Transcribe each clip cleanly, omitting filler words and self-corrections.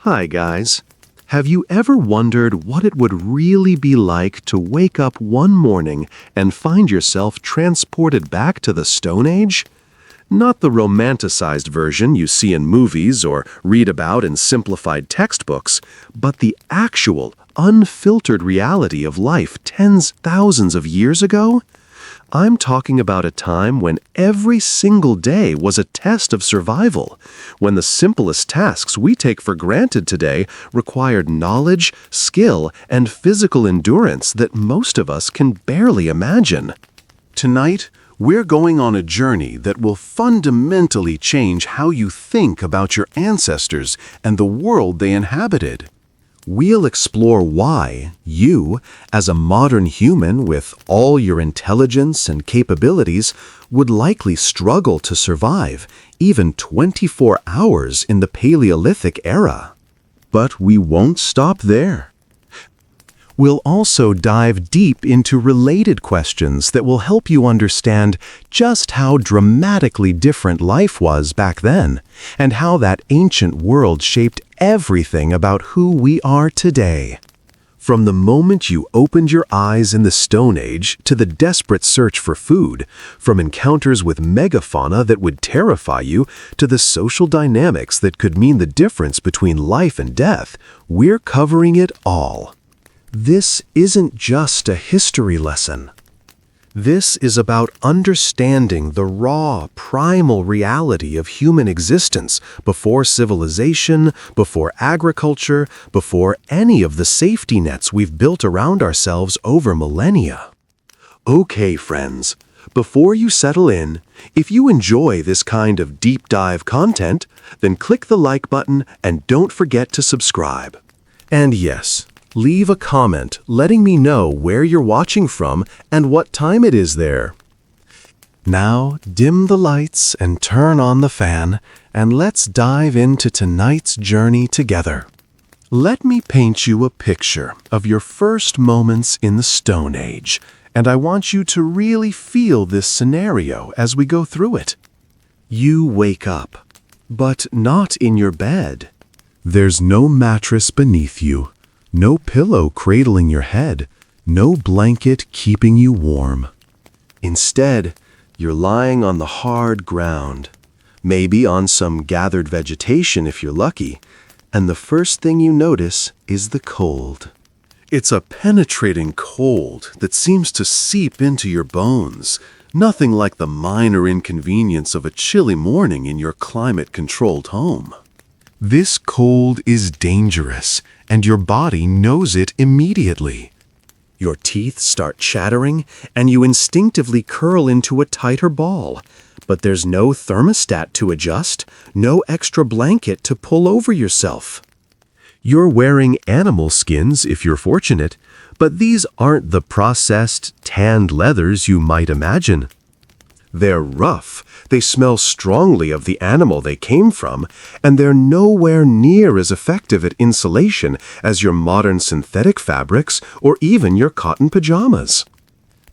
Hi guys. Have you ever wondered what it would really be like to wake up one morning and find yourself transported back to the Stone Age? Not the romanticized version you see in movies or read about in simplified textbooks, but the actual, unfiltered reality of life tens, thousands of years ago? I'm talking about a time when every single day was a test of survival, when the simplest tasks we take for granted today required knowledge, skill, and physical endurance that most of us can barely imagine. Tonight, we're going on a journey that will fundamentally change how you think about your ancestors and the world they inhabited. We'll explore why you, as a modern human with all your intelligence and capabilities, would likely struggle to survive even 24 hours in the Paleolithic era. But we won't stop there. We'll also dive deep into related questions that will help you understand just how dramatically different life was back then, and how that ancient world shaped everything about who we are today. From the moment you opened your eyes in the Stone Age to the desperate search for food, from encounters with megafauna that would terrify you to the social dynamics that could mean the difference between life and death, we're covering it all. This isn't just a history lesson. This is about understanding the raw, primal reality of human existence before civilization, before agriculture, before any of the safety nets we've built around ourselves over millennia. Okay, friends, before you settle in, if you enjoy this kind of deep dive content, then click the like button and don't forget to subscribe. And yes, leave a comment letting me know where you're watching from and what time it is there. Now, dim the lights and turn on the fan, and let's dive into tonight's journey together. Let me paint you a picture of your first moments in the Stone Age, and I want you to really feel this scenario as we go through it. You wake up, but not in your bed. There's no mattress beneath you. No pillow cradling your head, no blanket keeping you warm. Instead, you're lying on the hard ground, maybe on some gathered vegetation if you're lucky, and the first thing you notice is the cold. It's a penetrating cold that seems to seep into your bones, nothing like the minor inconvenience of a chilly morning in your climate-controlled home. This cold is dangerous, and your body knows it immediately. Your teeth start chattering, and you instinctively curl into a tighter ball. But there's no thermostat to adjust, no extra blanket to pull over yourself. You're wearing animal skins if you're fortunate, but these aren't the processed, tanned leathers you might imagine. They're rough, they smell strongly of the animal they came from, and they're nowhere near as effective at insulation as your modern synthetic fabrics or even your cotton pajamas.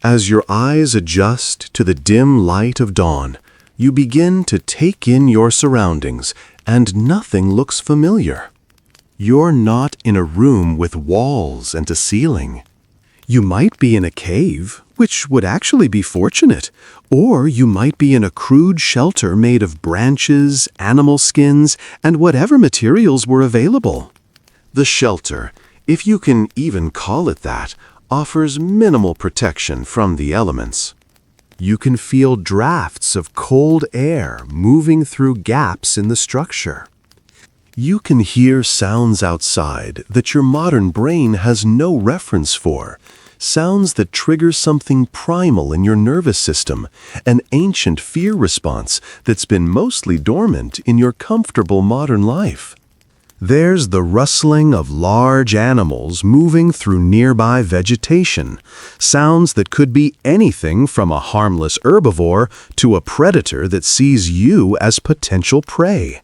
As your eyes adjust to the dim light of dawn, you begin to take in your surroundings, and nothing looks familiar. You're not in a room with walls and a ceiling. You might be in a cave, which would actually be fortunate, or you might be in a crude shelter made of branches, animal skins, and whatever materials were available. The shelter, if you can even call it that, offers minimal protection from the elements. You can feel drafts of cold air moving through gaps in the structure. You can hear sounds outside that your modern brain has no reference for, sounds that trigger something primal in your nervous system, an ancient fear response that's been mostly dormant in your comfortable modern life. There's the rustling of large animals moving through nearby vegetation, sounds that could be anything from a harmless herbivore to a predator that sees you as potential prey.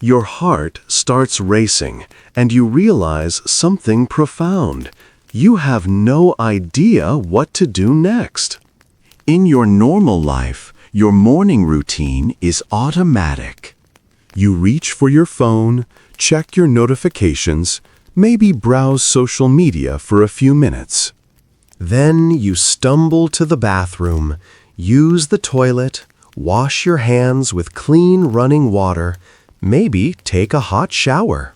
Your heart starts racing, and you realize something profound. You have no idea what to do next. In your normal life, your morning routine is automatic. You reach for your phone, check your notifications, maybe browse social media for a few minutes. Then you stumble to the bathroom, use the toilet, wash your hands with clean running water, maybe take a hot shower.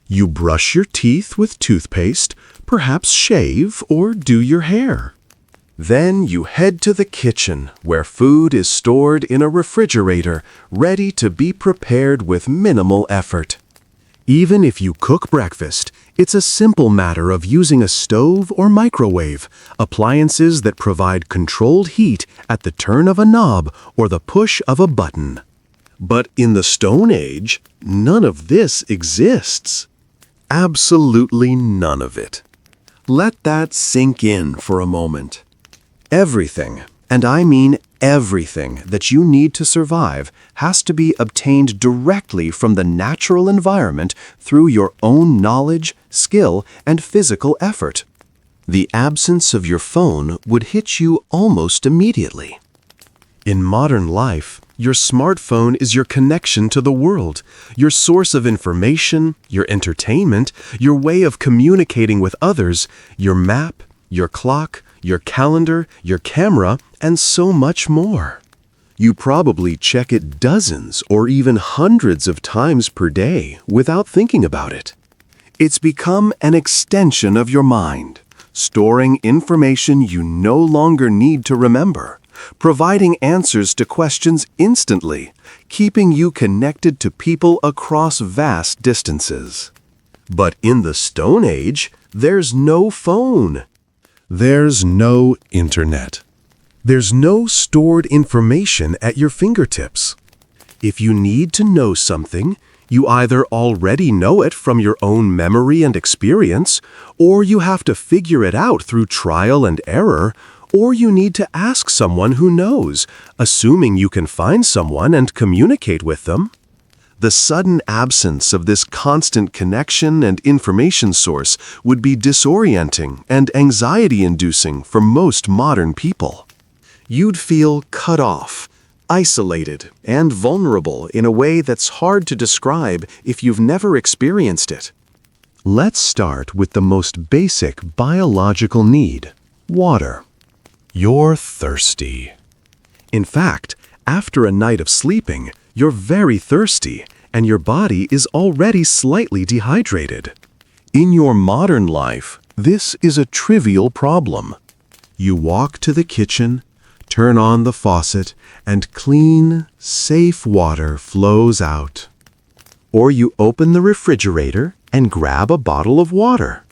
You brush your teeth with toothpaste, perhaps shave or do your hair. Then you head to the kitchen, where food is stored in a refrigerator, ready to be prepared with minimal effort. Even if you cook breakfast, it's a simple matter of using a stove or microwave, appliances that provide controlled heat at the turn of a knob or the push of a button. But in the Stone Age, none of this exists. Absolutely none of it. Let that sink in for a moment. Everything, and I mean everything, that you need to survive has to be obtained directly from the natural environment through your own knowledge, skill, and physical effort. The absence of your phone would hit you almost immediately. In modern life, your smartphone is your connection to the world, your source of information, your entertainment, your way of communicating with others, your map, your clock, your calendar, your camera, and so much more. You probably check it dozens or even hundreds of times per day without thinking about it. It's become an extension of your mind, storing information you no longer need to remember, providing answers to questions instantly, keeping you connected to people across vast distances. But in the Stone Age, there's no phone. There's no internet. There's no stored information at your fingertips. If you need to know something, you either already know it from your own memory and experience, or you have to figure it out through trial and error, or you need to ask someone who knows, assuming you can find someone and communicate with them. The sudden absence of this constant connection and information source would be disorienting and anxiety-inducing for most modern people. You'd feel cut off, isolated, and vulnerable in a way that's hard to describe if you've never experienced it. Let's start with the most basic biological need: water. You're thirsty. In fact, after a night of sleeping, you're very thirsty, and your body is already slightly dehydrated. In your modern life, this is a trivial problem. You walk to the kitchen, turn on the faucet, and clean, safe water flows out. Or you open the refrigerator and grab a bottle of water.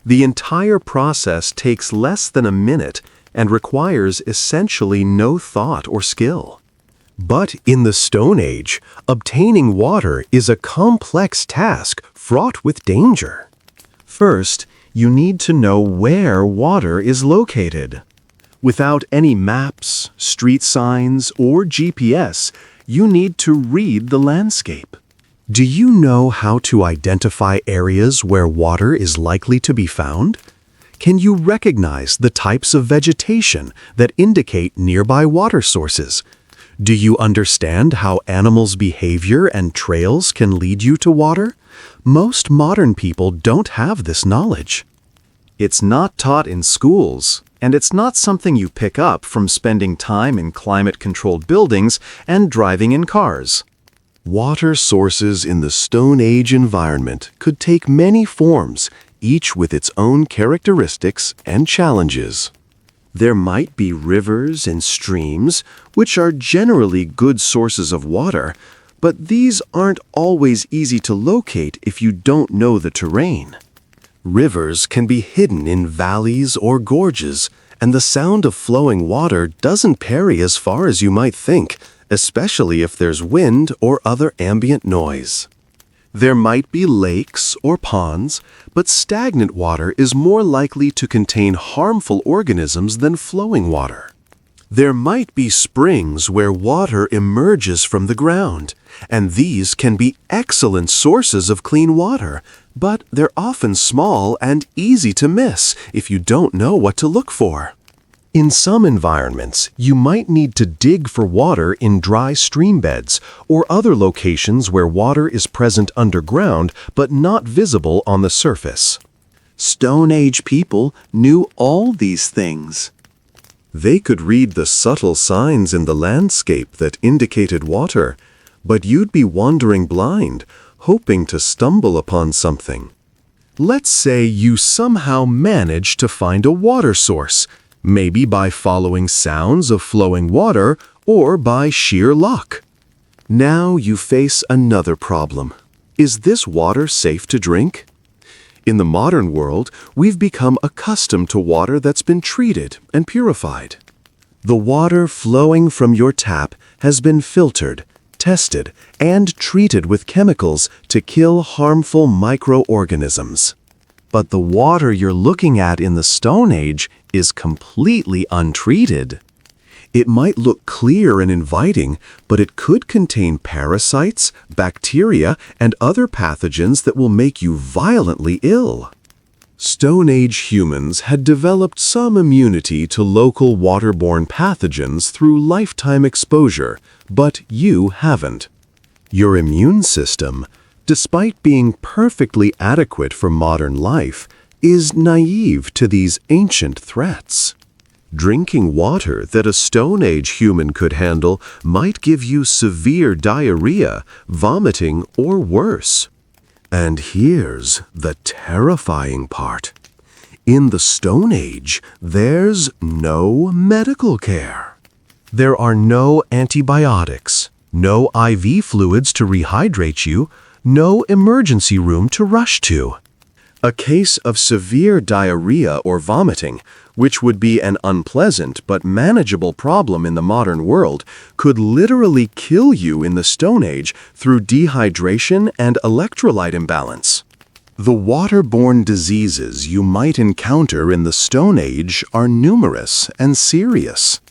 The entire process takes less than a minute and requires essentially no thought or skill. But in the Stone Age, obtaining water is a complex task fraught with danger. First, you need to know where water is located. Without any maps, street signs, or GPS, you need to read the landscape. Do you know how to identify areas where water is likely to be found? Can you recognize the types of vegetation that indicate nearby water sources? Do you understand how animals' behavior and trails can lead you to water? Most modern people don't have this knowledge. It's not taught in schools, and it's not something you pick up from spending time in climate-controlled buildings and driving in cars. Water sources in the Stone Age environment could take many forms, each with its own characteristics and challenges. There might be rivers and streams, which are generally good sources of water, but these aren't always easy to locate if you don't know the terrain. Rivers can be hidden in valleys or gorges, and the sound of flowing water doesn't carry as far as you might think, especially if there's wind or other ambient noise. There might be lakes or ponds, but stagnant water is more likely to contain harmful organisms than flowing water. There might be springs where water emerges from the ground, and these can be excellent sources of clean water, but they're often small and easy to miss if you don't know what to look for. In some environments, you might need to dig for water in dry stream beds or other locations where water is present underground but not visible on the surface. Stone Age people knew all these things. They could read the subtle signs in the landscape that indicated water, but you'd be wandering blind, hoping to stumble upon something. Let's say you somehow manage to find a water source, maybe by following sounds of flowing water or by sheer luck. Now you face another problem. Is this water safe to drink? In the modern world, we've become accustomed to water that's been treated and purified. The water flowing from your tap has been filtered, tested, and treated with chemicals to kill harmful microorganisms. But the water you're looking at in the Stone Age is completely untreated. It might look clear and inviting, but it could contain parasites, bacteria, and other pathogens that will make you violently ill. Stone Age humans had developed some immunity to local waterborne pathogens through lifetime exposure, but you haven't. Your immune system, despite being perfectly adequate for modern life, is naive to these ancient threats. Drinking water that a Stone Age human could handle might give you severe diarrhea, vomiting, or worse. And here's the terrifying part. In the Stone Age, there's no medical care. There are no antibiotics, no IV fluids to rehydrate you, no emergency room to rush to. A case of severe diarrhea or vomiting, which would be an unpleasant but manageable problem in the modern world, could literally kill you in the Stone Age through dehydration and electrolyte imbalance. The waterborne diseases you might encounter in the Stone Age are numerous and serious.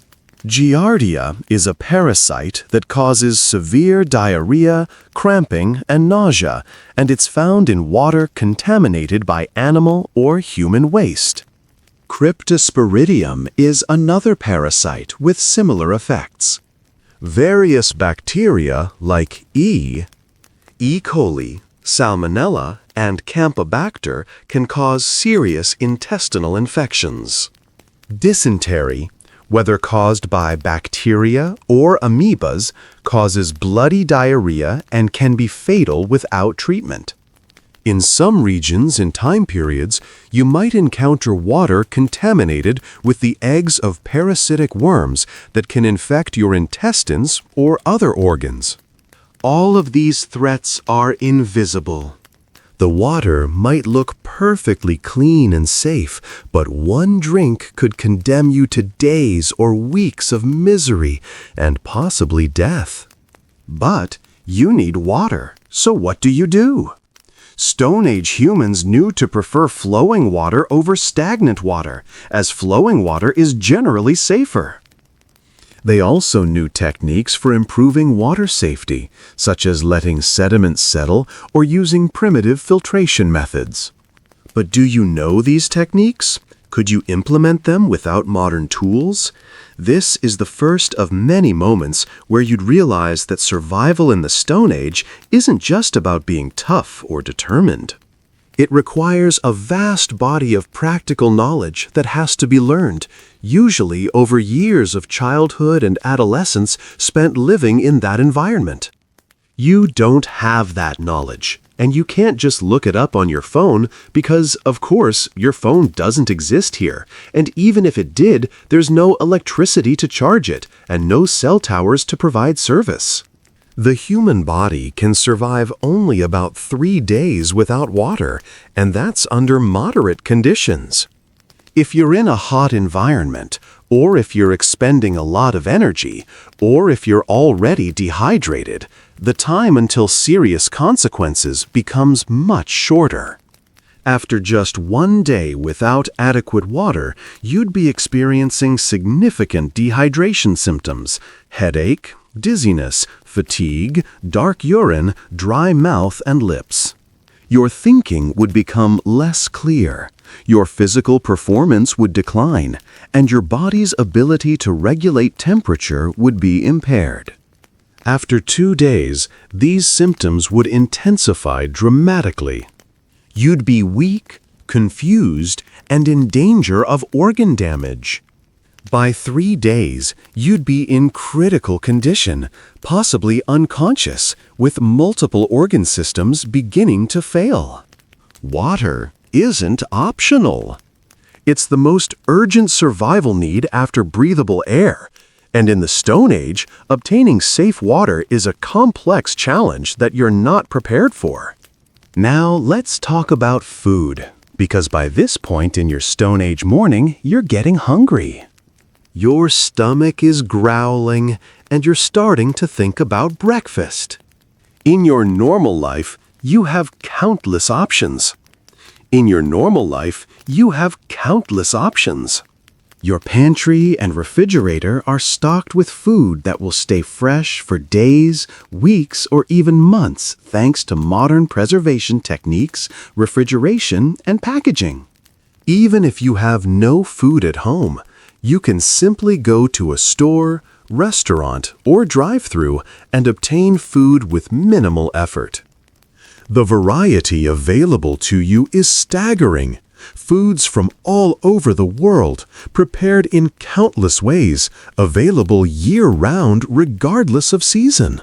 Giardia is a parasite that causes severe diarrhea, cramping, and nausea, and it's found in water contaminated by animal or human waste. Cryptosporidium is another parasite with similar effects. Various bacteria like E. coli, Salmonella, and Campylobacter can cause serious intestinal infections. Dysentery, whether caused by bacteria or amoebas, causes bloody diarrhea and can be fatal without treatment. In some regions and time periods, you might encounter water contaminated with the eggs of parasitic worms that can infect your intestines or other organs. All of these threats are invisible. The water might look perfectly clean and safe, but one drink could condemn you to days or weeks of misery and possibly death. But you need water, so what do? Stone Age humans knew to prefer flowing water over stagnant water, as flowing water is generally safer. They also knew techniques for improving water safety, such as letting sediment settle or using primitive filtration methods. But do you know these techniques? Could you implement them without modern tools? This is the first of many moments where you'd realize that survival in the Stone Age isn't just about being tough or determined. It requires a vast body of practical knowledge that has to be learned, usually over years of childhood and adolescence spent living in that environment. You don't have that knowledge, and you can't just look it up on your phone because, of course, your phone doesn't exist here, and even if it did, there's no electricity to charge it and no cell towers to provide service. The human body can survive only about 3 days without water, and that's under moderate conditions. If you're in a hot environment, or if you're expending a lot of energy, or if you're already dehydrated, the time until serious consequences becomes much shorter. After just 1 day without adequate water, you'd be experiencing significant dehydration symptoms, headache, dizziness, fatigue, dark urine, dry mouth and lips. Your thinking would become less clear. Your physical performance would decline, and your body's ability to regulate temperature would be impaired. After 2 days, these symptoms would intensify dramatically. You'd be weak, confused, and in danger of organ damage. By 3 days, you'd be in critical condition, possibly unconscious, with multiple organ systems beginning to fail. Water isn't optional. It's the most urgent survival need after breathable air, and in the Stone Age, obtaining safe water is a complex challenge that you're not prepared for. Now let's talk about food, because by this point in your Stone Age morning, you're getting hungry. Your stomach is growling, and you're starting to think about breakfast. In your normal life, you have countless options. Your pantry and refrigerator are stocked with food that will stay fresh for days, weeks, or even months thanks to modern preservation techniques, refrigeration, and packaging. Even if you have no food at home, you can simply go to a store, restaurant, or drive-thru and obtain food with minimal effort. The variety available to you is staggering. Foods from all over the world, prepared in countless ways, available year-round regardless of season.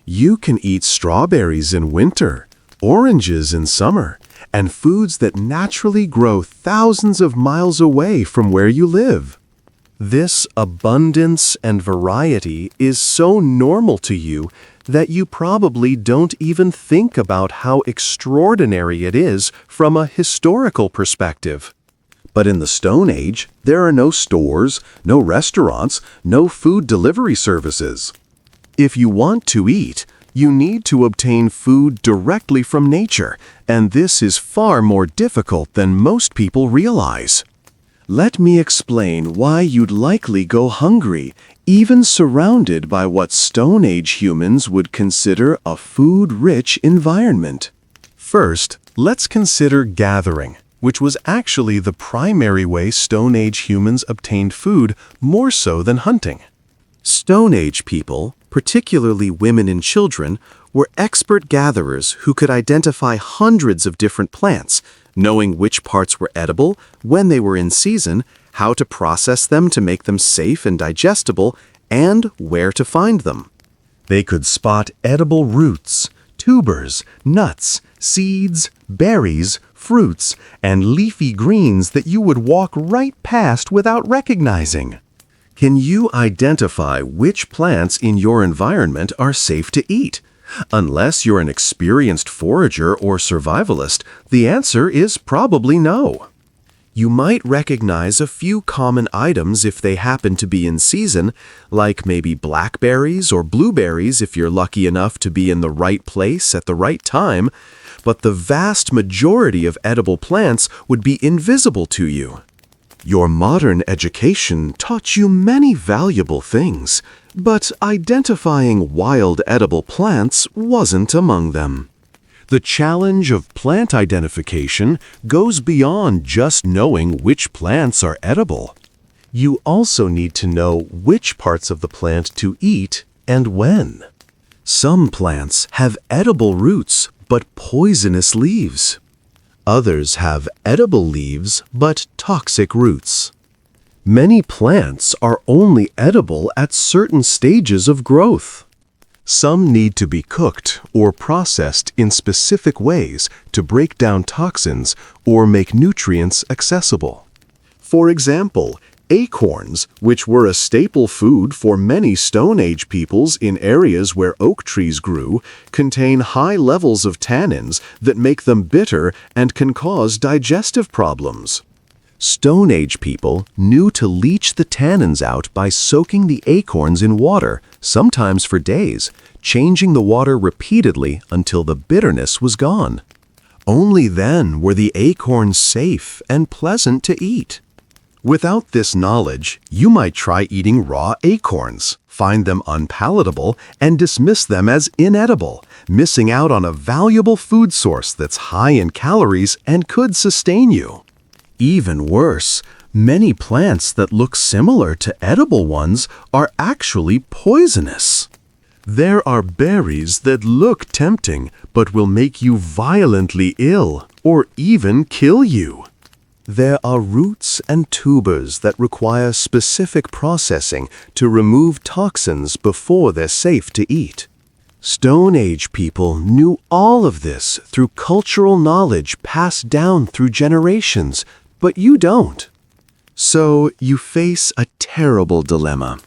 You can eat strawberries in winter, oranges in summer, and foods that naturally grow thousands of miles away from where you live. This abundance and variety is so normal to you that you probably don't even think about how extraordinary it is from a historical perspective. But in the Stone Age, there are no stores, no restaurants, no food delivery services. If you want to eat, you need to obtain food directly from nature, and this is far more difficult than most people realize. Let me explain why you'd likely go hungry, even surrounded by what Stone Age humans would consider a food-rich environment. First, let's consider gathering, which was actually the primary way Stone Age humans obtained food more so than hunting. Stone Age people, particularly women and children, were expert gatherers who could identify hundreds of different plants, knowing which parts were edible, when they were in season, how to process them to make them safe and digestible, and where to find them. They could spot edible roots, tubers, nuts, seeds, berries, fruits, and leafy greens that you would walk right past without recognizing. Can you identify which plants in your environment are safe to eat? Unless you're an experienced forager or survivalist, the answer is probably no. You might recognize a few common items if they happen to be in season, like maybe blackberries or blueberries if you're lucky enough to be in the right place at the right time, but the vast majority of edible plants would be invisible to you. Your modern education taught you many valuable things, but identifying wild edible plants wasn't among them. The challenge of plant identification goes beyond just knowing which plants are edible. You also need to know which parts of the plant to eat and when. Some plants have edible roots but poisonous leaves. Others have edible leaves but toxic roots. Many plants are only edible at certain stages of growth. Some need to be cooked or processed in specific ways to break down toxins or make nutrients accessible. For example, acorns, which were a staple food for many Stone Age peoples in areas where oak trees grew, contain high levels of tannins that make them bitter and can cause digestive problems. Stone Age people knew to leach the tannins out by soaking the acorns in water, sometimes for days, changing the water repeatedly until the bitterness was gone. Only then were the acorns safe and pleasant to eat. Without this knowledge, you might try eating raw acorns, find them unpalatable, and dismiss them as inedible, missing out on a valuable food source that's high in calories and could sustain you. Even worse, many plants that look similar to edible ones are actually poisonous. There are berries that look tempting but will make you violently ill or even kill you. There are roots and tubers that require specific processing to remove toxins before they're safe to eat. Stone Age people knew all of this through cultural knowledge passed down through generations, but you don't. So you face a terrible dilemma.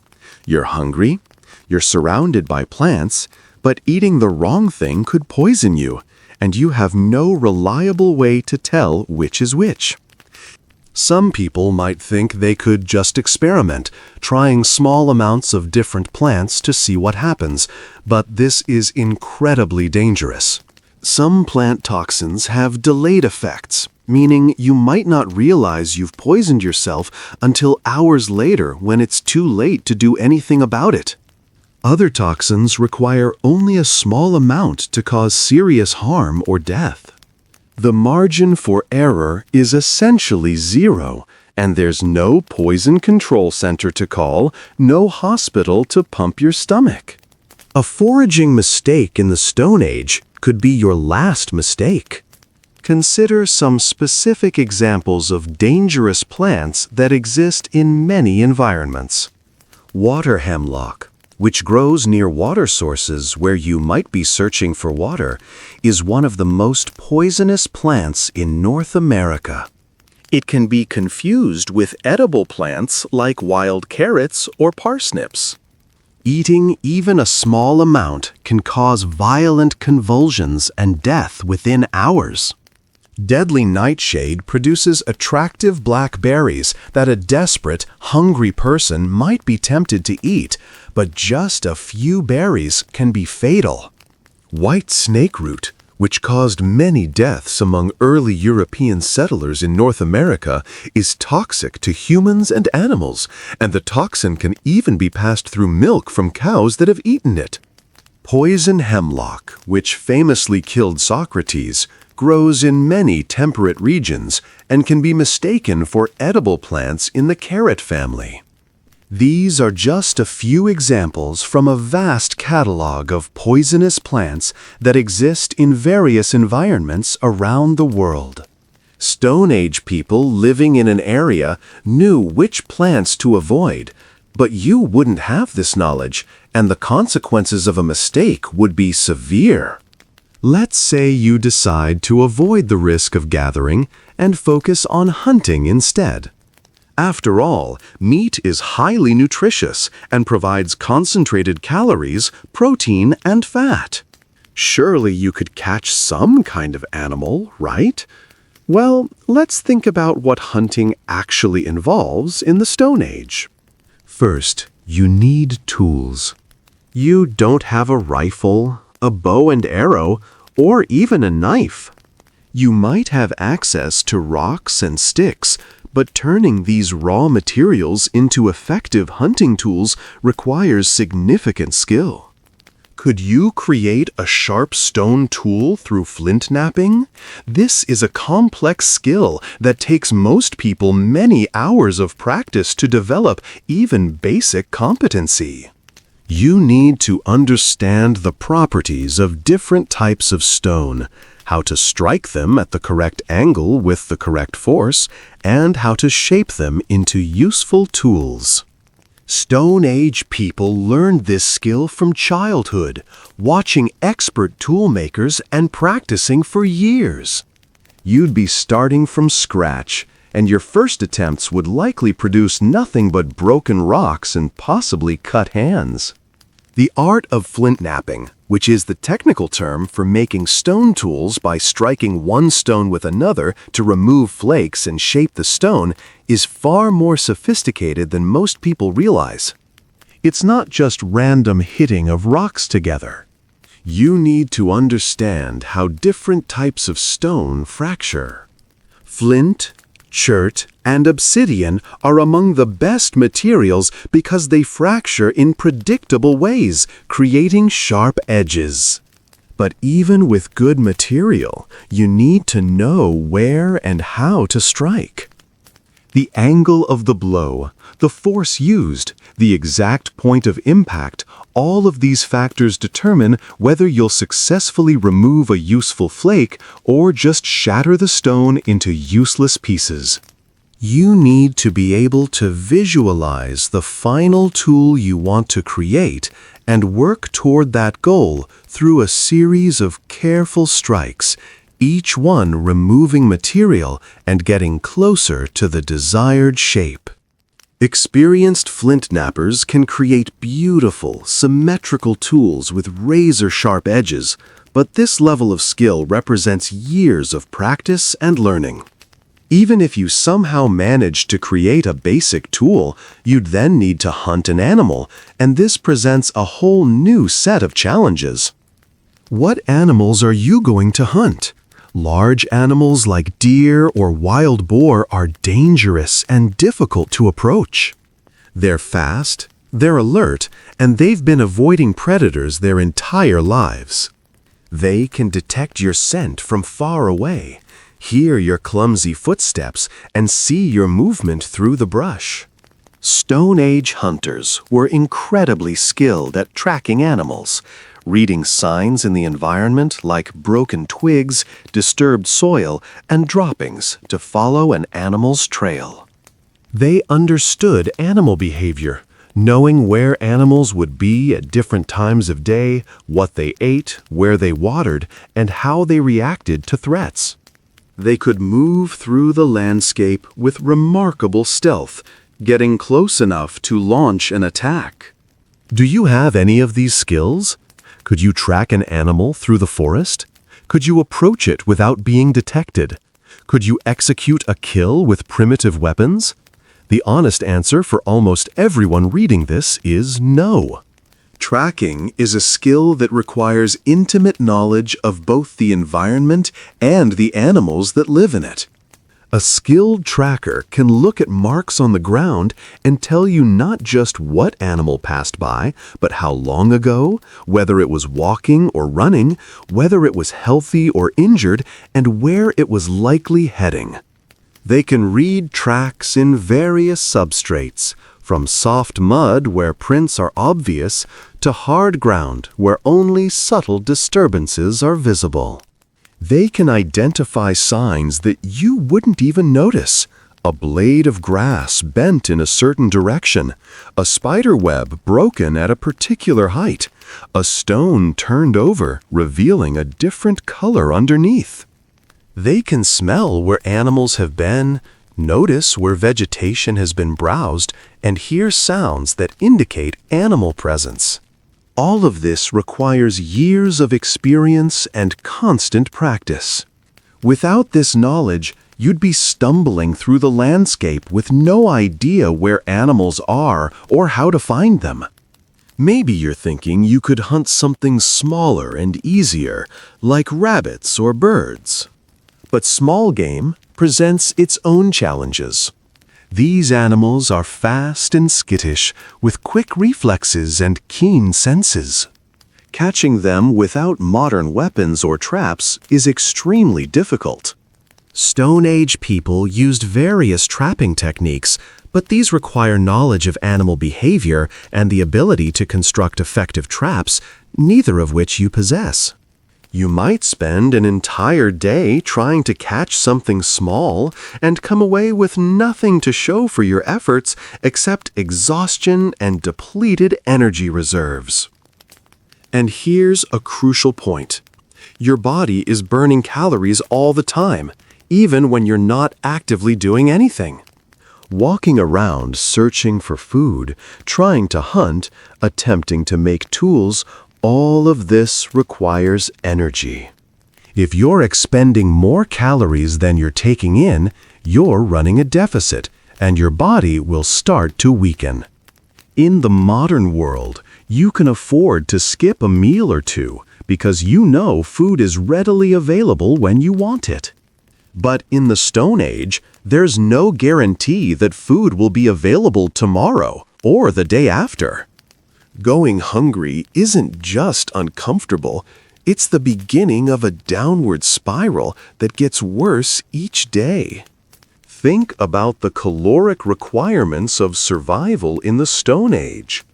You're hungry, you're surrounded by plants, but eating the wrong thing could poison you, and you have no reliable way to tell which is which. Some people might think they could just experiment, trying small amounts of different plants to see what happens, but this is incredibly dangerous. Some plant toxins have delayed effects, meaning you might not realize you've poisoned yourself until hours later when it's too late to do anything about it. Other toxins require only a small amount to cause serious harm or death. The margin for error is essentially zero, and there's no poison control center to call, no hospital to pump your stomach. A foraging mistake in the Stone Age could be your last mistake. Consider some specific examples of dangerous plants that exist in many environments. Water hemlock, which grows near water sources where you might be searching for water, is one of the most poisonous plants in North America. It can be confused with edible plants like wild carrots or parsnips. Eating even a small amount can cause violent convulsions and death within hours. Deadly nightshade produces attractive black berries that a desperate, hungry person might be tempted to eat, but just a few berries can be fatal. White snakeroot, which caused many deaths among early European settlers in North America, is toxic to humans and animals, and the toxin can even be passed through milk from cows that have eaten it. Poison hemlock, which famously killed Socrates, grows in many temperate regions and can be mistaken for edible plants in the carrot family. These are just a few examples from a vast catalog of poisonous plants that exist in various environments around the world. Stone Age people living in an area knew which plants to avoid, but you wouldn't have this knowledge, and the consequences of a mistake would be severe. Let's say you decide to avoid the risk of gathering and focus on hunting instead. After all, meat is highly nutritious and provides concentrated calories, protein, and fat. Surely you could catch some kind of animal, right? Well, let's think about what hunting actually involves in the Stone Age. First, you need tools. You don't have a rifle, a bow and arrow, or even a knife. You might have access to rocks and sticks, but turning these raw materials into effective hunting tools requires significant skill. Could you create a sharp stone tool through flint knapping? This is a complex skill that takes most people many hours of practice to develop even basic competency. You need to understand the properties of different types of stone, how to strike them at the correct angle with the correct force, and how to shape them into useful tools. Stone Age people learned this skill from childhood, watching expert tool makers and practicing for years. You'd be starting from scratch, and your first attempts would likely produce nothing but broken rocks and possibly cut hands. The art of flint knapping, which is the technical term for making stone tools by striking one stone with another to remove flakes and shape the stone, is far more sophisticated than most people realize. It's not just random hitting of rocks together. You need to understand how different types of stone fracture. Flint, chert, and obsidian are among the best materials because they fracture in predictable ways, creating sharp edges. But even with good material, you need to know where and how to strike. The angle of the blow, the force used, the exact point of impact, all of these factors determine whether you'll successfully remove a useful flake or just shatter the stone into useless pieces. You need to be able to visualize the final tool you want to create and work toward that goal through a series of careful strikes, each one removing material and getting closer to the desired shape. Experienced flint knappers can create beautiful, symmetrical tools with razor-sharp edges, but this level of skill represents years of practice and learning. Even if you somehow managed to create a basic tool, you'd then need to hunt an animal, and this presents a whole new set of challenges. What animals are you going to hunt? Large animals like deer or wild boar are dangerous and difficult to approach. They're fast, they're alert, and they've been avoiding predators their entire lives. They can detect your scent from far away, hear your clumsy footsteps, and see your movement through the brush. Stone Age hunters were incredibly skilled at tracking animals, reading signs in the environment like broken twigs, disturbed soil, and droppings to follow an animal's trail. They understood animal behavior, knowing where animals would be at different times of day, what they ate, where they watered, and how they reacted to threats. They could move through the landscape with remarkable stealth, getting close enough to launch an attack. Do you have any of these skills? Could you track an animal through the forest? Could you approach it without being detected? Could you execute a kill with primitive weapons? The honest answer for almost everyone reading this is no. Tracking is a skill that requires intimate knowledge of both the environment and the animals that live in it. A skilled tracker can look at marks on the ground and tell you not just what animal passed by, but how long ago, whether it was walking or running, whether it was healthy or injured, and where it was likely heading. They can read tracks in various substrates, from soft mud where prints are obvious to hard ground where only subtle disturbances are visible. They can identify signs that you wouldn't even notice. A blade of grass bent in a certain direction, a spider web broken at a particular height, a stone turned over revealing a different color underneath. They can smell where animals have been, notice where vegetation has been browsed, and hear sounds that indicate animal presence. All of this requires years of experience and constant practice. Without this knowledge, you'd be stumbling through the landscape with no idea where animals are or how to find them. Maybe you're thinking you could hunt something smaller and easier, like rabbits or birds. But small game presents its own challenges. These animals are fast and skittish, with quick reflexes and keen senses. Catching them without modern weapons or traps is extremely difficult. Stone Age people used various trapping techniques, but these require knowledge of animal behavior and the ability to construct effective traps, neither of which you possess. You might spend an entire day trying to catch something small and come away with nothing to show for your efforts except exhaustion and depleted energy reserves. And here's a crucial point. Your body is burning calories all the time, even when you're not actively doing anything. Walking around searching for food, trying to hunt, attempting to make tools, all of this requires energy. If you're expending more calories than you're taking in, you're running a deficit, and your body will start to weaken. In the modern world, you can afford to skip a meal or two because you know food is readily available when you want it. But in the Stone Age, there's no guarantee that food will be available tomorrow or the day after. Going hungry isn't just uncomfortable, it's the beginning of a downward spiral that gets worse each day. Think about the caloric requirements of survival in the Stone Age.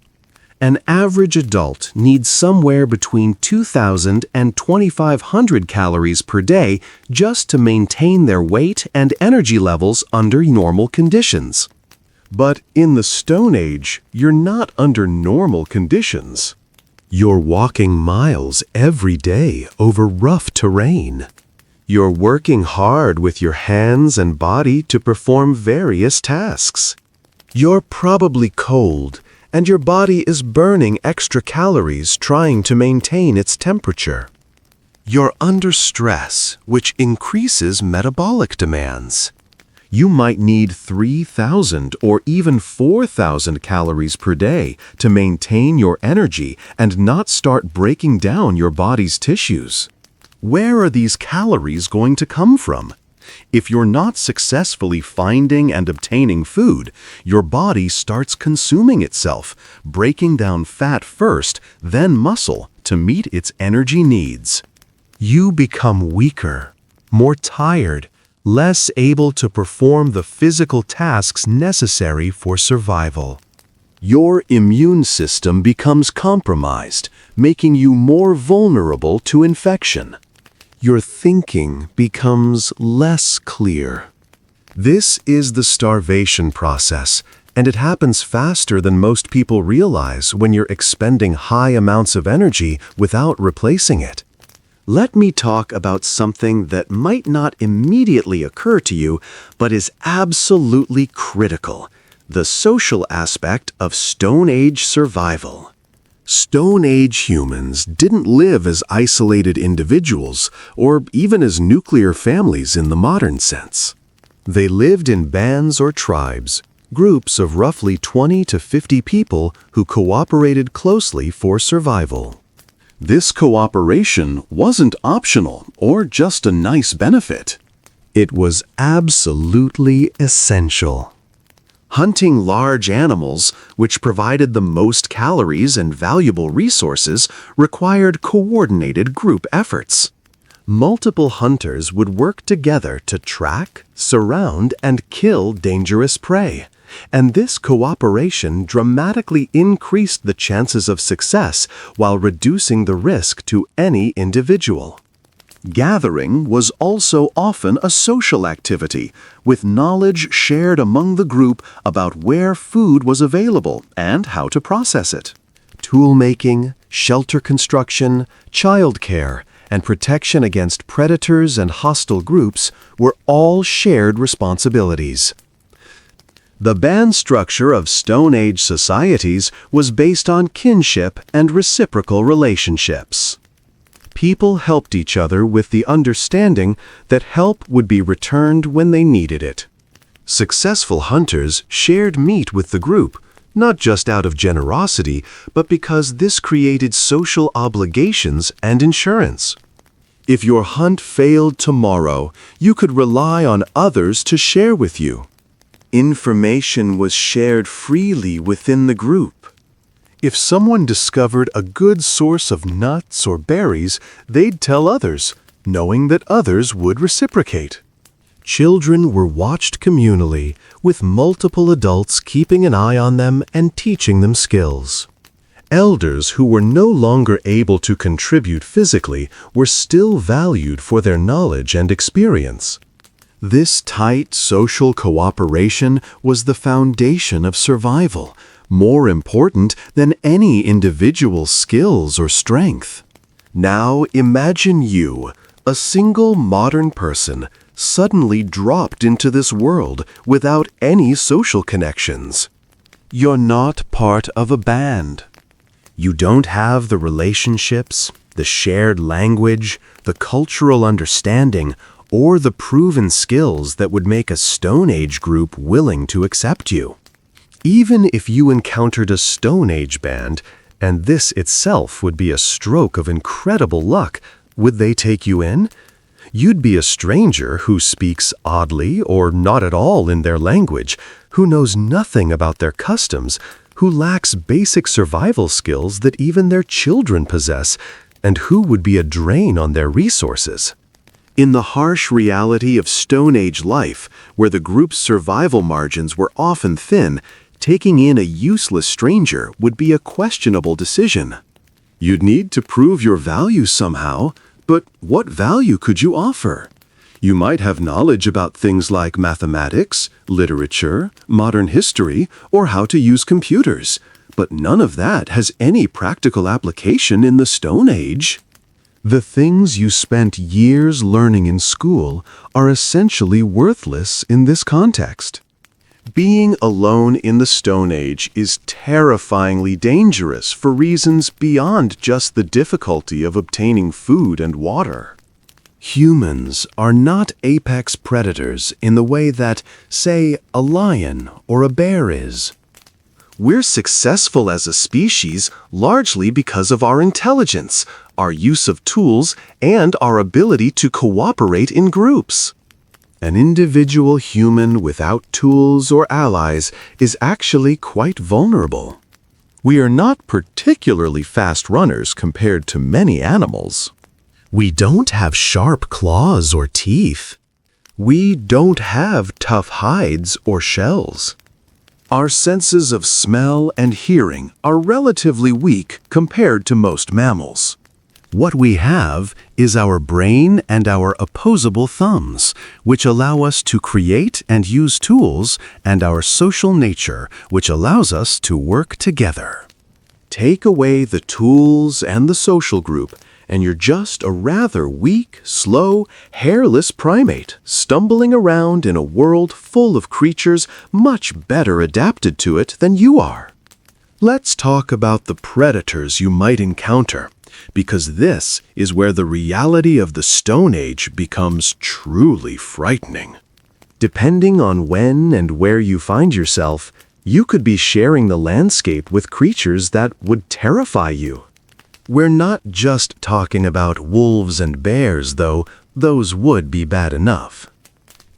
An average adult needs somewhere between 2,000 and 2,500 calories per day just to maintain their weight and energy levels under normal conditions. But in the Stone Age, you're not under normal conditions. You're walking miles every day over rough terrain. You're working hard with your hands and body to perform various tasks. You're probably cold, and your body is burning extra calories trying to maintain its temperature. You're under stress, which increases metabolic demands. You might need 3,000 or even 4,000 calories per day to maintain your energy and not start breaking down your body's tissues. Where are these calories going to come from? If you're not successfully finding and obtaining food, your body starts consuming itself, breaking down fat first, then muscle, to meet its energy needs. You become weaker, more tired, less able to perform the physical tasks necessary for survival. Your immune system becomes compromised, making you more vulnerable to infection. Your thinking becomes less clear. This is the starvation process, and it happens faster than most people realize when you're expending high amounts of energy without replacing it. Let me talk about something that might not immediately occur to you, but is absolutely critical: the social aspect of Stone Age survival. Stone Age humans didn't live as isolated individuals or even as nuclear families in the modern sense. They lived in bands or tribes, groups of roughly 20 to 50 people who cooperated closely for survival. This cooperation wasn't optional or just a nice benefit. It was absolutely essential. Hunting large animals, which provided the most calories and valuable resources, required coordinated group efforts. Multiple hunters would work together to track, surround, and kill dangerous prey, and this cooperation dramatically increased the chances of success while reducing the risk to any individual. Gathering was also often a social activity, with knowledge shared among the group about where food was available and how to process it. Tool-making, shelter construction, childcare, and protection against predators and hostile groups were all shared responsibilities. The band structure of Stone Age societies was based on kinship and reciprocal relationships. People helped each other with the understanding that help would be returned when they needed it. Successful hunters shared meat with the group, not just out of generosity, but because this created social obligations and insurance. If your hunt failed tomorrow, you could rely on others to share with you. Information was shared freely within the group. If someone discovered a good source of nuts or berries, they'd tell others, knowing that others would reciprocate. Children were watched communally, with multiple adults keeping an eye on them and teaching them skills. Elders who were no longer able to contribute physically were still valued for their knowledge and experience. This tight social cooperation was the foundation of survival, more important than any individual skills or strength. Now imagine you, a single modern person, suddenly dropped into this world without any social connections. You're not part of a band. You don't have the relationships, the shared language, the cultural understanding, or the proven skills that would make a Stone Age group willing to accept you. Even if you encountered a Stone Age band, and this itself would be a stroke of incredible luck, would they take you in? You'd be a stranger who speaks oddly or not at all in their language, who knows nothing about their customs, who lacks basic survival skills that even their children possess, and who would be a drain on their resources. In the harsh reality of Stone Age life, where the group's survival margins were often thin, taking in a useless stranger would be a questionable decision. You'd need to prove your value somehow, but what value could you offer? You might have knowledge about things like mathematics, literature, modern history, or how to use computers, but none of that has any practical application in the Stone Age. The things you spent years learning in school are essentially worthless in this context. Being alone in the Stone Age is terrifyingly dangerous for reasons beyond just the difficulty of obtaining food and water. Humans are not apex predators in the way that, say, a lion or a bear is. We're successful as a species largely because of our intelligence, our use of tools, and our ability to cooperate in groups. An individual human without tools or allies is actually quite vulnerable. We are not particularly fast runners compared to many animals. We don't have sharp claws or teeth. We don't have tough hides or shells. Our senses of smell and hearing are relatively weak compared to most mammals. What we have is our brain and our opposable thumbs, which allow us to create and use tools, and our social nature, which allows us to work together. Take away the tools and the social group, and you're just a rather weak, slow, hairless primate, stumbling around in a world full of creatures much better adapted to it than you are. Let's talk about the predators you might encounter, because this is where the reality of the Stone Age becomes truly frightening. Depending on when and where you find yourself, you could be sharing the landscape with creatures that would terrify you. We're not just talking about wolves and bears, though those would be bad enough.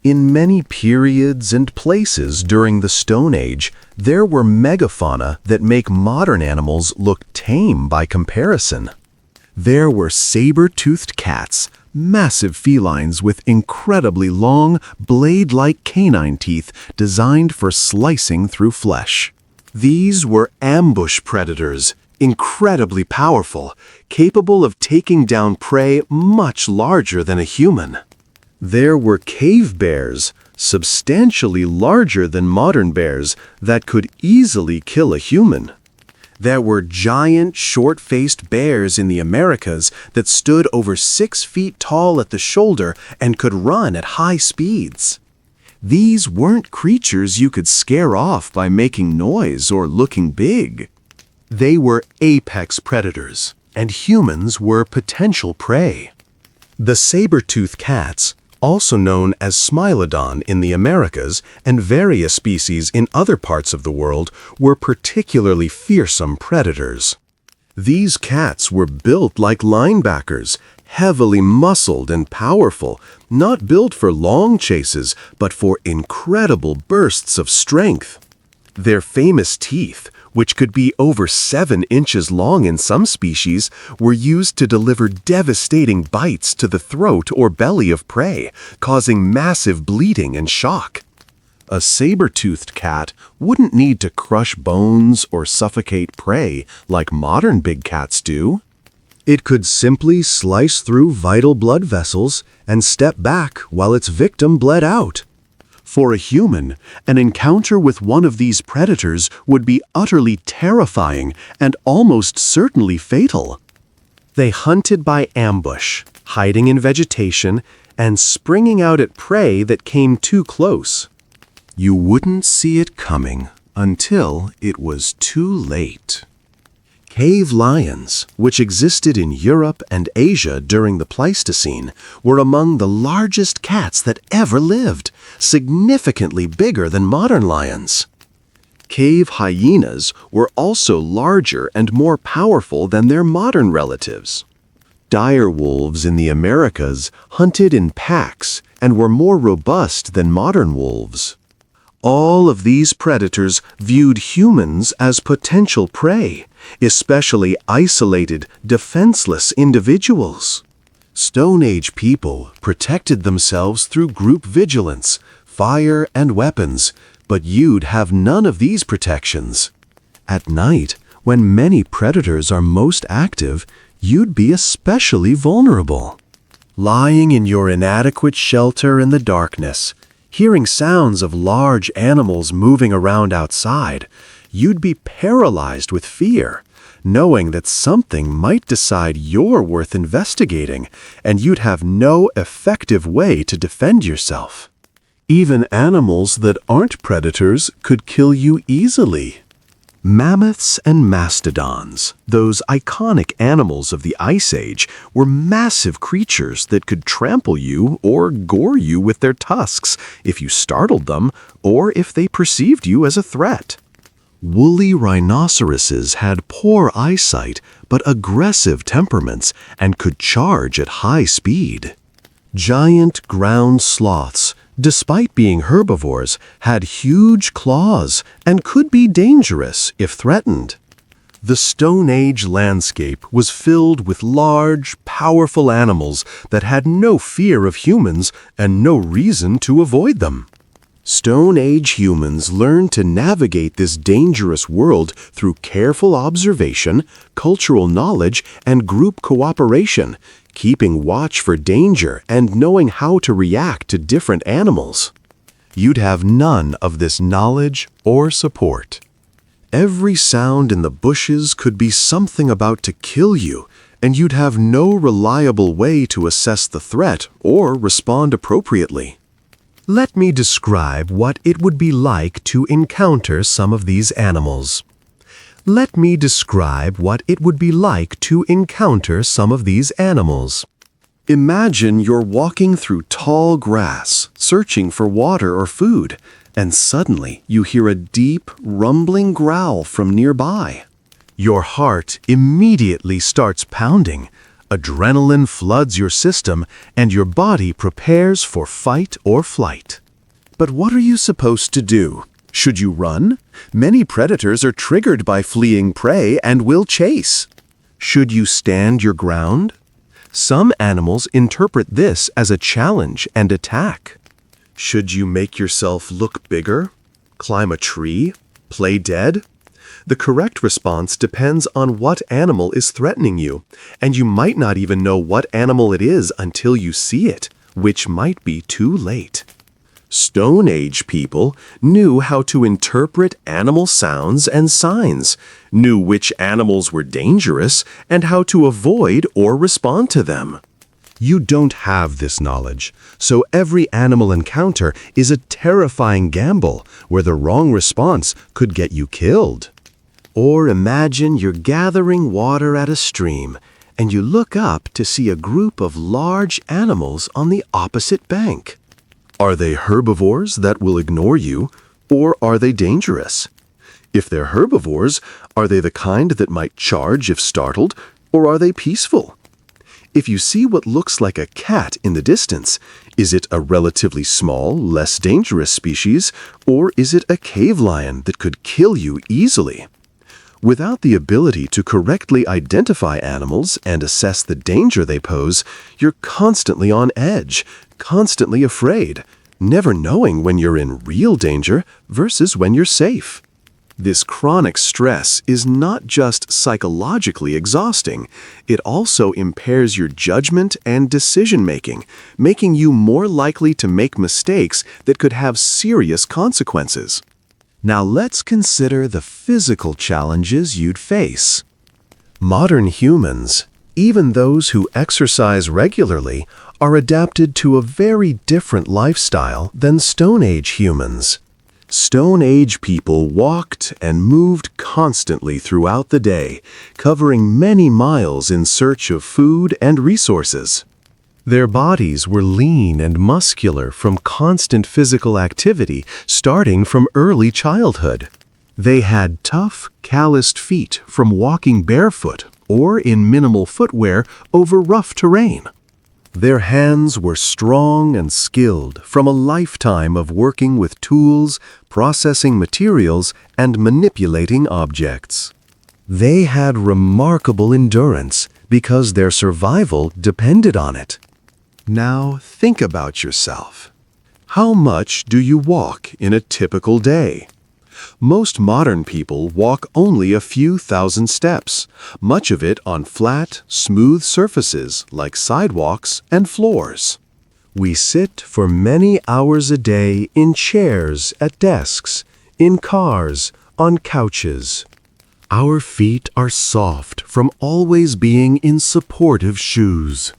In many periods and places during the Stone Age, there were megafauna that make modern animals look tame by comparison. There were saber-toothed cats, massive felines with incredibly long, blade-like canine teeth designed for slicing through flesh. These were ambush predators, incredibly powerful, capable of taking down prey much larger than a human. There were cave bears, substantially larger than modern bears, that could easily kill a human. There were giant, short-faced bears in the Americas that stood over 6 feet tall at the shoulder and could run at high speeds. These weren't creatures you could scare off by making noise or looking big. They were apex predators, and humans were potential prey. The saber-toothed cats, also known as Smilodon in the Americas and various species in other parts of the world, were particularly fearsome predators. These cats were built like linebackers, heavily muscled and powerful, not built for long chases, but for incredible bursts of strength. Their famous teeth, which could be over 7 inches long in some species, were used to deliver devastating bites to the throat or belly of prey, causing massive bleeding and shock. A saber-toothed cat wouldn't need to crush bones or suffocate prey like modern big cats do. It could simply slice through vital blood vessels and step back while its victim bled out. For a human, an encounter with one of these predators would be utterly terrifying and almost certainly fatal. They hunted by ambush, hiding in vegetation, and springing out at prey that came too close. You wouldn't see it coming until it was too late. Cave lions, which existed in Europe and Asia during the Pleistocene, were among the largest cats that ever lived, significantly bigger than modern lions. Cave hyenas were also larger and more powerful than their modern relatives. Dire wolves in the Americas hunted in packs and were more robust than modern wolves. All of these predators viewed humans as potential prey, especially isolated, defenseless individuals. Stone Age people protected themselves through group vigilance, fire, and weapons, but you'd have none of these protections. At night, when many predators are most active, you'd be especially vulnerable. Lying in your inadequate shelter in the darkness, hearing sounds of large animals moving around outside, you'd be paralyzed with fear, knowing that something might decide you're worth investigating, and you'd have no effective way to defend yourself. Even animals that aren't predators could kill you easily. Mammoths and mastodons, those iconic animals of the Ice Age, were massive creatures that could trample you or gore you with their tusks if you startled them or if they perceived you as a threat. Woolly rhinoceroses had poor eyesight but aggressive temperaments and could charge at high speed. Giant ground sloths, despite being herbivores, had huge claws and could be dangerous if threatened. The Stone Age landscape was filled with large, powerful animals that had no fear of humans and no reason to avoid them. Stone Age humans learned to navigate this dangerous world through careful observation, cultural knowledge, and group cooperation, keeping watch for danger and knowing how to react to different animals. You'd have none of this knowledge or support. Every sound in the bushes could be something about to kill you, and you'd have no reliable way to assess the threat or respond appropriately. Let me describe what it would be like to encounter some of these animals. Let me describe what it would be like to encounter some of these animals. Imagine you're walking through tall grass, searching for water or food, and suddenly you hear a deep, rumbling growl from nearby. Your heart immediately starts pounding. Adrenaline floods your system, and your body prepares for fight or flight. But what are you supposed to do? Should you run? Many predators are triggered by fleeing prey and will chase. Should you stand your ground? Some animals interpret this as a challenge and attack. Should you make yourself look bigger? Climb a tree? Play dead? The correct response depends on what animal is threatening you, and you might not even know what animal it is until you see it, which might be too late. Stone Age people knew how to interpret animal sounds and signs, knew which animals were dangerous, and how to avoid or respond to them. You don't have this knowledge, so every animal encounter is a terrifying gamble where the wrong response could get you killed. Or imagine you're gathering water at a stream, and you look up to see a group of large animals on the opposite bank. Are they herbivores that will ignore you, or are they dangerous? If they're herbivores, are they the kind that might charge if startled, or are they peaceful? If you see what looks like a cat in the distance, is it a relatively small, less dangerous species, or is it a cave lion that could kill you easily? Without the ability to correctly identify animals and assess the danger they pose, you're constantly on edge, constantly afraid, never knowing when you're in real danger versus when you're safe. This chronic stress is not just psychologically exhausting, it also impairs your judgment and decision-making, making you more likely to make mistakes that could have serious consequences. Now let's consider the physical challenges you'd face. Modern humans, even those who exercise regularly, are adapted to a very different lifestyle than Stone Age humans. Stone Age people walked and moved constantly throughout the day, covering many miles in search of food and resources. Their bodies were lean and muscular from constant physical activity starting from early childhood. They had tough, calloused feet from walking barefoot or in minimal footwear over rough terrain. Their hands were strong and skilled from a lifetime of working with tools, processing materials, and manipulating objects. They had remarkable endurance because their survival depended on it. Now think about yourself. How much do you walk in a typical day? Most modern people walk only a few thousand steps, much of it on flat, smooth surfaces like sidewalks and floors. We sit for many hours a day in chairs, at desks, in cars, on couches. Our feet are soft from always being in supportive shoes.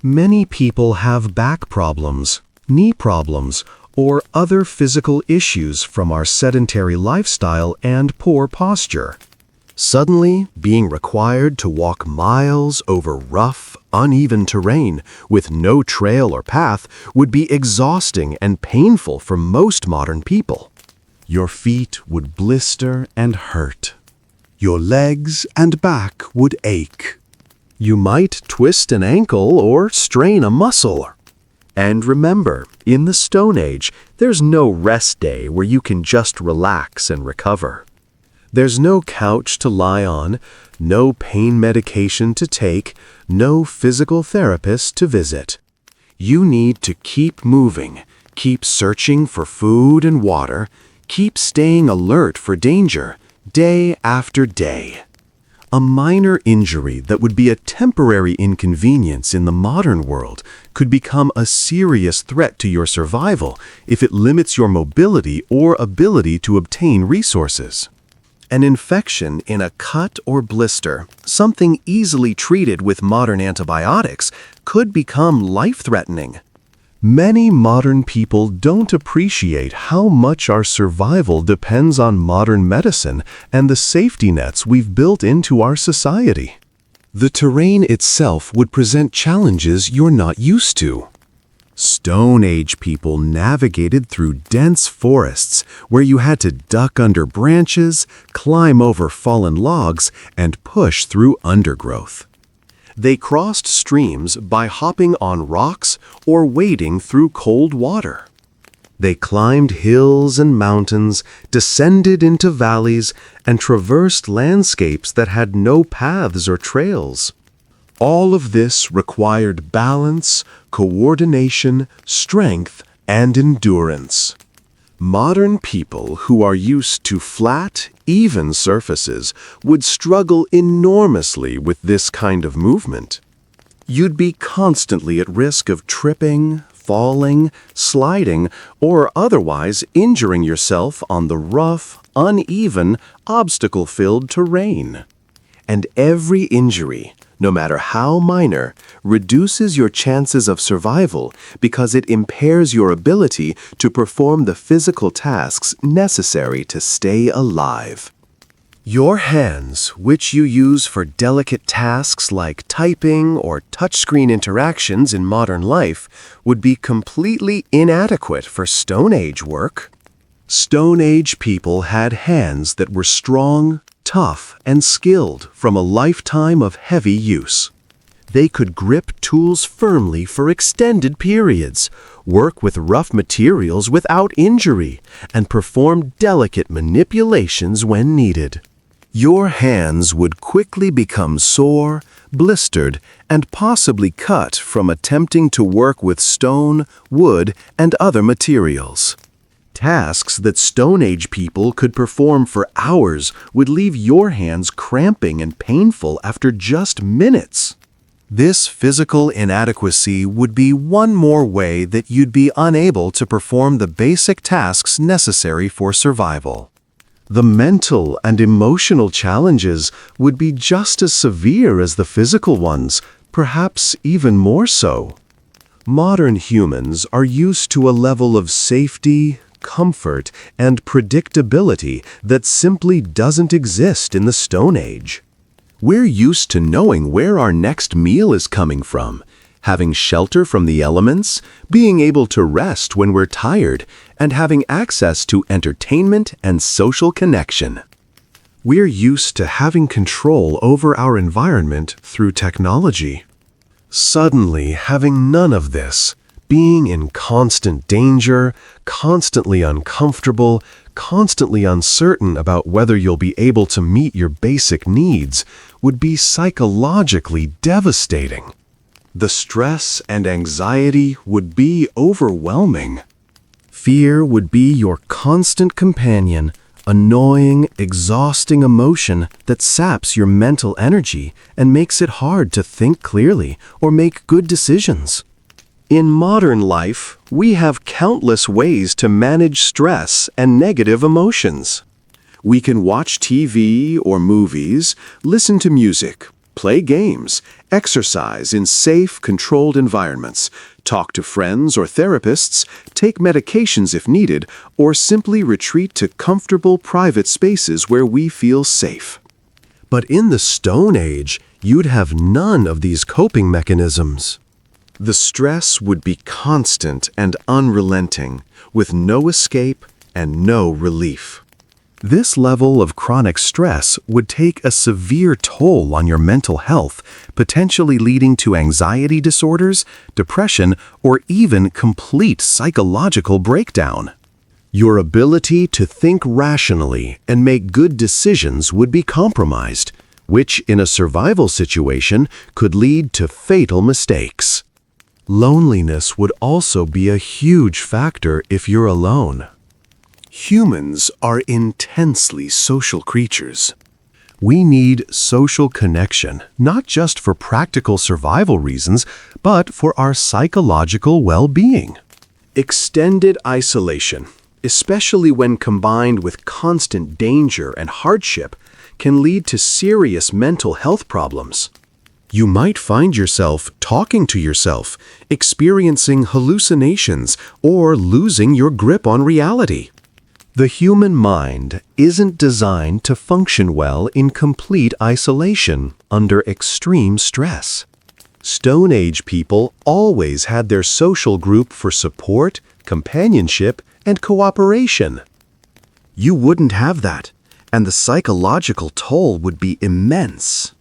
Many people have back problems, knee problems, or other physical issues from our sedentary lifestyle and poor posture. Suddenly, being required to walk miles over rough, uneven terrain with no trail or path would be exhausting and painful for most modern people. Your feet would blister and hurt. Your legs and back would ache. You might twist an ankle or strain a muscle. And remember, in the Stone Age, there's no rest day where you can just relax and recover. There's no couch to lie on, no pain medication to take, no physical therapist to visit. You need to keep moving, keep searching for food and water, keep staying alert for danger, day after day. A minor injury that would be a temporary inconvenience in the modern world could become a serious threat to your survival if it limits your mobility or ability to obtain resources. An infection in a cut or blister, something easily treated with modern antibiotics, could become life-threatening. Many modern people don't appreciate how much our survival depends on modern medicine and the safety nets we've built into our society. The terrain itself would present challenges you're not used to. Stone Age people navigated through dense forests where you had to duck under branches, climb over fallen logs, and push through undergrowth. They crossed streams by hopping on rocks or wading through cold water. They climbed hills and mountains, descended into valleys, and traversed landscapes that had no paths or trails. All of this required balance, coordination, strength, and endurance. Modern people who are used to flat, even surfaces would struggle enormously with this kind of movement. You'd be constantly at risk of tripping, falling, sliding, or otherwise injuring yourself on the rough, uneven, obstacle-filled terrain. And every injury, no matter how minor, reduces your chances of survival because it impairs your ability to perform the physical tasks necessary to stay alive. Your hands, which you use for delicate tasks like typing or touchscreen interactions in modern life, would be completely inadequate for Stone Age work. Stone Age people had hands that were strong, tough, and skilled from a lifetime of heavy use. They could grip tools firmly for extended periods, work with rough materials without injury, and perform delicate manipulations when needed. Your hands would quickly become sore, blistered, and possibly cut from attempting to work with stone, wood, and other materials. Tasks that Stone Age people could perform for hours would leave your hands cramping and painful after just minutes. This physical inadequacy would be one more way that you'd be unable to perform the basic tasks necessary for survival. The mental and emotional challenges would be just as severe as the physical ones, perhaps even more so. Modern humans are used to a level of safety, comfort, and predictability that simply doesn't exist in the Stone Age. We're used to knowing where our next meal is coming from, having shelter from the elements, being able to rest when we're tired, and having access to entertainment and social connection. We're used to having control over our environment through technology. Suddenly, having none of this, being in constant danger, constantly uncomfortable, constantly uncertain about whether you'll be able to meet your basic needs would be psychologically devastating. The stress and anxiety would be overwhelming. Fear would be your constant companion, annoying, exhausting emotion that saps your mental energy and makes it hard to think clearly or make good decisions. In modern life, we have countless ways to manage stress and negative emotions. We can watch TV or movies, listen to music, play games, exercise in safe, controlled environments, talk to friends or therapists, take medications if needed, or simply retreat to comfortable private spaces where we feel safe. But in the Stone Age, you'd have none of these coping mechanisms. The stress would be constant and unrelenting, with no escape and no relief. This level of chronic stress would take a severe toll on your mental health, potentially leading to anxiety disorders, depression, or even complete psychological breakdown. Your ability to think rationally and make good decisions would be compromised, which in a survival situation could lead to fatal mistakes. Loneliness would also be a huge factor if you're alone. Humans are intensely social creatures. We need social connection, not just for practical survival reasons, but for our psychological well-being. Extended isolation, especially when combined with constant danger and hardship, can lead to serious mental health problems. You might find yourself talking to yourself, experiencing hallucinations, or losing your grip on reality. The human mind isn't designed to function well in complete isolation under extreme stress. Stone Age people always had their social group for support, companionship, and cooperation. You wouldn't have that, and the psychological toll would be immense.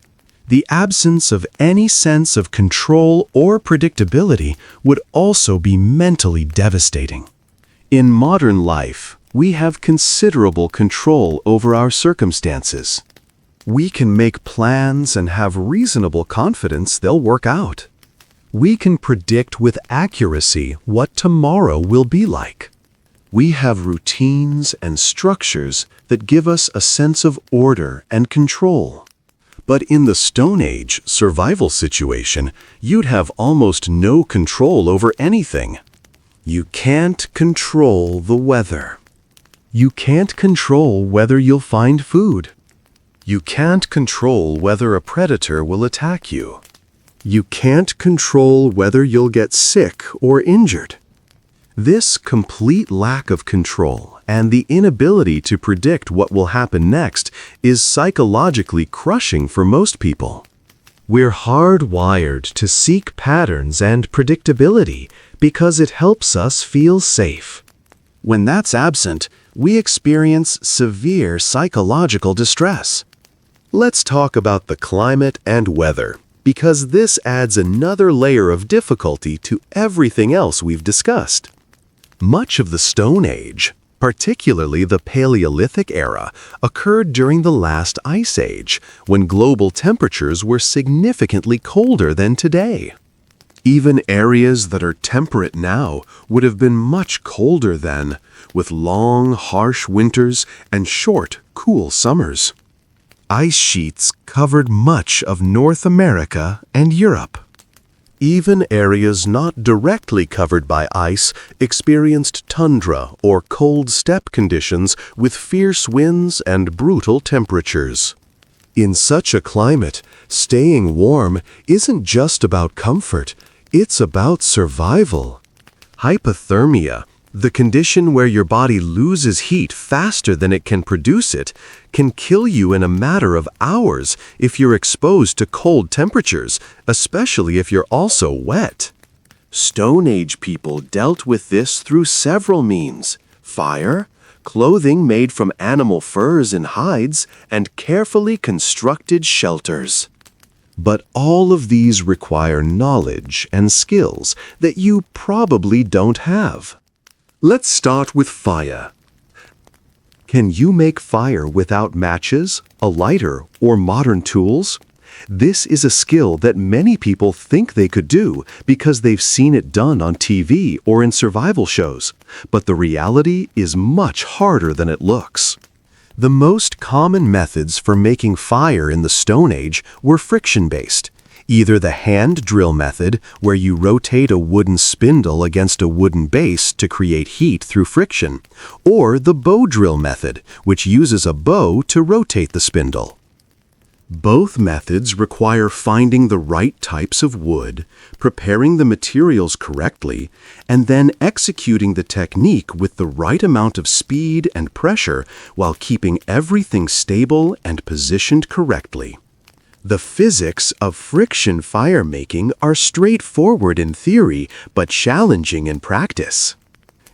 The absence of any sense of control or predictability would also be mentally devastating. In modern life, we have considerable control over our circumstances. We can make plans and have reasonable confidence they'll work out. We can predict with accuracy what tomorrow will be like. We have routines and structures that give us a sense of order and control. But in the Stone Age survival situation, you'd have almost no control over anything. You can't control the weather. You can't control whether you'll find food. You can't control whether a predator will attack you. You can't control whether you'll get sick or injured. This complete lack of control and the inability to predict what will happen next is psychologically crushing for most people. We're hardwired to seek patterns and predictability because it helps us feel safe. When that's absent, we experience severe psychological distress. Let's talk about the climate and weather, because this adds another layer of difficulty to everything else we've discussed. Much of the Stone Age, particularly the Paleolithic era, occurred during the last ice age, when global temperatures were significantly colder than today. Even areas that are temperate now would have been much colder then, with long, harsh winters and short, cool summers. Ice sheets covered much of North America and Europe. Even areas not directly covered by ice experienced tundra or cold steppe conditions with fierce winds and brutal temperatures. In such a climate, staying warm isn't just about comfort, it's about survival. Hypothermia, the condition where your body loses heat faster than it can produce it, can kill you in a matter of hours if you're exposed to cold temperatures, especially if you're also wet. Stone Age people dealt with this through several means: fire, clothing made from animal furs and hides, and carefully constructed shelters. But all of these require knowledge and skills that you probably don't have. Let's start with fire. Can you make fire without matches, a lighter, or modern tools? This is a skill that many people think they could do because they've seen it done on TV or in survival shows, but the reality is much harder than it looks. The most common methods for making fire in the Stone Age were friction-based. Either the hand drill method, where you rotate a wooden spindle against a wooden base to create heat through friction, or the bow drill method, which uses a bow to rotate the spindle. Both methods require finding the right types of wood, preparing the materials correctly, and then executing the technique with the right amount of speed and pressure while keeping everything stable and positioned correctly. The physics of friction fire making are straightforward in theory, but challenging in practice.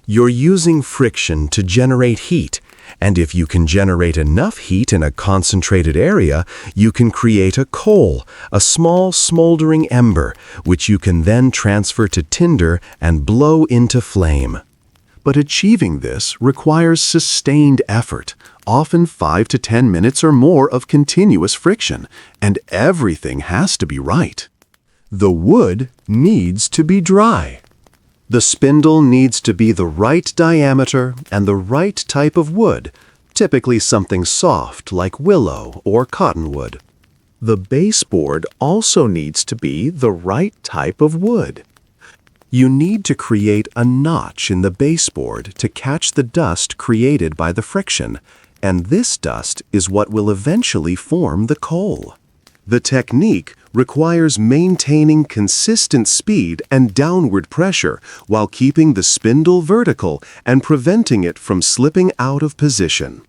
You're using friction to generate heat, and if you can generate enough heat in a concentrated area, you can create a coal, a small smoldering ember, which you can then transfer to tinder and blow into flame. But achieving this requires sustained effort, often 5 to 10 minutes or more of continuous friction, and everything has to be right. The wood needs to be dry. The spindle needs to be the right diameter and the right type of wood, typically something soft like willow or cottonwood. The baseboard also needs to be the right type of wood. You need to create a notch in the baseboard to catch the dust created by the friction, and this dust is what will eventually form the coal. The technique requires maintaining consistent speed and downward pressure while keeping the spindle vertical and preventing it from slipping out of position.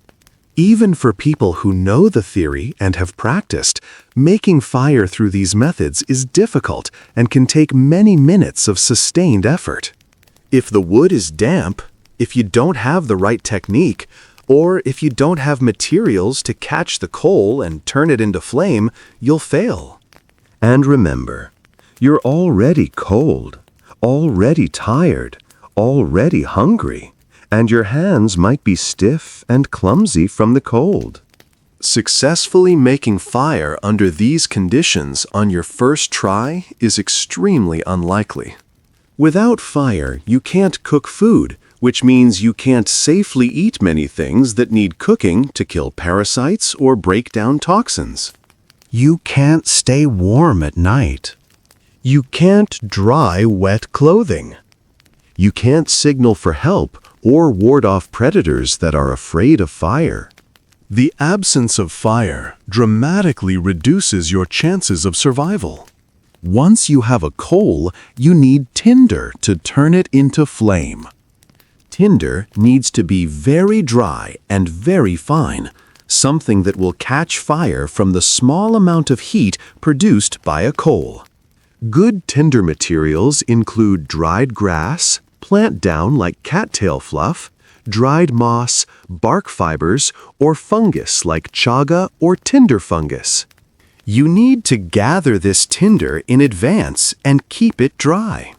Even for people who know the theory and have practiced, making fire through these methods is difficult and can take many minutes of sustained effort. If the wood is damp, if you don't have the right technique, or if you don't have materials to catch the coal and turn it into flame, you'll fail. And remember, you're already cold, already tired, already hungry, and your hands might be stiff and clumsy from the cold. Successfully making fire under these conditions on your first try is extremely unlikely. Without fire, you can't cook food, which means you can't safely eat many things that need cooking to kill parasites or break down toxins. You can't stay warm at night. You can't dry wet clothing. You can't signal for help or ward off predators that are afraid of fire. The absence of fire dramatically reduces your chances of survival. Once you have a coal, you need tinder to turn it into flame. Tinder needs to be very dry and very fine, something that will catch fire from the small amount of heat produced by a coal. Good tinder materials include dried grass, plant down like cattail fluff, dried moss, bark fibers, or fungus like chaga or tinder fungus. You need to gather this tinder in advance and keep it dry.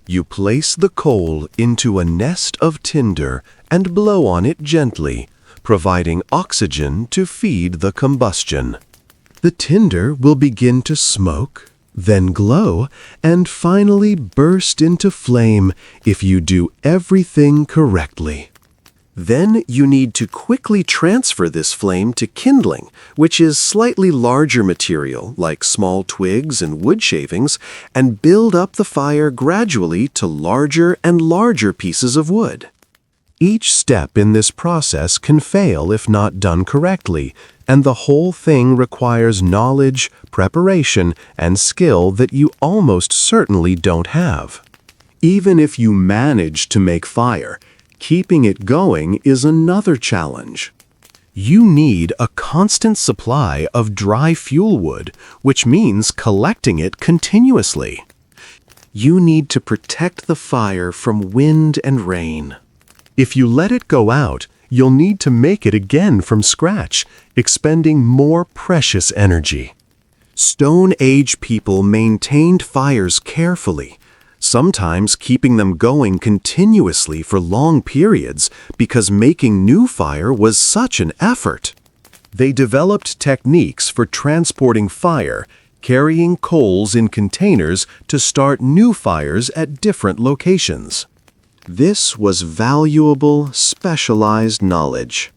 You place the coal into a nest of tinder and blow on it gently, providing oxygen to feed the combustion. The tinder will begin to smoke, then glow, and finally burst into flame if you do everything correctly. Then you need to quickly transfer this flame to kindling, which is slightly larger material like small twigs and wood shavings, and build up the fire gradually to larger and larger pieces of wood. Each step in this process can fail if not done correctly, and the whole thing requires knowledge, preparation, and skill that you almost certainly don't have. Even if you manage to make fire, keeping it going is another challenge. You need a constant supply of dry fuel wood, which means collecting it continuously. You need to protect the fire from wind and rain. If you let it go out, you'll need to make it again from scratch, expending more precious energy. Stone Age people maintained fires carefully, sometimes keeping them going continuously for long periods because making new fire was such an effort. They developed techniques for transporting fire, carrying coals in containers to start new fires at different locations. This was valuable, specialized knowledge.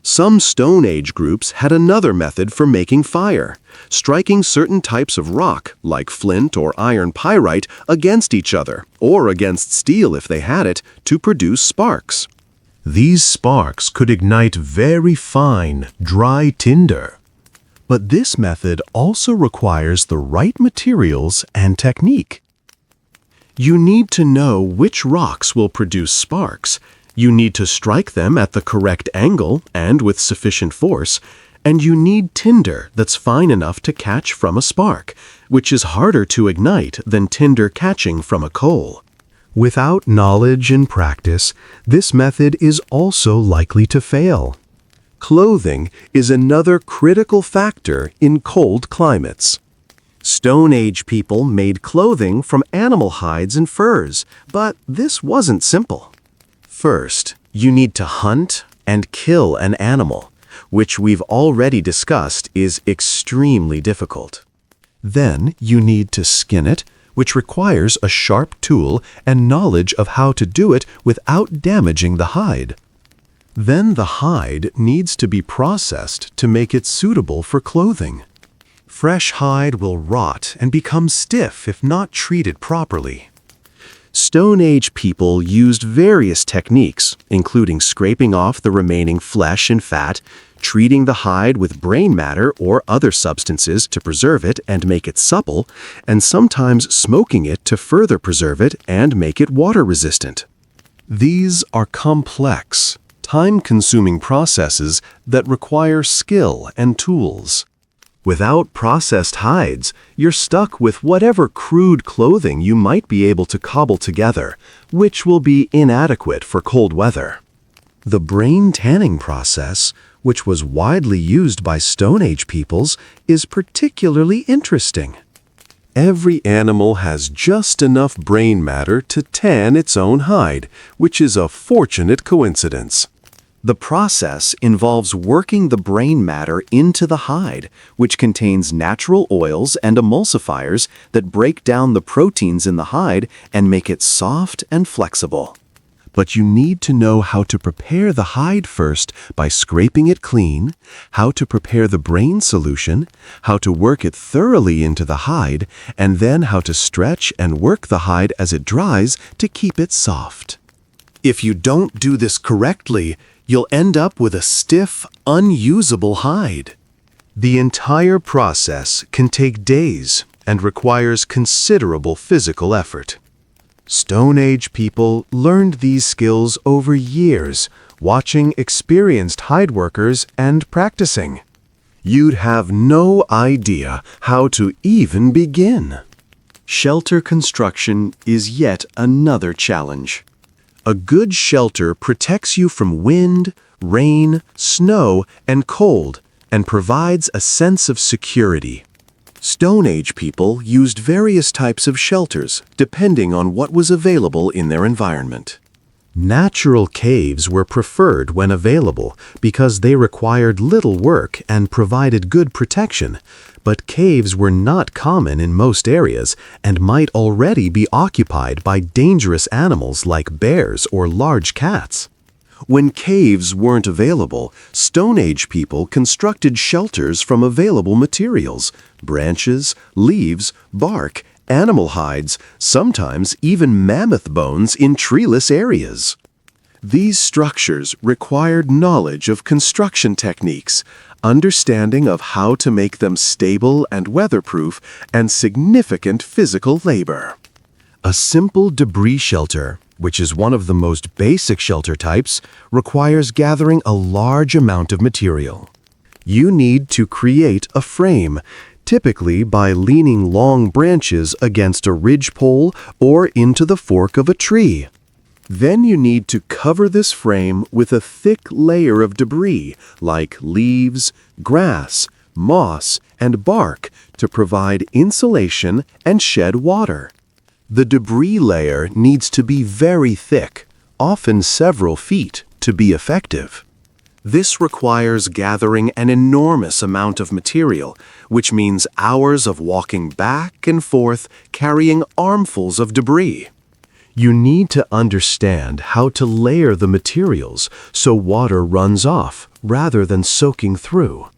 Some Stone Age groups had another method for making fire, striking certain types of rock, like flint or iron pyrite, against each other, or against steel if they had it, to produce sparks. These sparks could ignite very fine, dry tinder. But this method also requires the right materials and technique. You need to know which rocks will produce sparks. You need to strike them at the correct angle and with sufficient force, and you need tinder that's fine enough to catch from a spark, which is harder to ignite than tinder catching from a coal. Without knowledge and practice, this method is also likely to fail. Clothing is another critical factor in cold climates. Stone Age people made clothing from animal hides and furs, but this wasn't simple. First, you need to hunt and kill an animal, which we've already discussed is extremely difficult. Then you need to skin it, which requires a sharp tool and knowledge of how to do it without damaging the hide. Then the hide needs to be processed to make it suitable for clothing. Fresh hide will rot and become stiff if not treated properly. Stone Age people used various techniques, including scraping off the remaining flesh and fat, treating the hide with brain matter or other substances to preserve it and make it supple, and sometimes smoking it to further preserve it and make it water-resistant. These are complex, time-consuming processes that require skill and tools. Without processed hides, you're stuck with whatever crude clothing you might be able to cobble together, which will be inadequate for cold weather. The brain tanning process, which was widely used by Stone Age peoples, is particularly interesting. Every animal has just enough brain matter to tan its own hide, which is a fortunate coincidence. The process involves working the brain matter into the hide, which contains natural oils and emulsifiers that break down the proteins in the hide and make it soft and flexible. But you need to know how to prepare the hide first by scraping it clean, how to prepare the brain solution, how to work it thoroughly into the hide, and then how to stretch and work the hide as it dries to keep it soft. If you don't do this correctly, you'll end up with a stiff, unusable hide. The entire process can take days and requires considerable physical effort. Stone Age people learned these skills over years, watching experienced hide workers and practicing. You'd have no idea how to even begin. Shelter construction is yet another challenge. A good shelter protects you from wind, rain, snow, and cold, and provides a sense of security. Stone Age people used various types of shelters depending on what was available in their environment. Natural caves were preferred when available because they required little work and provided good protection, but caves were not common in most areas and might already be occupied by dangerous animals like bears or large cats. When caves weren't available, Stone Age people constructed shelters from available materials: branches, leaves, bark, animal hides, sometimes even mammoth bones in treeless areas. These structures required knowledge of construction techniques, understanding of how to make them stable and weatherproof, and significant physical labor. A simple debris shelter, which is one of the most basic shelter types, requires gathering a large amount of material. You need to create a frame, typically by leaning long branches against a ridgepole or into the fork of a tree. Then you need to cover this frame with a thick layer of debris like leaves, grass, moss, and bark to provide insulation and shed water. The debris layer needs to be very thick, often several feet, to be effective. This requires gathering an enormous amount of material, which means hours of walking back and forth carrying armfuls of debris. You need to understand how to layer the materials so water runs off rather than soaking through.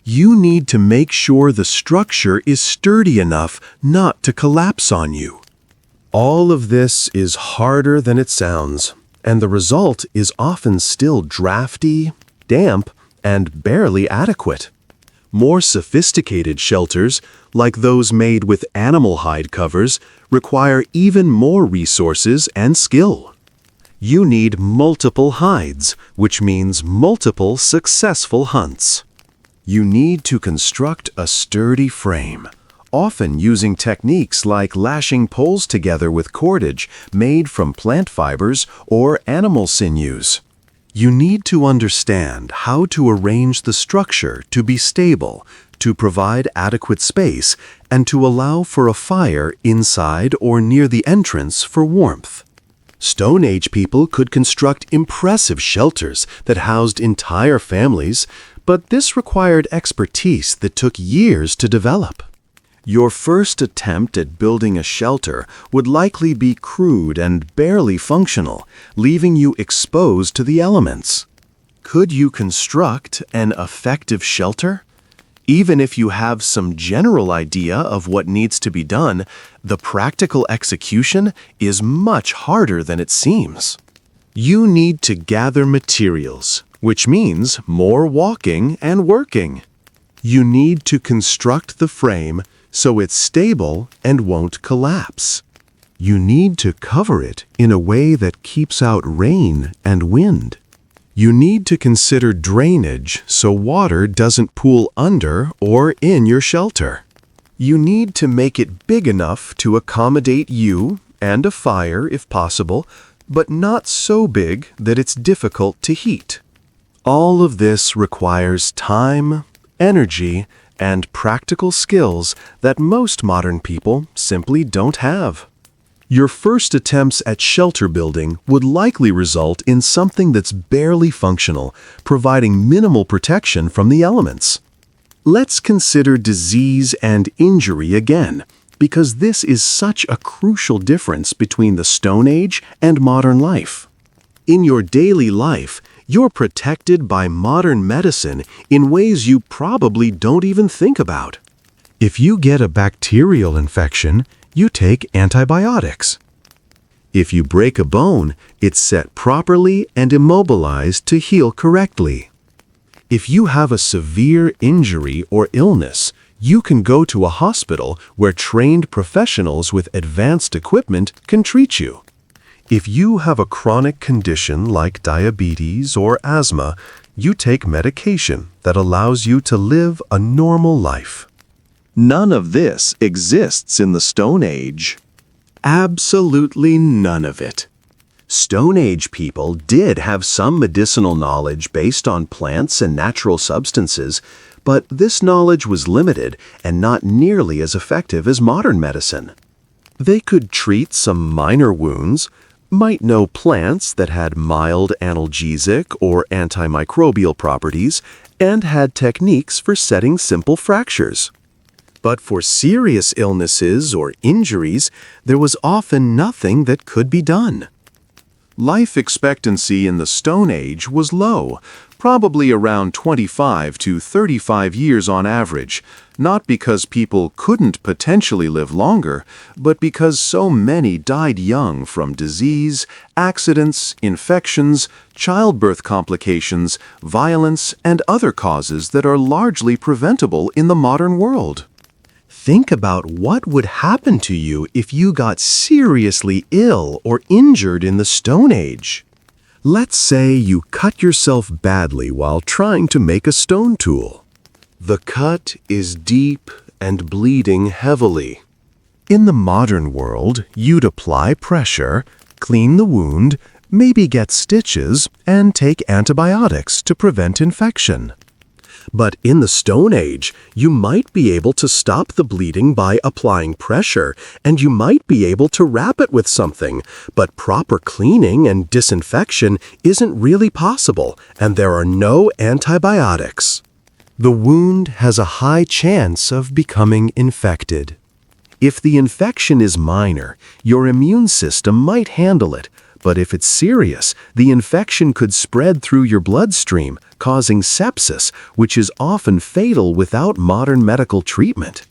You need to make sure the structure is sturdy enough not to collapse on you. All of this is harder than it sounds, and the result is often still drafty, damp, and barely adequate. More sophisticated shelters, like those made with animal hide covers, require even more resources and skill. You need multiple hides, which means multiple successful hunts. You need to construct a sturdy frame, often using techniques like lashing poles together with cordage made from plant fibers or animal sinews. You need to understand how to arrange the structure to be stable, to provide adequate space, and to allow for a fire inside or near the entrance for warmth. Stone Age people could construct impressive shelters that housed entire families, but this required expertise that took years to develop. Your first attempt at building a shelter would likely be crude and barely functional, leaving you exposed to the elements. Could you construct an effective shelter? Even if you have some general idea of what needs to be done, the practical execution is much harder than it seems. You need to gather materials, which means more walking and working. You need to construct the frame so it's stable and won't collapse. You need to cover it in a way that keeps out rain and wind. You need to consider drainage so water doesn't pool under or in your shelter. You need to make it big enough to accommodate you and a fire if possible, but not so big that it's difficult to heat. All of this requires time, energy, and practical skills that most modern people simply don't have. Your first attempts at shelter building would likely result in something that's barely functional, providing minimal protection from the elements. Let's consider disease and injury again, because this is such a crucial difference between the Stone Age and modern life. In your daily life, you're protected by modern medicine in ways you probably don't even think about. If you get a bacterial infection, you take antibiotics. If you break a bone, it's set properly and immobilized to heal correctly. If you have a severe injury or illness, you can go to a hospital where trained professionals with advanced equipment can treat you. If you have a chronic condition like diabetes or asthma, you take medication that allows you to live a normal life. None of this exists in the Stone Age. Absolutely none of it. Stone Age people did have some medicinal knowledge based on plants and natural substances, but this knowledge was limited and not nearly as effective as modern medicine. They could treat some minor wounds, might know plants that had mild analgesic or antimicrobial properties, and had techniques for setting simple fractures. But for serious illnesses or injuries, there was often nothing that could be done. Life expectancy in the Stone Age was low, probably around 25 to 35 years on average, not because people couldn't potentially live longer, but because so many died young from disease, accidents, infections, childbirth complications, violence, and other causes that are largely preventable in the modern world. Think about what would happen to you if you got seriously ill or injured in the Stone Age. Let's say you cut yourself badly while trying to make a stone tool. The cut is deep and bleeding heavily. In the modern world, you'd apply pressure, clean the wound, maybe get stitches, and take antibiotics to prevent infection. But in the Stone Age, you might be able to stop the bleeding by applying pressure, and you might be able to wrap it with something. But proper cleaning and disinfection isn't really possible, and there are no antibiotics. The wound has a high chance of becoming infected. If the infection is minor, your immune system might handle it, but if it's serious, the infection could spread through your bloodstream, causing sepsis, which is often fatal without modern medical treatment.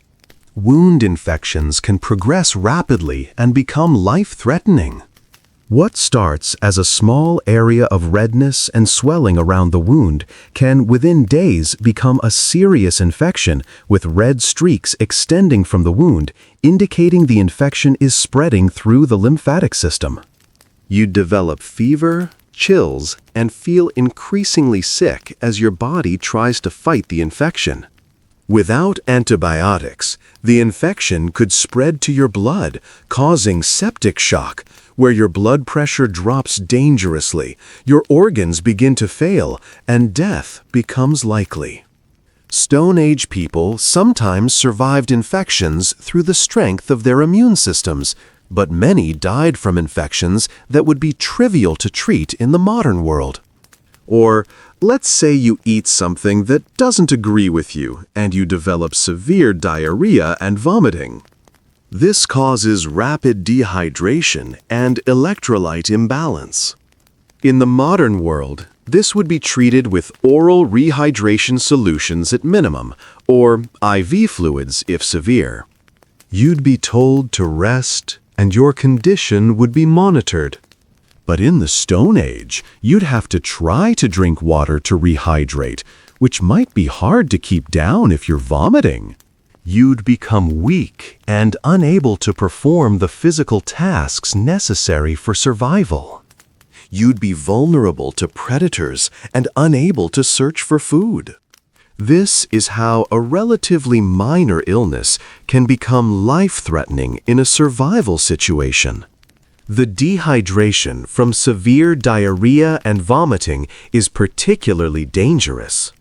Wound infections can progress rapidly and become life-threatening. What starts as a small area of redness and swelling around the wound can, within days, become a serious infection with red streaks extending from the wound, indicating the infection is spreading through the lymphatic system. You develop fever, chills, and feel increasingly sick as your body tries to fight the infection. Without antibiotics, the infection could spread to your blood, causing septic shock, where your blood pressure drops dangerously, your organs begin to fail, and death becomes likely. Stone Age people sometimes survived infections through the strength of their immune systems, but many died from infections that would be trivial to treat in the modern world. Or, let's say you eat something that doesn't agree with you, and you develop severe diarrhea and vomiting. This causes rapid dehydration and electrolyte imbalance. In the modern world, this would be treated with oral rehydration solutions at minimum, or IV fluids if severe. You'd be told to rest, and your condition would be monitored. But in the Stone Age, you'd have to try to drink water to rehydrate, which might be hard to keep down if you're vomiting. You'd become weak and unable to perform the physical tasks necessary for survival. You'd be vulnerable to predators and unable to search for food. This is how a relatively minor illness can become life-threatening in a survival situation. The dehydration from severe diarrhea and vomiting is particularly dangerous.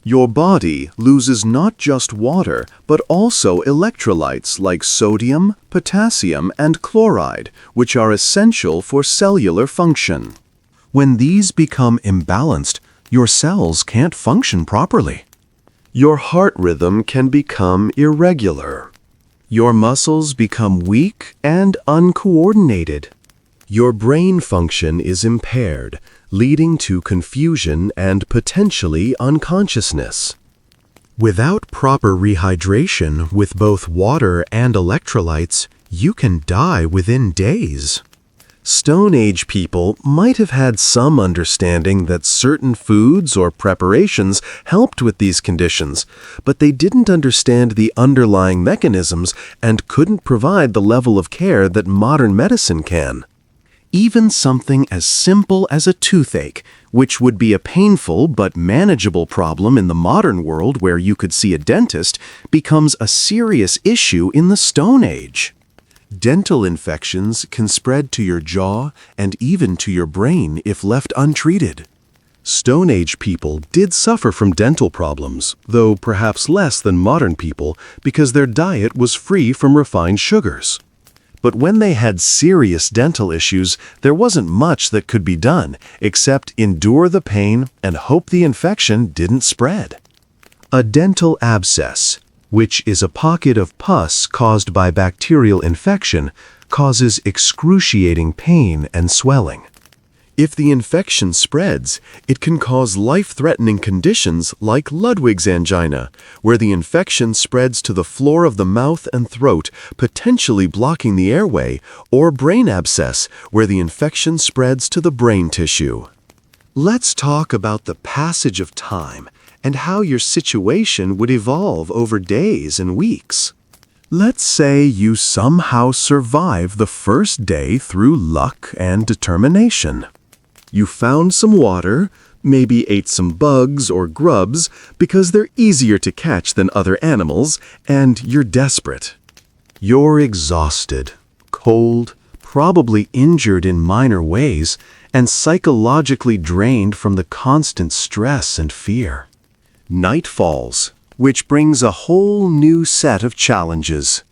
Your body loses not just water, but also electrolytes like sodium, potassium, and chloride, which are essential for cellular function. When these become imbalanced, your cells can't function properly. Your heart rhythm can become irregular. Your muscles become weak and uncoordinated. Your brain function is impaired, leading to confusion and potentially unconsciousness. Without proper rehydration with both water and electrolytes, you can die within days. Stone Age people might have had some understanding that certain foods or preparations helped with these conditions, but they didn't understand the underlying mechanisms and couldn't provide the level of care that modern medicine can. Even something as simple as a toothache, which would be a painful but manageable problem in the modern world where you could see a dentist, becomes a serious issue in the Stone Age. Dental infections can spread to your jaw and even to your brain if left untreated. Stone Age people did suffer from dental problems, though perhaps less than modern people because their diet was free from refined sugars. But when they had serious dental issues, there wasn't much that could be done except endure the pain and hope the infection didn't spread. A dental abscess, which is a pocket of pus caused by bacterial infection, causes excruciating pain and swelling. If the infection spreads, it can cause life-threatening conditions like Ludwig's angina, where the infection spreads to the floor of the mouth and throat, potentially blocking the airway, or brain abscess, where the infection spreads to the brain tissue. Let's talk about the passage of time and how your situation would evolve over days and weeks. Let's say you somehow survive the first day through luck and determination. You found some water, maybe ate some bugs or grubs because they're easier to catch than other animals, and you're desperate. You're exhausted, cold, probably injured in minor ways, and psychologically drained from the constant stress and fear. Night falls, which brings a whole new set of challenges.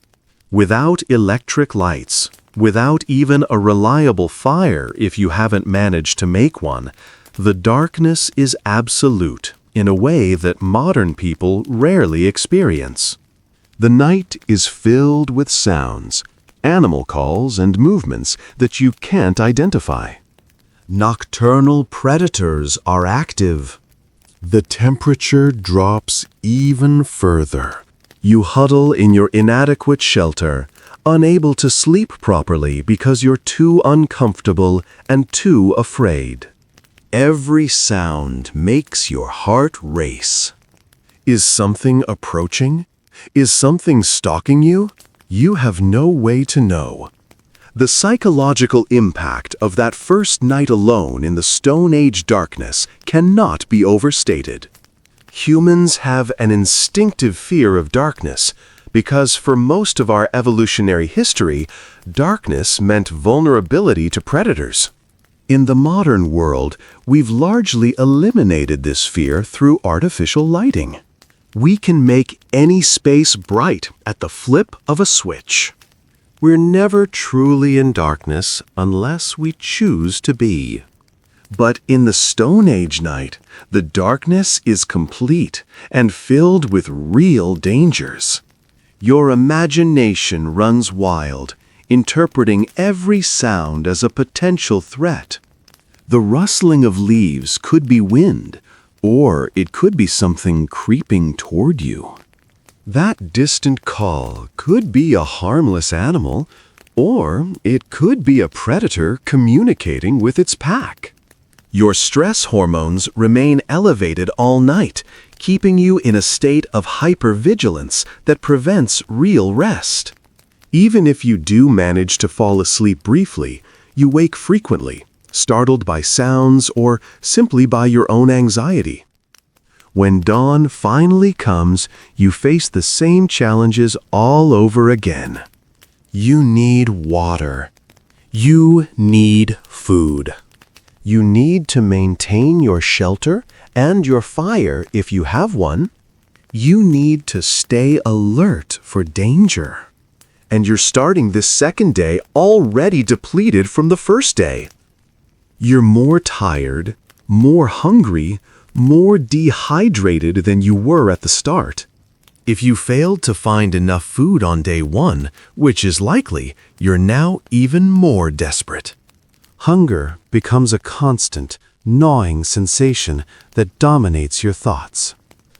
Without electric lights, without even a reliable fire if you haven't managed to make one, the darkness is absolute in a way that modern people rarely experience. The night is filled with sounds, animal calls and movements that you can't identify. Nocturnal predators are active. The temperature drops even further. You huddle in your inadequate shelter, unable to sleep properly because you're too uncomfortable and too afraid. Every sound makes your heart race. Is something approaching? Is something stalking you? You have no way to know. The psychological impact of that first night alone in the Stone Age darkness cannot be overstated. Humans have an instinctive fear of darkness because for most of our evolutionary history, darkness meant vulnerability to predators. In the modern world, we've largely eliminated this fear through artificial lighting. We can make any space bright at the flip of a switch. We're never truly in darkness unless we choose to be. But in the Stone Age night, the darkness is complete and filled with real dangers. Your imagination runs wild, interpreting every sound as a potential threat. The rustling of leaves could be wind, or it could be something creeping toward you. That distant call could be a harmless animal, or it could be a predator communicating with its pack. Your stress hormones remain elevated all night, keeping you in a state of hypervigilance that prevents real rest. Even if you do manage to fall asleep briefly, you wake frequently, startled by sounds or simply by your own anxiety. When dawn finally comes, you face the same challenges all over again. You need water. You need food. You need to maintain your shelter and your fire if you have one. You need to stay alert for danger. And you're starting this second day already depleted from the first day. You're more tired, more hungry, more dehydrated than you were at the start. If you failed to find enough food on day one, which is likely, you're now even more desperate. Hunger becomes a constant, gnawing sensation that dominates your thoughts.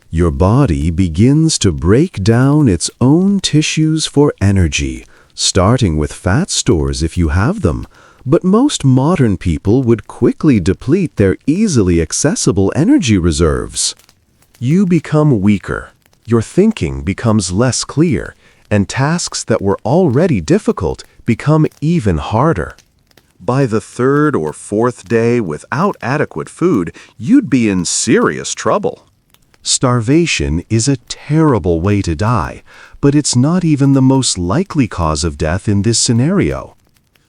Your body begins to break down its own tissues for energy, starting with fat stores if you have them, but most modern people would quickly deplete their easily accessible energy reserves. You become weaker, your thinking becomes less clear, and tasks that were already difficult become even harder. By the third or fourth day without adequate food, you'd be in serious trouble. Starvation is a terrible way to die, but it's not even the most likely cause of death in this scenario.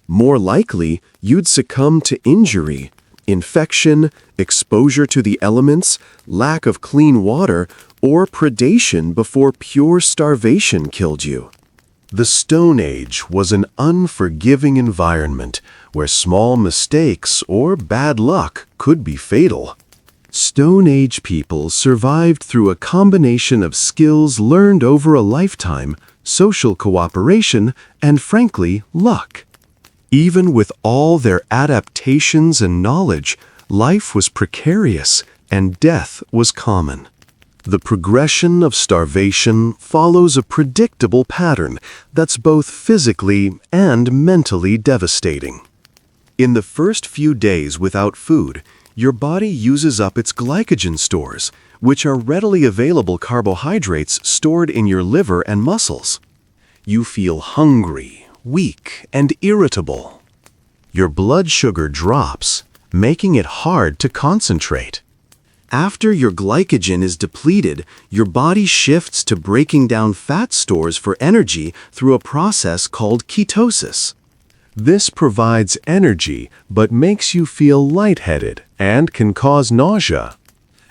More likely, you'd succumb to injury, infection, exposure to the elements, lack of clean water, or predation before pure starvation killed you. The Stone Age was an unforgiving environment where small mistakes or bad luck could be fatal. Stone Age people survived through a combination of skills learned over a lifetime, social cooperation, and frankly, luck. Even with all their adaptations and knowledge, life was precarious and death was common. The progression of starvation follows a predictable pattern that's both physically and mentally devastating. In the first few days without food, your body uses up its glycogen stores, which are readily available carbohydrates stored in your liver and muscles. You feel hungry, weak, and irritable. Your blood sugar drops, making it hard to concentrate. After your glycogen is depleted, your body shifts to breaking down fat stores for energy through a process called ketosis. This provides energy but makes you feel lightheaded and can cause nausea.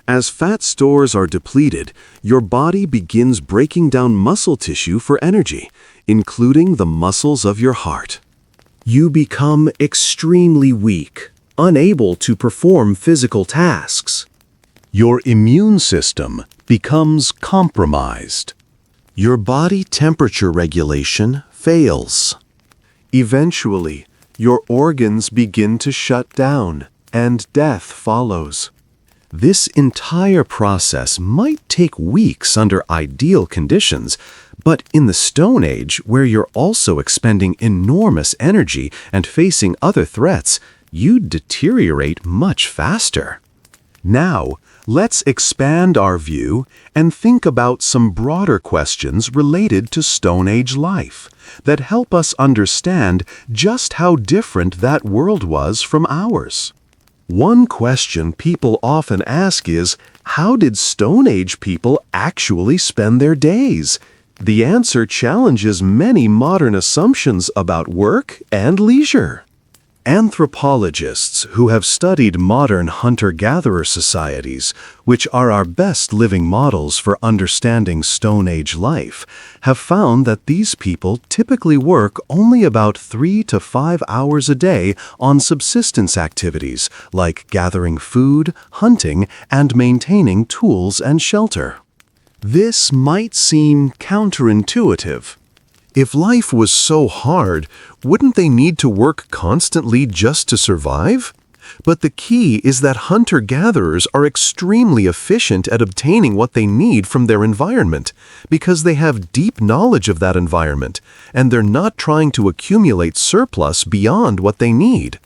As fat stores are depleted, your body begins breaking down muscle tissue for energy, including the muscles of your heart. You become extremely weak, unable to perform physical tasks. Your immune system becomes compromised. Your body temperature regulation fails. Eventually, your organs begin to shut down, and death follows. This entire process might take weeks under ideal conditions, but in the Stone Age, where you're also expending enormous energy and facing other threats, you'd deteriorate much faster. Now, let's expand our view and think about some broader questions related to Stone Age life that help us understand just how different that world was from ours. One question people often ask is, how did Stone Age people actually spend their days? The answer challenges many modern assumptions about work and leisure. Anthropologists who have studied modern hunter-gatherer societies, which are our best living models for understanding Stone Age life, have found that these people typically work only about 3 to 5 hours a day on subsistence activities like gathering food, hunting, and maintaining tools and shelter. This might seem counterintuitive. If life was so hard, wouldn't they need to work constantly just to survive? But the key is that hunter-gatherers are extremely efficient at obtaining what they need from their environment, because they have deep knowledge of that environment, and they're not trying to accumulate surplus beyond what they need.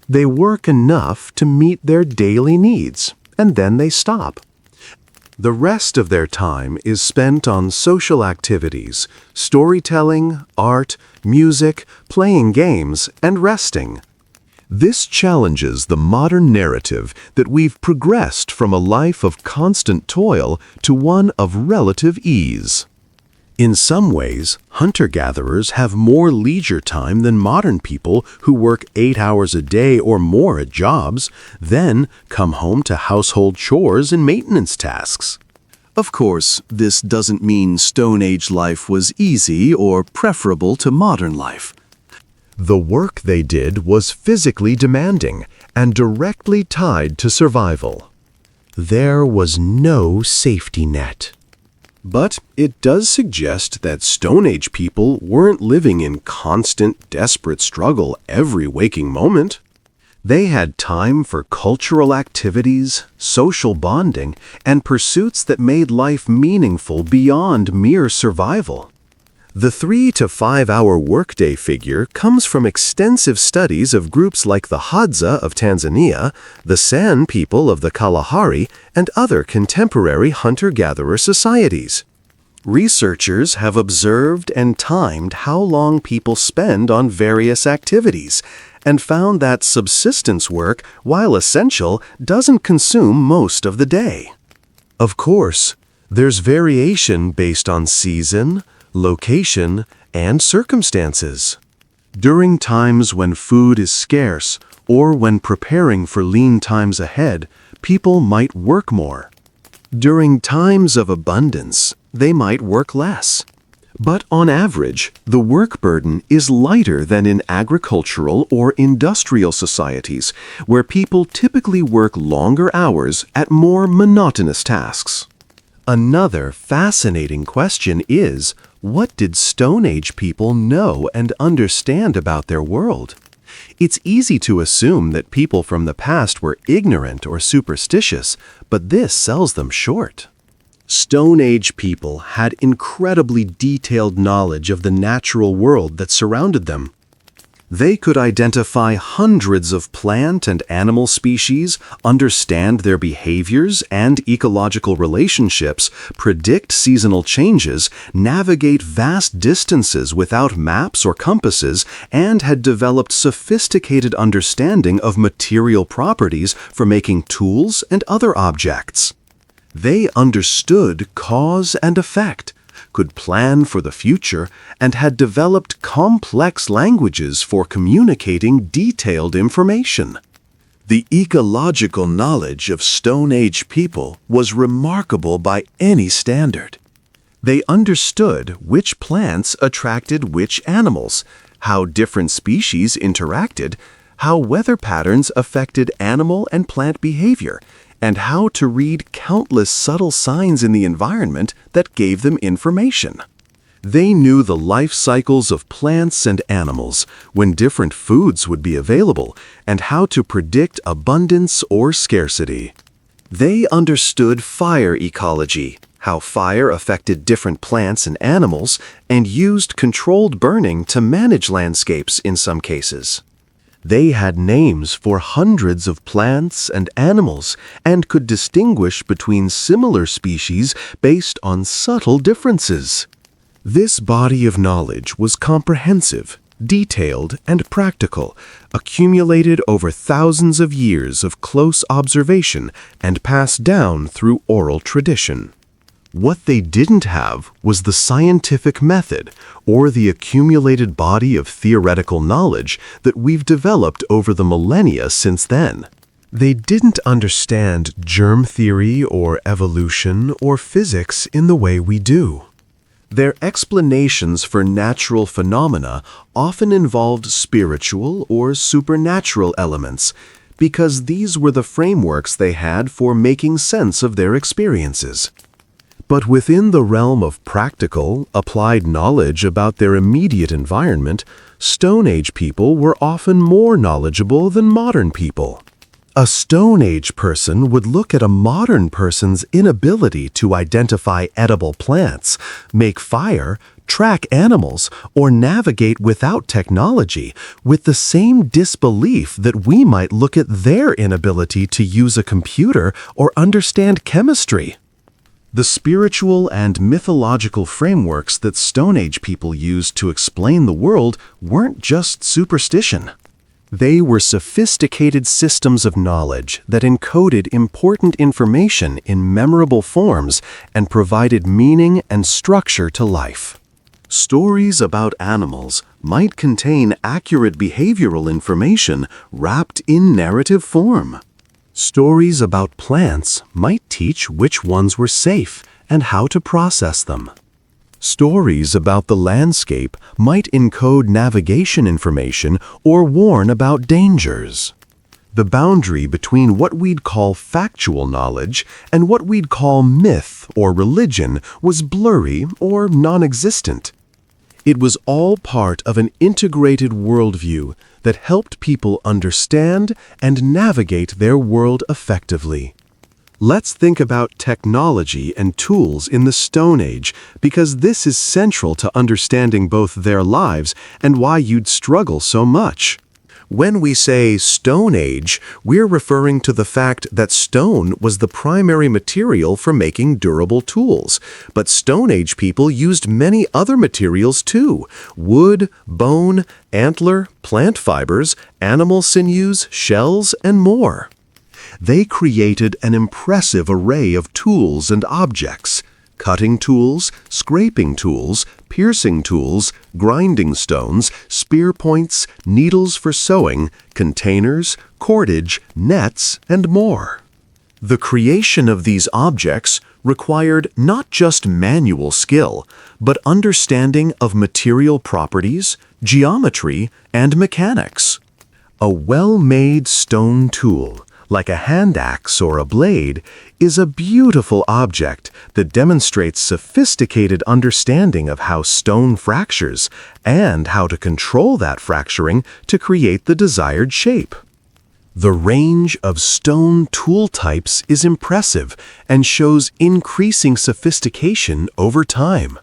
They work enough to meet their daily needs, and then they stop. The rest of their time is spent on social activities, storytelling, art, music, playing games, and resting. This challenges the modern narrative that we've progressed from a life of constant toil to one of relative ease. In some ways, hunter-gatherers have more leisure time than modern people who work 8 hours a day or more at jobs, then come home to household chores and maintenance tasks. Of course, this doesn't mean Stone Age life was easy or preferable to modern life. The work they did was physically demanding and directly tied to survival. There was no safety net. But it does suggest that Stone Age people weren't living in constant, desperate struggle every waking moment. They had time for cultural activities, social bonding, and pursuits that made life meaningful beyond mere survival. The 3 to 5 hour workday figure comes from extensive studies of groups like the Hadza of Tanzania, the San people of the Kalahari, and other contemporary hunter-gatherer societies. Researchers have observed and timed how long people spend on various activities, and found that subsistence work, while essential, doesn't consume most of the day. Of course, there's variation based on season, location, and circumstances. During times when food is scarce, or when preparing for lean times ahead, people might work more. During times of abundance, they might work less. But on average, the work burden is lighter than in agricultural or industrial societies, where people typically work longer hours at more monotonous tasks. Another fascinating question is, what did Stone Age people know and understand about their world? It's easy to assume that people from the past were ignorant or superstitious, but this sells them short. Stone Age people had incredibly detailed knowledge of the natural world that surrounded them. They could identify hundreds of plant and animal species, understand their behaviors and ecological relationships, predict seasonal changes, navigate vast distances without maps or compasses, and had developed sophisticated understanding of material properties for making tools and other objects. They understood cause and effect, could plan for the future, and had developed complex languages for communicating detailed information. The ecological knowledge of Stone Age people was remarkable by any standard. They understood which plants attracted which animals, how different species interacted, how weather patterns affected animal and plant behavior, and how to read countless subtle signs in the environment that gave them information. They knew the life cycles of plants and animals, when different foods would be available, and how to predict abundance or scarcity. They understood fire ecology, how fire affected different plants and animals, and used controlled burning to manage landscapes in some cases. They had names for hundreds of plants and animals and could distinguish between similar species based on subtle differences. This body of knowledge was comprehensive, detailed, and practical, accumulated over thousands of years of close observation and passed down through oral tradition. What they didn't have was the scientific method or the accumulated body of theoretical knowledge that we've developed over the millennia since then. They didn't understand germ theory or evolution or physics in the way we do. Their explanations for natural phenomena often involved spiritual or supernatural elements, because these were the frameworks they had for making sense of their experiences. But within the realm of practical, applied knowledge about their immediate environment, Stone Age people were often more knowledgeable than modern people. A Stone Age person would look at a modern person's inability to identify edible plants, make fire, track animals, or navigate without technology with the same disbelief that we might look at their inability to use a computer or understand chemistry. The spiritual and mythological frameworks that Stone Age people used to explain the world weren't just superstition. They were sophisticated systems of knowledge that encoded important information in memorable forms and provided meaning and structure to life. Stories about animals might contain accurate behavioral information wrapped in narrative form. Stories about plants might teach which ones were safe and how to process them. Stories about the landscape might encode navigation information or warn about dangers. The boundary between what we'd call factual knowledge and what we'd call myth or religion was blurry or non-existent. It was all part of an integrated worldview that helped people understand and navigate their world effectively. Let's think about technology and tools in the Stone Age, because this is central to understanding both their lives and why you'd struggle so much. When we say Stone Age, we're referring to the fact that stone was the primary material for making durable tools. But Stone Age people used many other materials too: wood, bone, antler, plant fibers, animal sinews, shells, and more. They created an impressive array of tools and objects: cutting tools, scraping tools, piercing tools, grinding stones, spear points, needles for sewing, containers, cordage, nets, and more. The creation of these objects required not just manual skill, but understanding of material properties, geometry, and mechanics. A well-made stone tool, like a hand axe or a blade, is a beautiful object that demonstrates sophisticated understanding of how stone fractures and how to control that fracturing to create the desired shape. The range of stone tool types is impressive and shows increasing sophistication over time.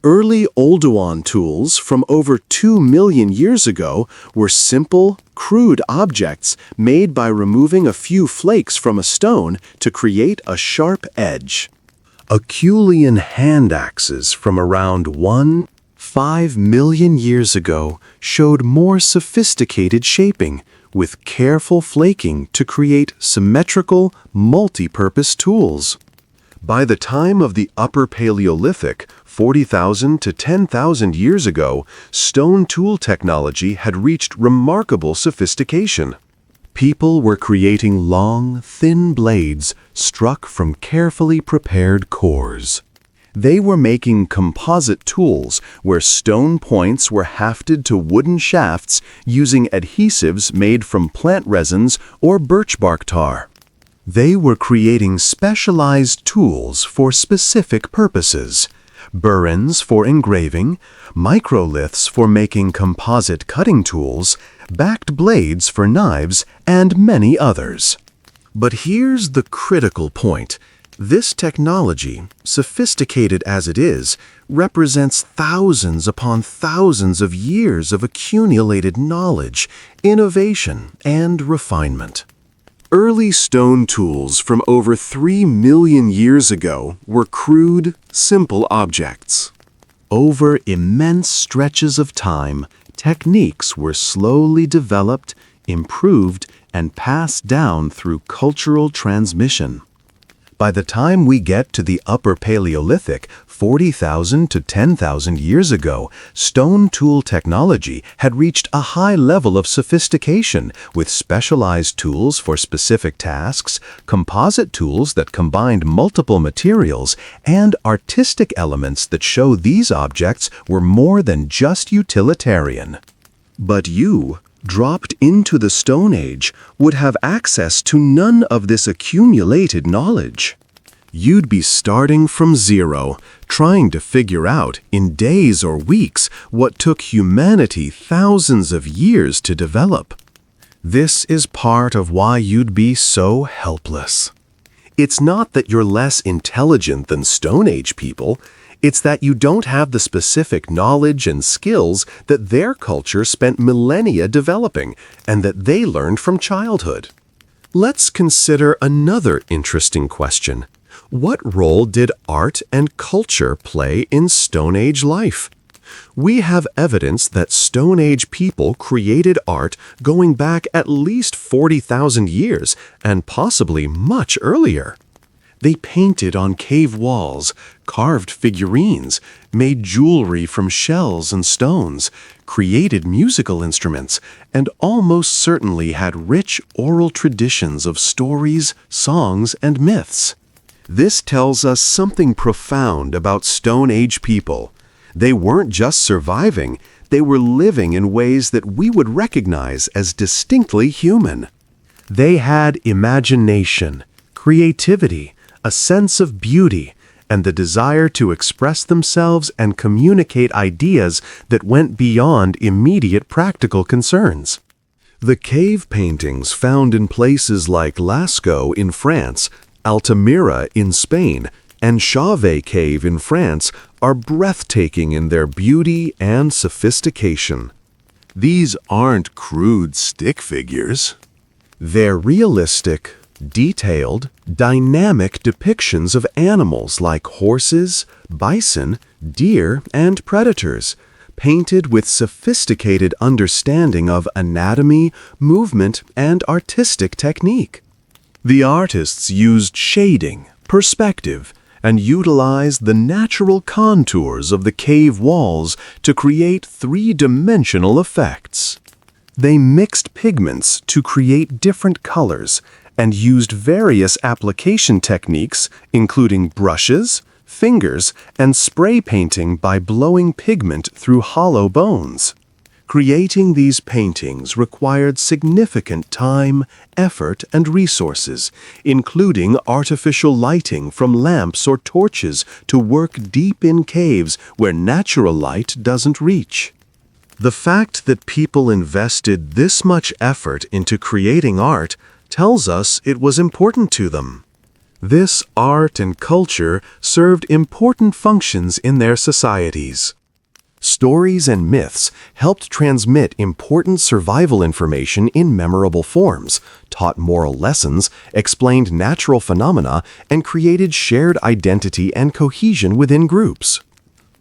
Early Oldowan tools from over 2 million years ago were simple, crude objects made by removing a few flakes from a stone to create a sharp edge. Acheulean hand axes from around 1.5 million years ago showed more sophisticated shaping, with careful flaking to create symmetrical, multi-purpose tools. By the time of the Upper Paleolithic, 40,000 to 10,000 years ago, stone tool technology had reached remarkable sophistication. People were creating long, thin blades struck from carefully prepared cores. They were making composite tools where stone points were hafted to wooden shafts using adhesives made from plant resins or birch bark tar. They were creating specialized tools for specific purposes: burins for engraving, microliths for making composite cutting tools, backed blades for knives, and many others. But here's the critical point. This technology, sophisticated as it is, represents thousands upon thousands of years of accumulated knowledge, innovation, and refinement. Early stone tools from over 3 million years ago were crude, simple objects. Over immense stretches of time, techniques were slowly developed, improved, and passed down through cultural transmission. By the time we get to the Upper Paleolithic, 40,000 to 10,000 years ago, stone tool technology had reached a high level of sophistication, with specialized tools for specific tasks, composite tools that combined multiple materials, and artistic elements that show these objects were more than just utilitarian. But you, dropped into the Stone Age, would have access to none of this accumulated knowledge. You'd be starting from zero, trying to figure out, in days or weeks, what took humanity thousands of years to develop. This is part of why you'd be so helpless. It's not that you're less intelligent than Stone Age people. It's that you don't have the specific knowledge and skills that their culture spent millennia developing and that they learned from childhood. Let's consider another interesting question. What role did art and culture play in Stone Age life? We have evidence that Stone Age people created art going back at least 40,000 years and possibly much earlier. They painted on cave walls, carved figurines, made jewelry from shells and stones, created musical instruments, and almost certainly had rich oral traditions of stories, songs, and myths. This tells us something profound about Stone Age people. They weren't just surviving, they were living in ways that we would recognize as distinctly human. They had imagination, creativity, a sense of beauty, and the desire to express themselves and communicate ideas that went beyond immediate practical concerns. The cave paintings found in places like Lascaux in France, Altamira in Spain, and Chauvet Cave in France are breathtaking in their beauty and sophistication. These aren't crude stick figures. They're realistic, detailed, dynamic depictions of animals like horses, bison, deer, and predators, painted with sophisticated understanding of anatomy, movement, and artistic technique. The artists used shading, perspective, and utilized the natural contours of the cave walls to create three-dimensional effects. They mixed pigments to create different colors and used various application techniques, including brushes, fingers, and spray painting by blowing pigment through hollow bones. Creating these paintings required significant time, effort, and resources, including artificial lighting from lamps or torches to work deep in caves where natural light doesn't reach. The fact that people invested this much effort into creating art tells us it was important to them. This art and culture served important functions in their societies. Stories and myths helped transmit important survival information in memorable forms, taught moral lessons, explained natural phenomena, and created shared identity and cohesion within groups.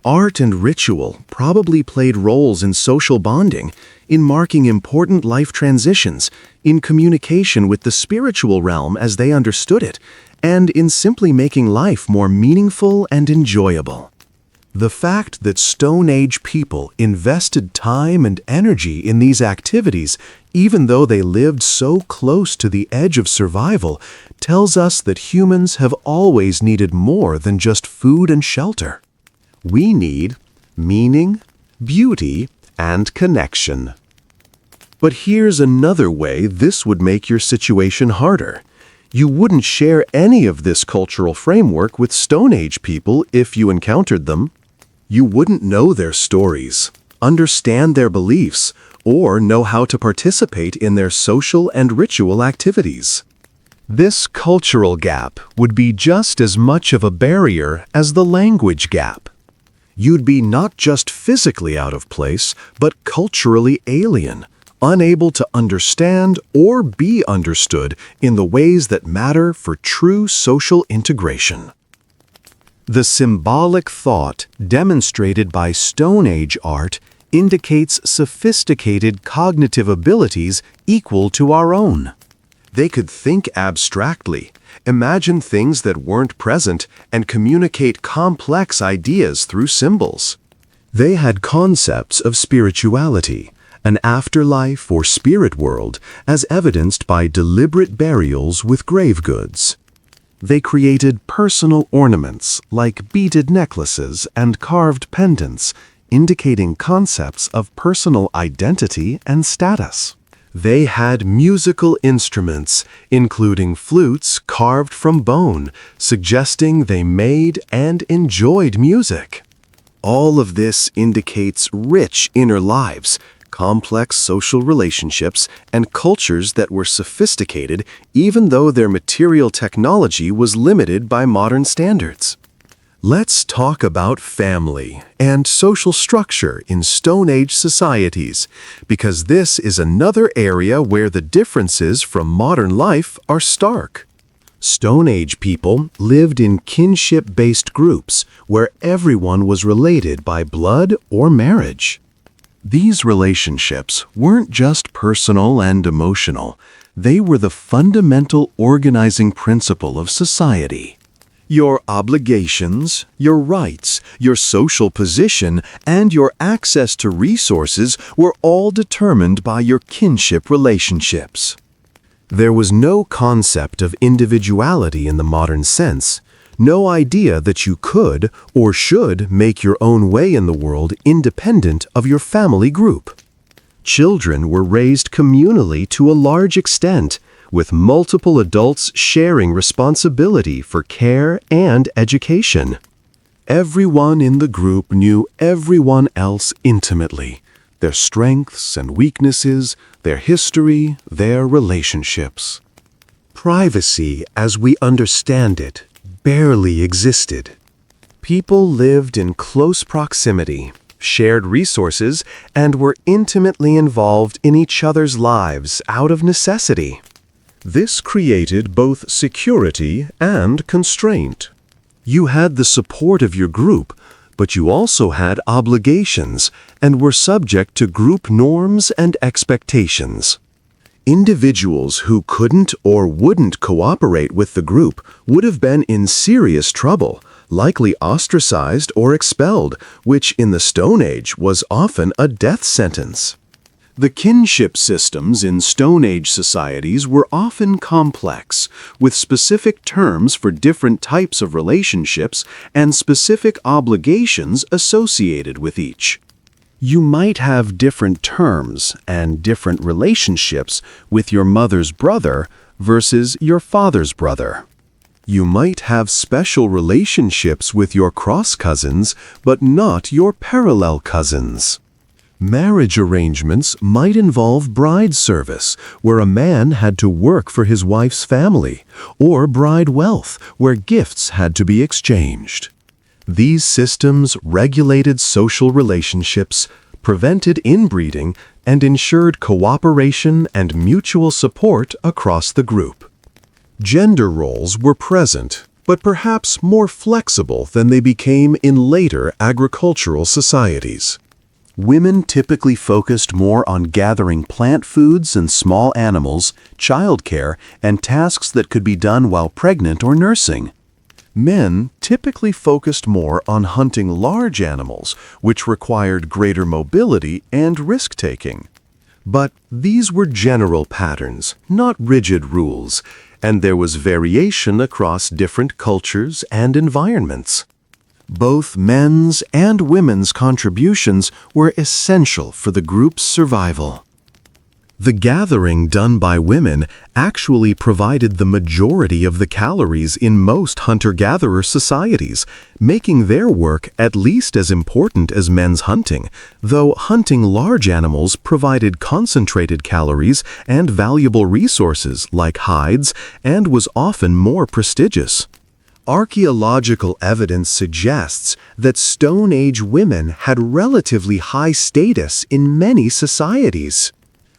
Art and ritual probably played roles in social bonding, in marking important life transitions, in communication with the spiritual realm as they understood it, and in simply making life more meaningful and enjoyable. The fact that Stone Age people invested time and energy in these activities, even though they lived so close to the edge of survival, tells us that humans have always needed more than just food and shelter. We need meaning, beauty, and connection. But here's another way this would make your situation harder. You wouldn't share any of this cultural framework with Stone Age people if you encountered them. You wouldn't know their stories, understand their beliefs, or know how to participate in their social and ritual activities. This cultural gap would be just as much of a barrier as the language gap. You'd be not just physically out of place, but culturally alien, unable to understand or be understood in the ways that matter for true social integration. The symbolic thought demonstrated by Stone Age art indicates sophisticated cognitive abilities equal to our own. They could think abstractly, imagine things that weren't present, and communicate complex ideas through symbols. They had concepts of spirituality, an afterlife or spirit world, as evidenced by deliberate burials with grave goods. They created personal ornaments like beaded necklaces and carved pendants, indicating concepts of personal identity and status. They had musical instruments, including flutes carved from bone, suggesting they made and enjoyed music. All of this indicates rich inner lives, complex social relationships, and cultures that were sophisticated even though their material technology was limited by modern standards. Let's talk about family and social structure in Stone Age societies, because this is another area where the differences from modern life are stark. Stone Age people lived in kinship-based groups where everyone was related by blood or marriage. These relationships weren't just personal and emotional, they were the fundamental organizing principle of society. Your obligations, your rights, your social position, and your access to resources were all determined by your kinship relationships. There was no concept of individuality in the modern sense, no idea that you could or should make your own way in the world independent of your family group. Children were raised communally to a large extent, with multiple adults sharing responsibility for care and education. Everyone in the group knew everyone else intimately, their strengths and weaknesses, their history, their relationships. Privacy, as we understand it, barely existed. People lived in close proximity, shared resources, and were intimately involved in each other's lives out of necessity. This created both security and constraint. You had the support of your group, but you also had obligations and were subject to group norms and expectations. Individuals who couldn't or wouldn't cooperate with the group would have been in serious trouble, likely ostracized or expelled, which in the Stone Age was often a death sentence. The kinship systems in Stone Age societies were often complex, with specific terms for different types of relationships and specific obligations associated with each. You might have different terms and different relationships with your mother's brother versus your father's brother. You might have special relationships with your cross cousins, but not your parallel cousins. Marriage arrangements might involve bride service, where a man had to work for his wife's family, or bride wealth, where gifts had to be exchanged. These systems regulated social relationships, prevented inbreeding, and ensured cooperation and mutual support across the group. Gender roles were present, but perhaps more flexible than they became in later agricultural societies. Women typically focused more on gathering plant foods and small animals, childcare, and tasks that could be done while pregnant or nursing. Men typically typically focused more on hunting large animals, which required greater mobility and risk-taking. But these were general patterns, not rigid rules, and there was variation across different cultures and environments. Both men's and women's contributions were essential for the group's survival. The gathering done by women actually provided the majority of the calories in most hunter-gatherer societies, making their work at least as important as men's hunting, though hunting large animals provided concentrated calories and valuable resources like hides and was often more prestigious. Archaeological evidence suggests that Stone Age women had relatively high status in many societies.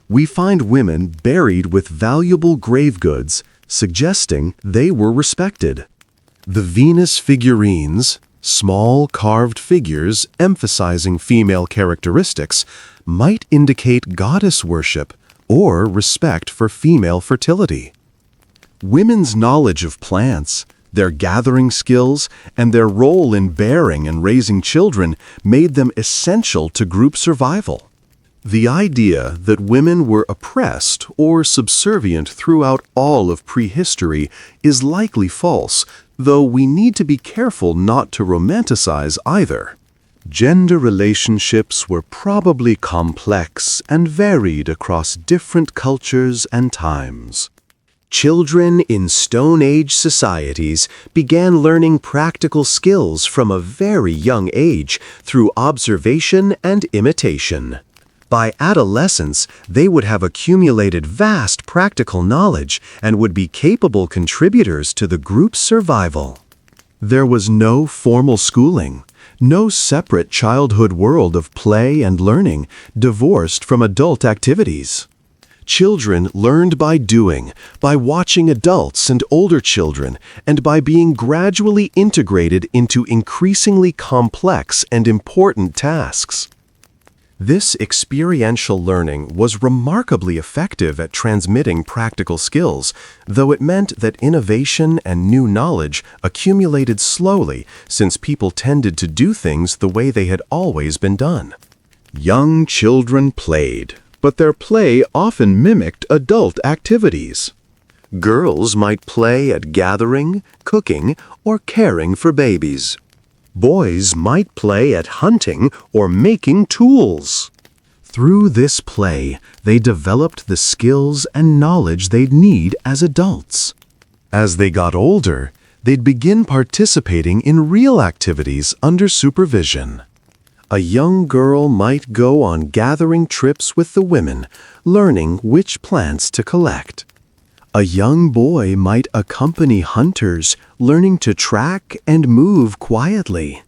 We find women buried with valuable grave goods, suggesting they were respected. The Venus figurines, small carved figures emphasizing female characteristics, might indicate goddess worship or respect for female fertility. Women's knowledge of plants, their gathering skills, and their role in bearing and raising children made them essential to group survival. The idea that women were oppressed or subservient throughout all of prehistory is likely false, though we need to be careful not to romanticize either. Gender relationships were probably complex and varied across different cultures and times. Children in Stone Age societies began learning practical skills from a very young age through observation and imitation. By adolescence, they would have accumulated vast practical knowledge and would be capable contributors to the group's survival. There was no formal schooling, no separate childhood world of play and learning, divorced from adult activities. Children learned by doing, by watching adults and older children, and by being gradually integrated into increasingly complex and important tasks. This experiential learning was remarkably effective at transmitting practical skills, though it meant that innovation and new knowledge accumulated slowly since people tended to do things the way they had always been done. Young children played, but their play often mimicked adult activities. Girls might play at gathering, cooking, or caring for babies. Boys might play at hunting or making tools. Through this play, they developed the skills and knowledge they'd need as adults. As they got older, they'd begin participating in real activities under supervision. A young girl might go on gathering trips with the women, learning which plants to collect. A young boy might accompany hunters, learning to track and move quietly.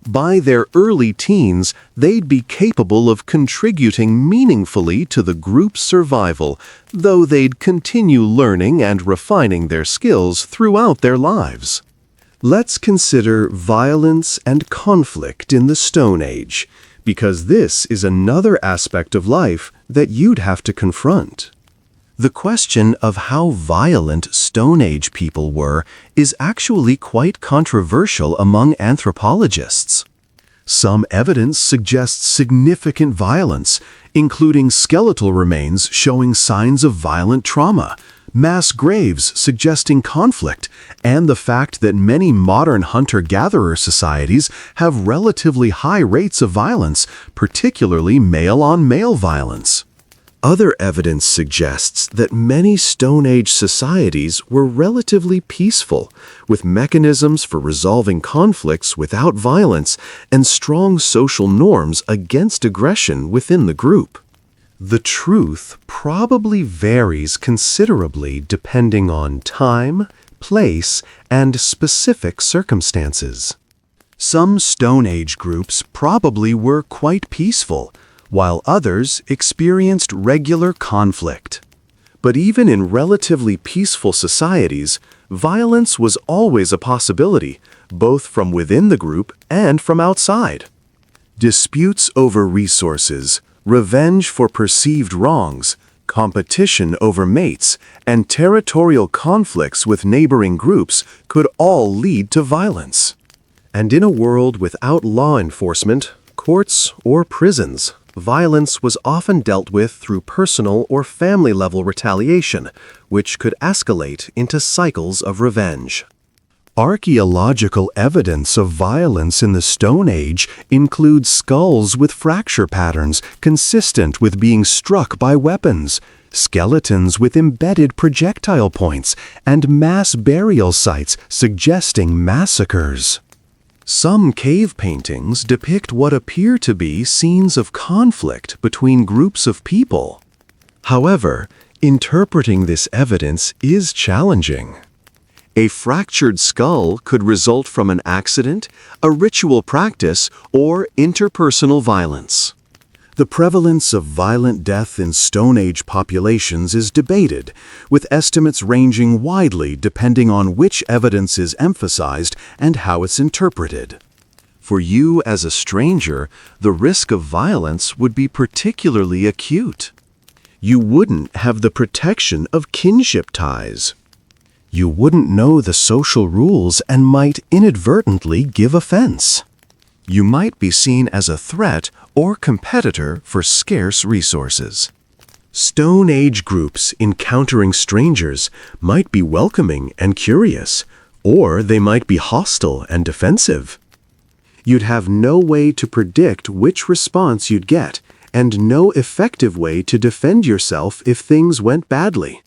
By their early teens, they'd be capable of contributing meaningfully to the group's survival, though they'd continue learning and refining their skills throughout their lives. Let's consider violence and conflict in the Stone Age, because this is another aspect of life that you'd have to confront. The question of how violent Stone Age people were is actually quite controversial among anthropologists. Some evidence suggests significant violence, including skeletal remains showing signs of violent trauma, mass graves suggesting conflict, and the fact that many modern hunter-gatherer societies have relatively high rates of violence, particularly male-on-male violence. Other evidence suggests that many Stone Age societies were relatively peaceful, with mechanisms for resolving conflicts without violence and strong social norms against aggression within the group. The truth probably varies considerably depending on time, place, and specific circumstances. Some Stone Age groups probably were quite peaceful, while others experienced regular conflict. But even in relatively peaceful societies, violence was always a possibility, both from within the group and from outside. Disputes over resources, revenge for perceived wrongs, competition over mates, and territorial conflicts with neighboring groups could all lead to violence. And in a world without law enforcement, courts, or prisons, violence was often dealt with through personal or family-level retaliation, which could escalate into cycles of revenge. Archaeological evidence of violence in the Stone Age includes skulls with fracture patterns consistent with being struck by weapons, skeletons with embedded projectile points, and mass burial sites suggesting massacres. Some cave paintings depict what appear to be scenes of conflict between groups of people. However, interpreting this evidence is challenging. A fractured skull could result from an accident, a ritual practice, or interpersonal violence. The prevalence of violent death in Stone Age populations is debated, with estimates ranging widely depending on which evidence is emphasized and how it's interpreted. For you as a stranger, the risk of violence would be particularly acute. You wouldn't have the protection of kinship ties. You wouldn't know the social rules and might inadvertently give offense. You might be seen as a threat or competitor for scarce resources. Stone Age groups encountering strangers might be welcoming and curious, or they might be hostile and defensive. You'd have no way to predict which response you'd get, and no effective way to defend yourself if things went badly.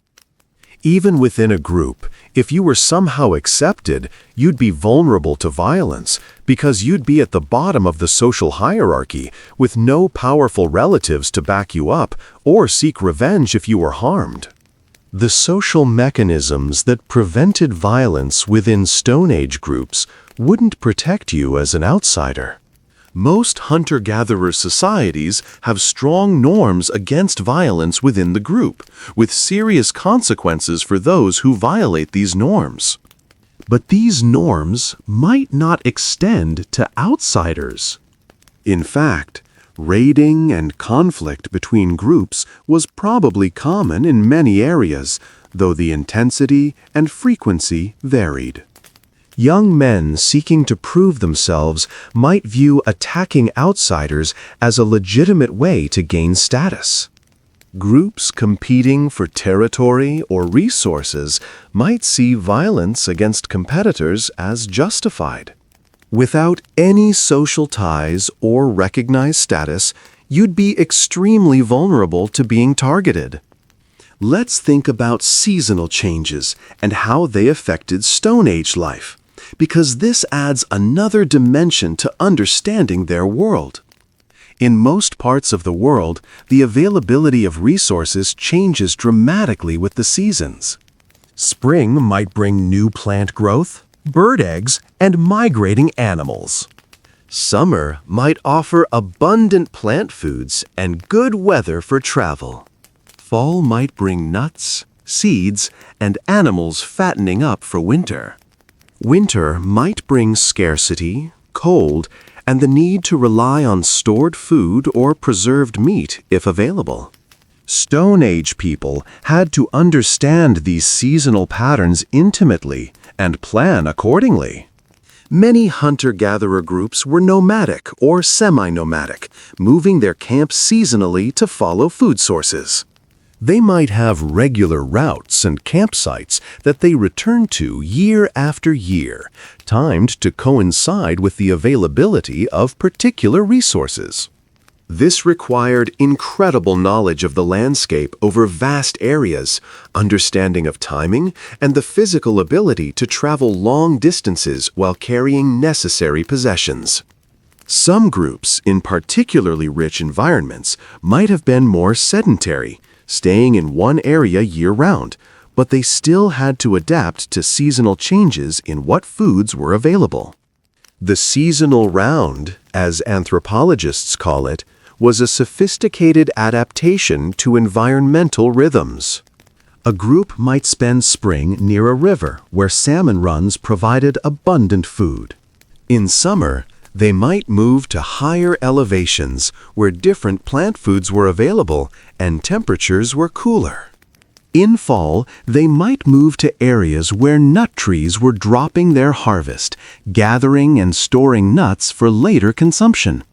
Even within a group, if you were somehow accepted, you'd be vulnerable to violence because you'd be at the bottom of the social hierarchy with no powerful relatives to back you up or seek revenge if you were harmed. The social mechanisms that prevented violence within Stone Age groups wouldn't protect you as an outsider. Most hunter-gatherer societies have strong norms against violence within the group, with serious consequences for those who violate these norms. But these norms might not extend to outsiders. In fact, raiding and conflict between groups was probably common in many areas, though the intensity and frequency varied. Young men seeking to prove themselves might view attacking outsiders as a legitimate way to gain status. Groups competing for territory or resources might see violence against competitors as justified. Without any social ties or recognized status, you'd be extremely vulnerable to being targeted. Let's think about seasonal changes and how they affected Stone Age life, because this adds another dimension to understanding their world. In most parts of the world, the availability of resources changes dramatically with the seasons. Spring might bring new plant growth, bird eggs, and migrating animals. Summer might offer abundant plant foods and good weather for travel. Fall might bring nuts, seeds, and animals fattening up for winter. Winter might bring scarcity, cold, and the need to rely on stored food or preserved meat if available. Stone Age people had to understand these seasonal patterns intimately and plan accordingly. Many hunter-gatherer groups were nomadic or semi-nomadic, moving their camps seasonally to follow food sources. They might have regular routes and campsites that they return to year after year, timed to coincide with the availability of particular resources. This required incredible knowledge of the landscape over vast areas, understanding of timing, and the physical ability to travel long distances while carrying necessary possessions. Some groups in particularly rich environments might have been more sedentary, staying in one area year-round, but they still had to adapt to seasonal changes in what foods were available. The seasonal round, as anthropologists call it, was a sophisticated adaptation to environmental rhythms. A group might spend spring near a river where salmon runs provided abundant food. In summer, they might move to higher elevations where different plant foods were available and temperatures were cooler. In fall, they might move to areas where nut trees were dropping their harvest, gathering and storing nuts for later consumption.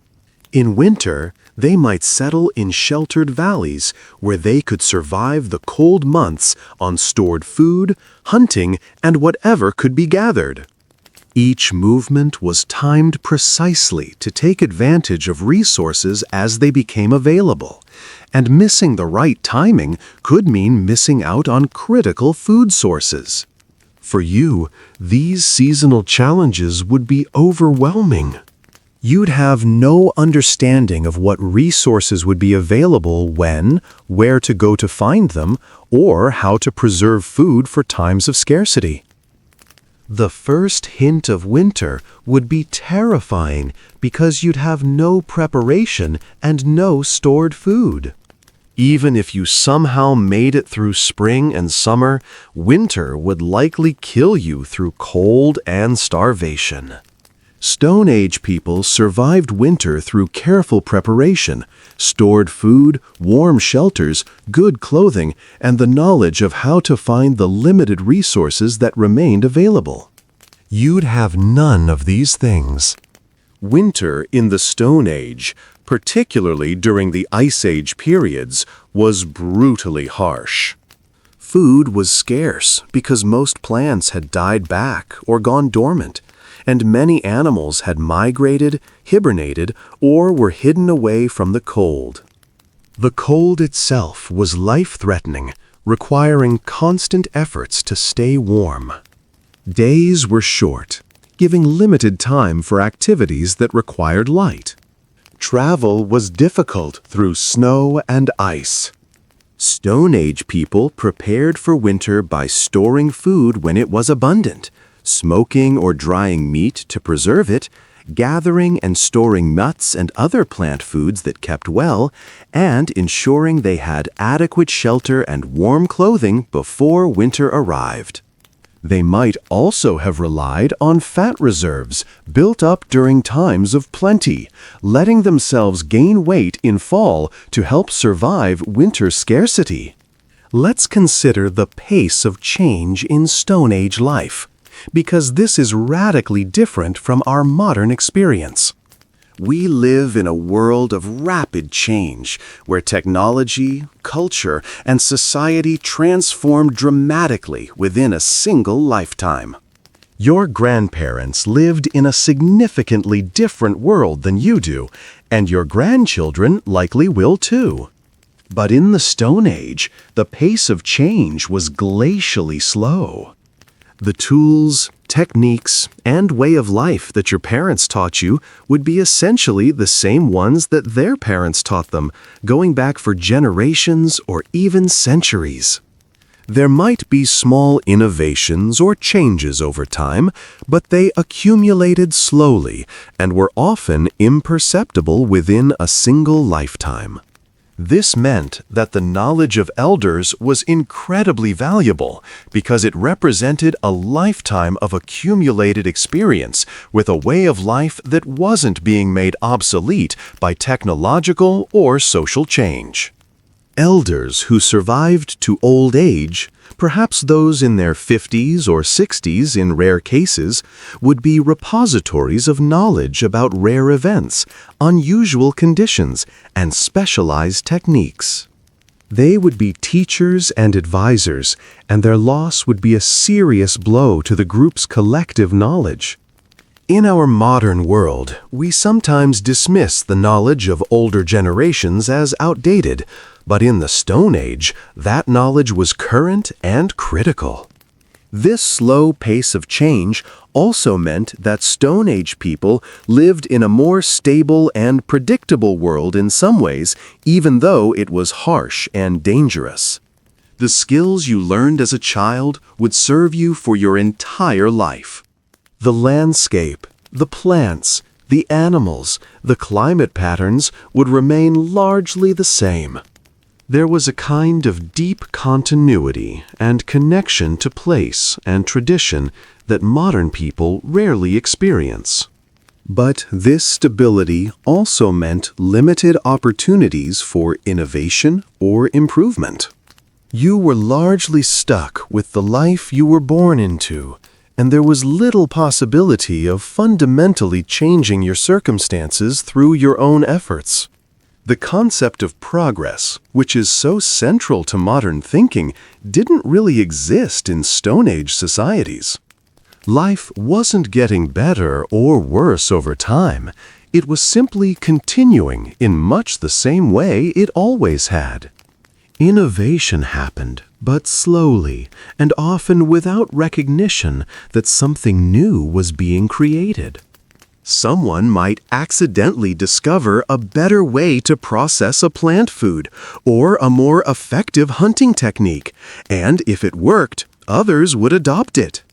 In winter, they might settle in sheltered valleys where they could survive the cold months on stored food, hunting, and whatever could be gathered. Each movement was timed precisely to take advantage of resources as they became available, and missing the right timing could mean missing out on critical food sources. For you, these seasonal challenges would be overwhelming. You'd have no understanding of what resources would be available when, where to go to find them, or how to preserve food for times of scarcity. The first hint of winter would be terrifying because you'd have no preparation and no stored food. Even if you somehow made it through spring and summer, winter would likely kill you through cold and starvation. Stone Age people survived winter through careful preparation, stored food, warm shelters, good clothing, and the knowledge of how to find the limited resources that remained available. You'd have none of these things. Winter in the Stone Age, particularly during the Ice Age periods, was brutally harsh. Food was scarce because most plants had died back or gone dormant, and many animals had migrated, hibernated, or were hidden away from the cold. The cold itself was life-threatening, requiring constant efforts to stay warm. Days were short, giving limited time for activities that required light. Travel was difficult through snow and ice. Stone Age people prepared for winter by storing food when it was abundant, smoking or drying meat to preserve it, gathering and storing nuts and other plant foods that kept well, and ensuring they had adequate shelter and warm clothing before winter arrived. They might also have relied on fat reserves built up during times of plenty, letting themselves gain weight in fall to help survive winter scarcity. Let's consider the pace of change in Stone Age life, because this is radically different from our modern experience. We live in a world of rapid change, where technology, culture, and society transform dramatically within a single lifetime. Your grandparents lived in a significantly different world than you do, and your grandchildren likely will too. But in the Stone Age, the pace of change was glacially slow. The tools, techniques, and way of life that your parents taught you would be essentially the same ones that their parents taught them, going back for generations or even centuries. There might be small innovations or changes over time, but they accumulated slowly and were often imperceptible within a single lifetime. This meant that the knowledge of elders was incredibly valuable because it represented a lifetime of accumulated experience with a way of life that wasn't being made obsolete by technological or social change. Elders who survived to old age, perhaps those in their 50s or 60s in rare cases, would be repositories of knowledge about rare events, unusual conditions, and specialized techniques. They would be teachers and advisors, and their loss would be a serious blow to the group's collective knowledge. In our modern world, we sometimes dismiss the knowledge of older generations as outdated, but in the Stone Age, that knowledge was current and critical. This slow pace of change also meant that Stone Age people lived in a more stable and predictable world in some ways, even though it was harsh and dangerous. The skills you learned as a child would serve you for your entire life. The landscape, the plants, the animals, the climate patterns would remain largely the same. There was a kind of deep continuity and connection to place and tradition that modern people rarely experience. But this stability also meant limited opportunities for innovation or improvement. You were largely stuck with the life you were born into, and there was little possibility of fundamentally changing your circumstances through your own efforts. The concept of progress, which is so central to modern thinking, didn't really exist in Stone Age societies. Life wasn't getting better or worse over time. It was simply continuing in much the same way it always had. Innovation happened, but slowly, and often without recognition that something new was being created. Someone might accidentally discover a better way to process a plant food, or a more effective hunting technique, and if it worked, others would adopt it.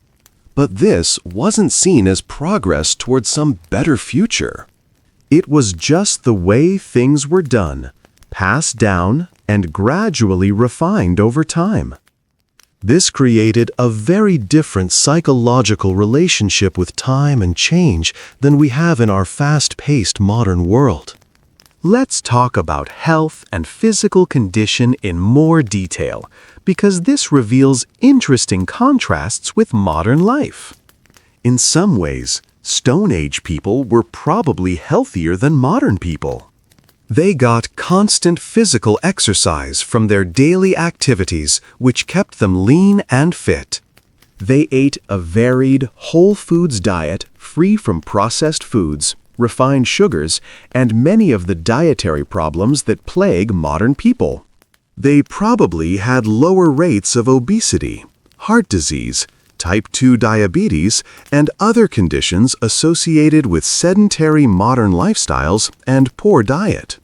But this wasn't seen as progress towards some better future. It was just the way things were done, passed down, and gradually refined over time. This created a very different psychological relationship with time and change than we have in our fast-paced modern world. Let's talk about health and physical condition in more detail, because this reveals interesting contrasts with modern life. In some ways, Stone Age people were probably healthier than modern people. They got constant physical exercise from their daily activities, which kept them lean and fit. They ate a varied, whole foods diet free from processed foods, refined sugars, and many of the dietary problems that plague modern people. They probably had lower rates of obesity, heart disease, type 2 diabetes, and other conditions associated with sedentary modern lifestyles and poor diet.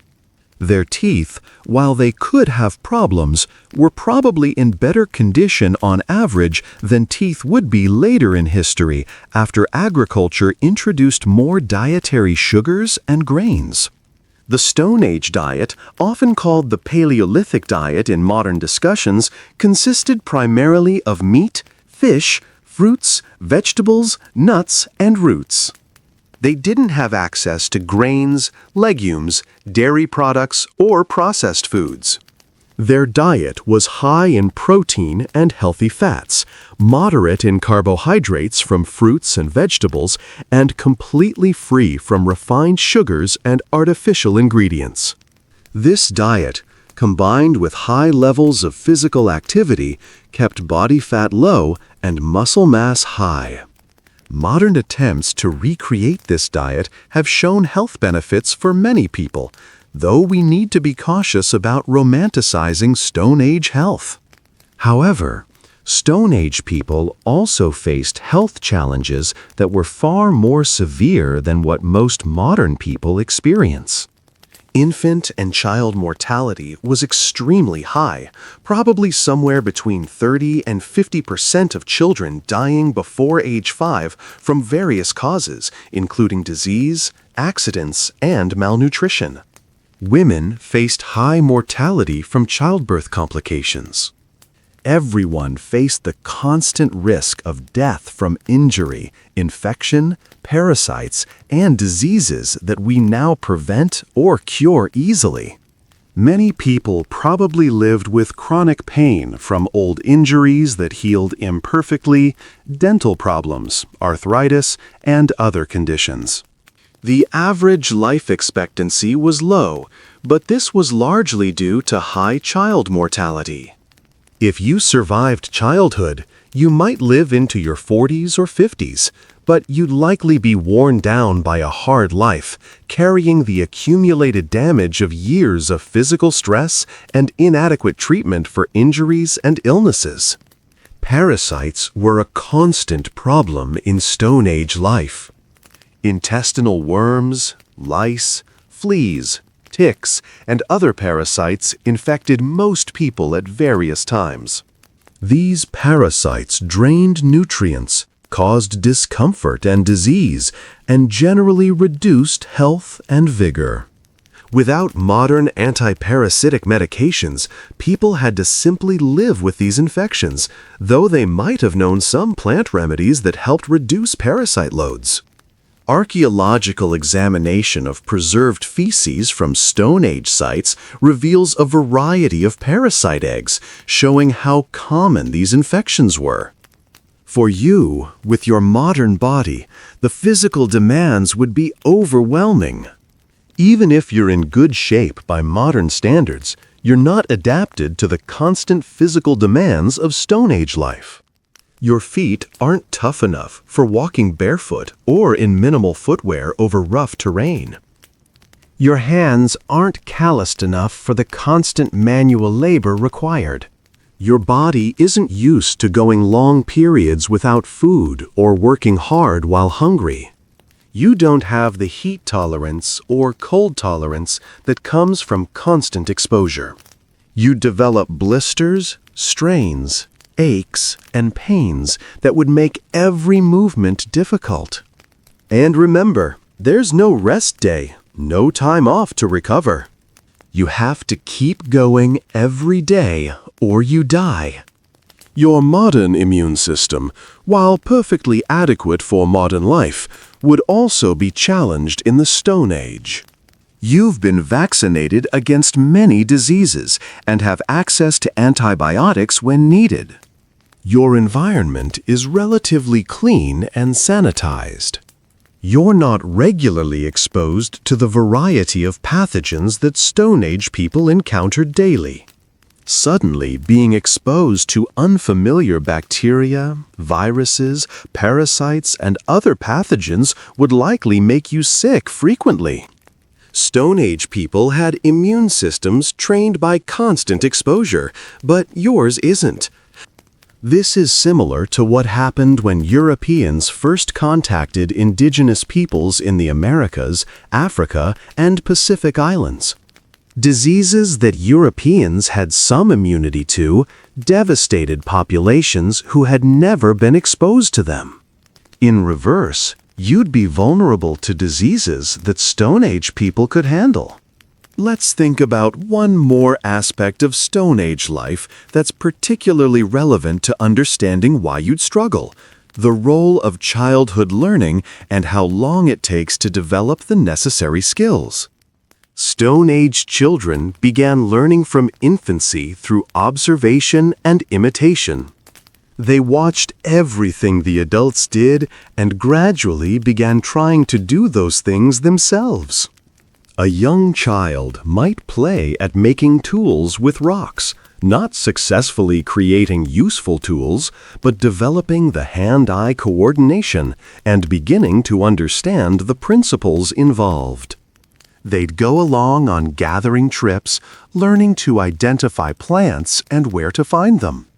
Their teeth, while they could have problems, were probably in better condition on average than teeth would be later in history after agriculture introduced more dietary sugars and grains. The Stone Age diet, often called the Paleolithic diet in modern discussions, consisted primarily of meat, fish, fruits, vegetables, nuts, and roots. They didn't have access to grains, legumes, dairy products, or processed foods. Their diet was high in protein and healthy fats, moderate in carbohydrates from fruits and vegetables, and completely free from refined sugars and artificial ingredients. This diet, combined with high levels of physical activity, kept body fat low and muscle mass high. Modern attempts to recreate this diet have shown health benefits for many people, though we need to be cautious about romanticizing Stone Age health. However, Stone Age people also faced health challenges that were far more severe than what most modern people experience. Infant and child mortality was extremely high, probably somewhere between 30 and 50% of children dying before age 5 from various causes, including disease, accidents, and malnutrition. Women faced high mortality from childbirth complications. Everyone faced the constant risk of death from injury, infection, parasites, and diseases that we now prevent or cure easily. Many people probably lived with chronic pain from old injuries that healed imperfectly, dental problems, arthritis, and other conditions. The average life expectancy was low, but this was largely due to high child mortality. If you survived childhood, you might live into your 40s or 50s, but you'd likely be worn down by a hard life, carrying the accumulated damage of years of physical stress and inadequate treatment for injuries and illnesses. Parasites were a constant problem in Stone Age life. Intestinal worms, lice, fleas, ticks, and other parasites infected most people at various times. These parasites drained nutrients, caused discomfort and disease, and generally reduced health and vigor. Without modern anti-parasitic medications, people had to simply live with these infections, though they might have known some plant remedies that helped reduce parasite loads. Archaeological examination of preserved feces from Stone Age sites reveals a variety of parasite eggs, showing how common these infections were. For you, with your modern body, the physical demands would be overwhelming. Even if you're in good shape by modern standards, you're not adapted to the constant physical demands of Stone Age life. Your feet aren't tough enough for walking barefoot or in minimal footwear over rough terrain. Your hands aren't calloused enough for the constant manual labor required. Your body isn't used to going long periods without food or working hard while hungry. You don't have the heat tolerance or cold tolerance that comes from constant exposure. You develop blisters, strains, aches, and pains that would make every movement difficult. And remember, there's no rest day, no time off to recover. You have to keep going every day or you die. Your modern immune system, while perfectly adequate for modern life, would also be challenged in the Stone Age. You've been vaccinated against many diseases and have access to antibiotics when needed. Your environment is relatively clean and sanitized. You're not regularly exposed to the variety of pathogens that Stone Age people encountered daily. Suddenly, being exposed to unfamiliar bacteria, viruses, parasites, and other pathogens would likely make you sick frequently. Stone Age people had immune systems trained by constant exposure, but yours isn't. This is similar to what happened when Europeans first contacted indigenous peoples in the Americas, Africa, and Pacific Islands. Diseases that Europeans had some immunity to devastated populations who had never been exposed to them. In reverse, you'd be vulnerable to diseases that Stone Age people could handle. Let's think about one more aspect of Stone Age life that's particularly relevant to understanding why you'd struggle: the role of childhood learning and how long it takes to develop the necessary skills. Stone Age children began learning from infancy through observation and imitation. They watched everything the adults did and gradually began trying to do those things themselves. A young child might play at making tools with rocks, not successfully creating useful tools, but developing the hand-eye coordination and beginning to understand the principles involved. They'd go along on gathering trips, learning to identify plants and where to find them.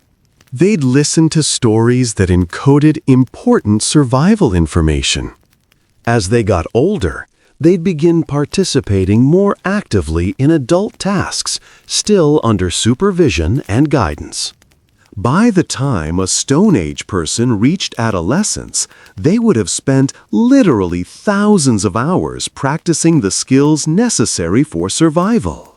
They'd listen to stories that encoded important survival information. As they got older, they'd begin participating more actively in adult tasks, still under supervision and guidance. By the time a Stone Age person reached adolescence, they would have spent literally thousands of hours practicing the skills necessary for survival.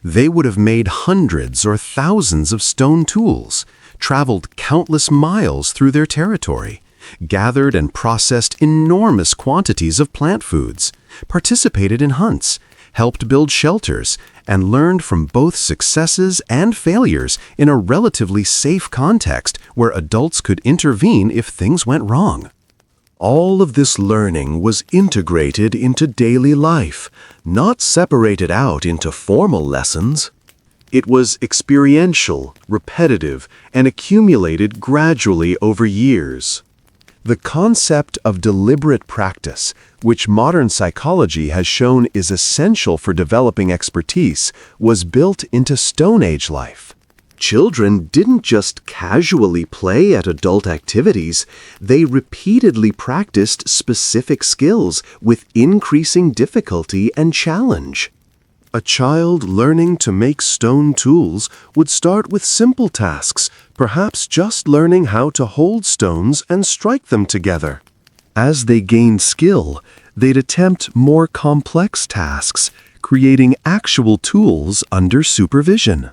They would have made hundreds or thousands of stone tools, traveled countless miles through their territory, gathered and processed enormous quantities of plant foods, participated in hunts, helped build shelters, and learned from both successes and failures in a relatively safe context where adults could intervene if things went wrong. All of this learning was integrated into daily life, not separated out into formal lessons. It was experiential, repetitive, and accumulated gradually over years. The concept of deliberate practice, which modern psychology has shown is essential for developing expertise, was built into Stone Age life. Children didn't just casually play at adult activities, they repeatedly practiced specific skills with increasing difficulty and challenge. A child learning to make stone tools would start with simple tasks, perhaps just learning how to hold stones and strike them together. As they gained skill, they'd attempt more complex tasks, creating actual tools under supervision.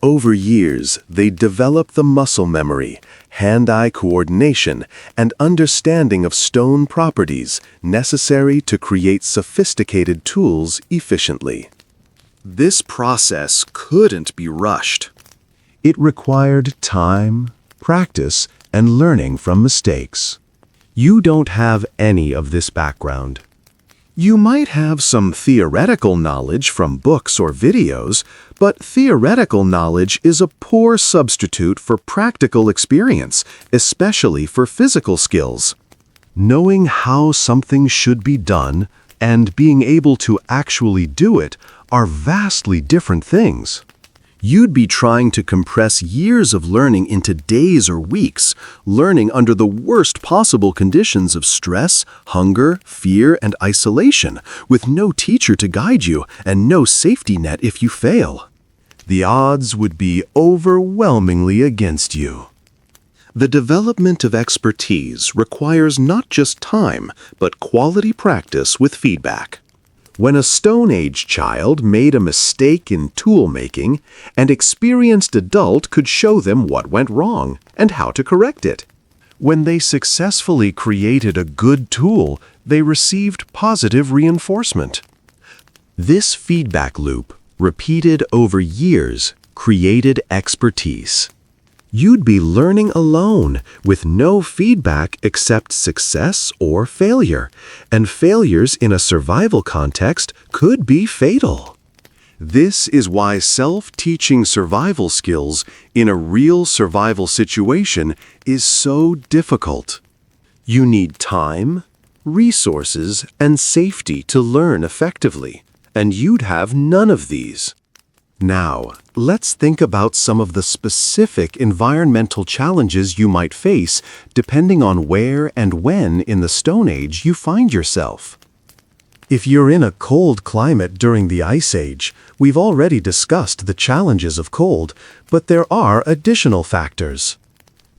Over years, they develop the muscle memory, hand-eye coordination, and understanding of stone properties necessary to create sophisticated tools efficiently. This process couldn't be rushed. It required time, practice, and learning from mistakes. You don't have any of this background. You might have some theoretical knowledge from books or videos, but theoretical knowledge is a poor substitute for practical experience, especially for physical skills. Knowing how something should be done and being able to actually do it are vastly different things. You'd be trying to compress years of learning into days or weeks, learning under the worst possible conditions of stress, hunger, fear, and isolation, with no teacher to guide you and no safety net if you fail. The odds would be overwhelmingly against you. The development of expertise requires not just time, but quality practice with feedback. When a Stone Age child made a mistake in tool making, an experienced adult could show them what went wrong and how to correct it. When they successfully created a good tool, they received positive reinforcement. This feedback loop, repeated over years, created expertise. You'd be learning alone, with no feedback except success or failure, and failures in a survival context could be fatal. This is why self-teaching survival skills in a real survival situation is so difficult. You need time, resources, and safety to learn effectively, and you'd have none of these. Now, let's think about some of the specific environmental challenges you might face depending on where and when in the Stone Age you find yourself. If you're in a cold climate during the Ice Age, we've already discussed the challenges of cold, but there are additional factors.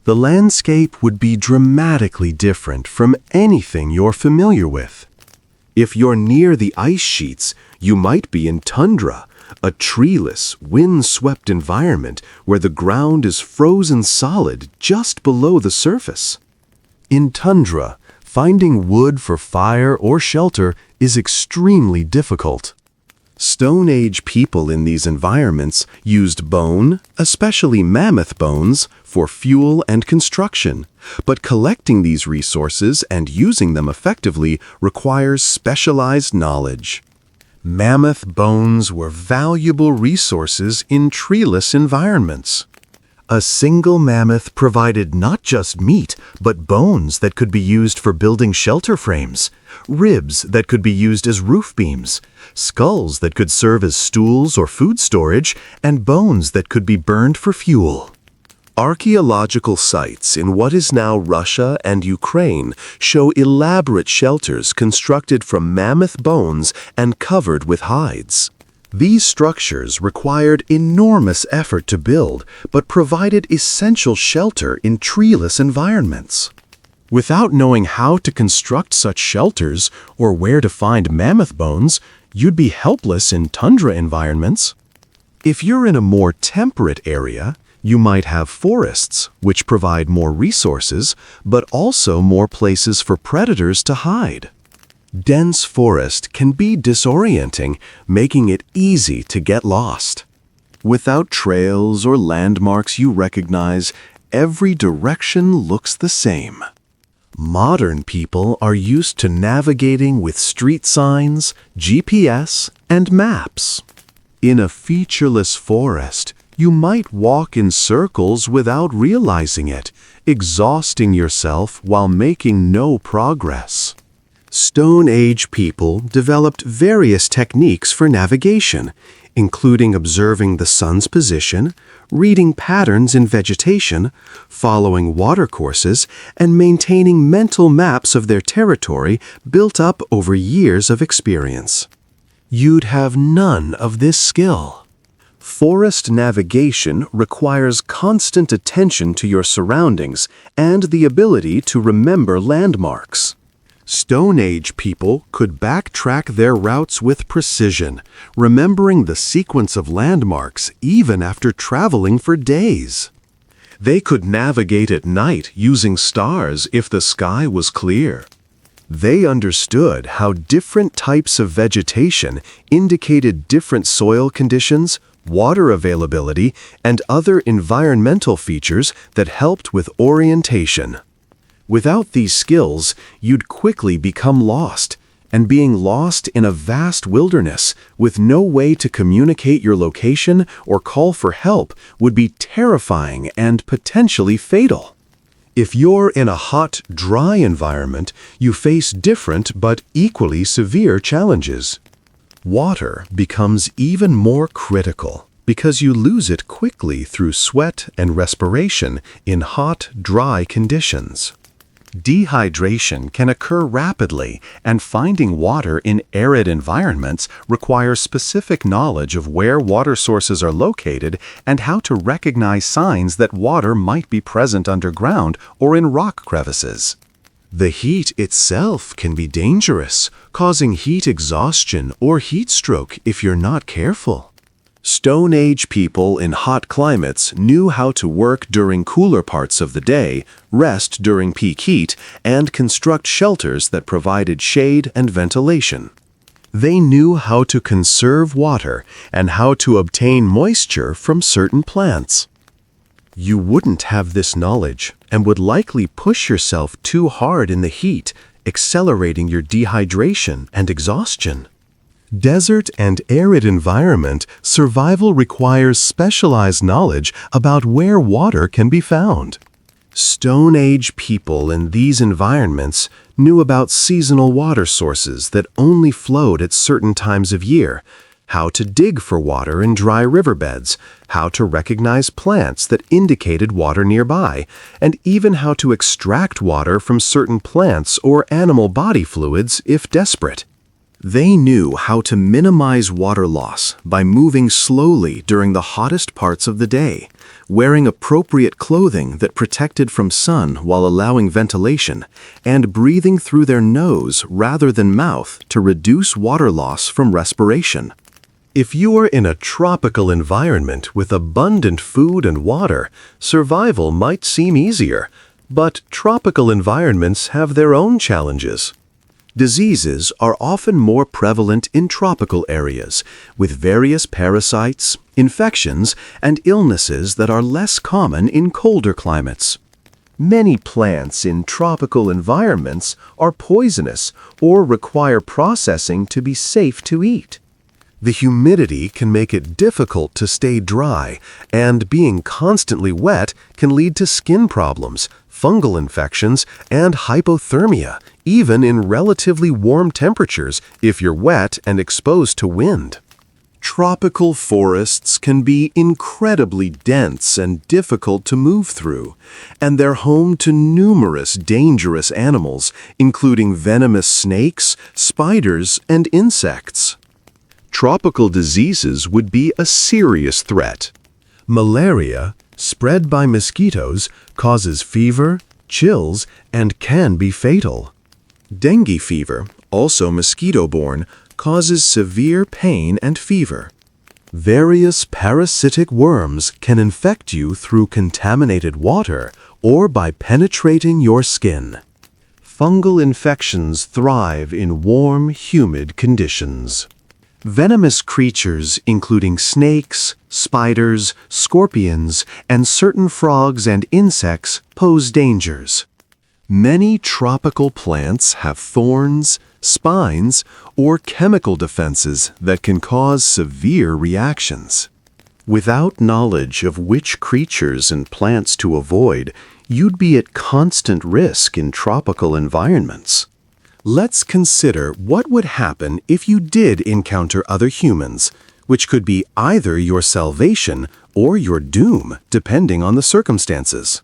The landscape would be dramatically different from anything you're familiar with. If you're near the ice sheets, you might be in tundra, a treeless, wind-swept environment where the ground is frozen solid just below the surface. In tundra, finding wood for fire or shelter is extremely difficult. Stone Age people in these environments used bone, especially mammoth bones, for fuel and construction, but collecting these resources and using them effectively requires specialized knowledge. Mammoth bones were valuable resources in treeless environments. A single mammoth provided not just meat, but bones that could be used for building shelter frames, ribs that could be used as roof beams, skulls that could serve as stools or food storage, and bones that could be burned for fuel. Archaeological sites in what is now Russia and Ukraine show elaborate shelters constructed from mammoth bones and covered with hides. These structures required enormous effort to build, but provided essential shelter in treeless environments. Without knowing how to construct such shelters or where to find mammoth bones, you'd be helpless in tundra environments. If you're in a more temperate area, you might have forests, which provide more resources, but also more places for predators to hide. Dense forest can be disorienting, making it easy to get lost. Without trails or landmarks you recognize, every direction looks the same. Modern people are used to navigating with street signs, GPS, and maps. In a featureless forest, you might walk in circles without realizing it, exhausting yourself while making no progress. Stone Age people developed various techniques for navigation, including observing the sun's position, reading patterns in vegetation, following watercourses, and maintaining mental maps of their territory built up over years of experience. You'd have none of this skill. Forest navigation requires constant attention to your surroundings and the ability to remember landmarks. Stone Age people could backtrack their routes with precision, remembering the sequence of landmarks even after traveling for days. They could navigate at night using stars if the sky was clear. They understood how different types of vegetation indicated different soil conditions, water availability, and other environmental features that helped with orientation. Without these skills, you'd quickly become lost, and being lost in a vast wilderness with no way to communicate your location or call for help would be terrifying and potentially fatal. If you're in a hot, dry environment, you face different but equally severe challenges. Water becomes even more critical because you lose it quickly through sweat and respiration in hot, dry conditions. Dehydration can occur rapidly, and finding water in arid environments requires specific knowledge of where water sources are located and how to recognize signs that water might be present underground or in rock crevices. The heat itself can be dangerous, causing heat exhaustion or heat stroke if you're not careful. Stone Age people in hot climates knew how to work during cooler parts of the day, rest during peak heat, and construct shelters that provided shade and ventilation. They knew how to conserve water and how to obtain moisture from certain plants. You wouldn't have this knowledge and would likely push yourself too hard in the heat, accelerating your dehydration and exhaustion. Desert and arid environment, survival requires specialized knowledge about where water can be found. Stone Age people in these environments knew about seasonal water sources that only flowed at certain times of year, how to dig for water in dry riverbeds, how to recognize plants that indicated water nearby, and even how to extract water from certain plants or animal body fluids if desperate. They knew how to minimize water loss by moving slowly during the hottest parts of the day, wearing appropriate clothing that protected from sun while allowing ventilation, and breathing through their nose rather than mouth to reduce water loss from respiration. If you are in a tropical environment with abundant food and water, survival might seem easier, but tropical environments have their own challenges. Diseases are often more prevalent in tropical areas, with various parasites, infections, and illnesses that are less common in colder climates. Many plants in tropical environments are poisonous or require processing to be safe to eat. The humidity can make it difficult to stay dry, and being constantly wet can lead to skin problems, fungal infections, and hypothermia, even in relatively warm temperatures if you're wet and exposed to wind. Tropical forests can be incredibly dense and difficult to move through, and they're home to numerous dangerous animals, including venomous snakes, spiders, and insects. Tropical diseases would be a serious threat. Malaria, spread by mosquitoes, causes fever, chills, and can be fatal. Dengue fever, also mosquito-borne, causes severe pain and fever. Various parasitic worms can infect you through contaminated water or by penetrating your skin. Fungal infections thrive in warm, humid conditions. Venomous creatures, including snakes, spiders, scorpions, and certain frogs and insects, pose dangers. Many tropical plants have thorns, spines, or chemical defenses that can cause severe reactions. Without knowledge of which creatures and plants to avoid, you'd be at constant risk in tropical environments. Let's consider what would happen if you did encounter other humans, which could be either your salvation or your doom, depending on the circumstances.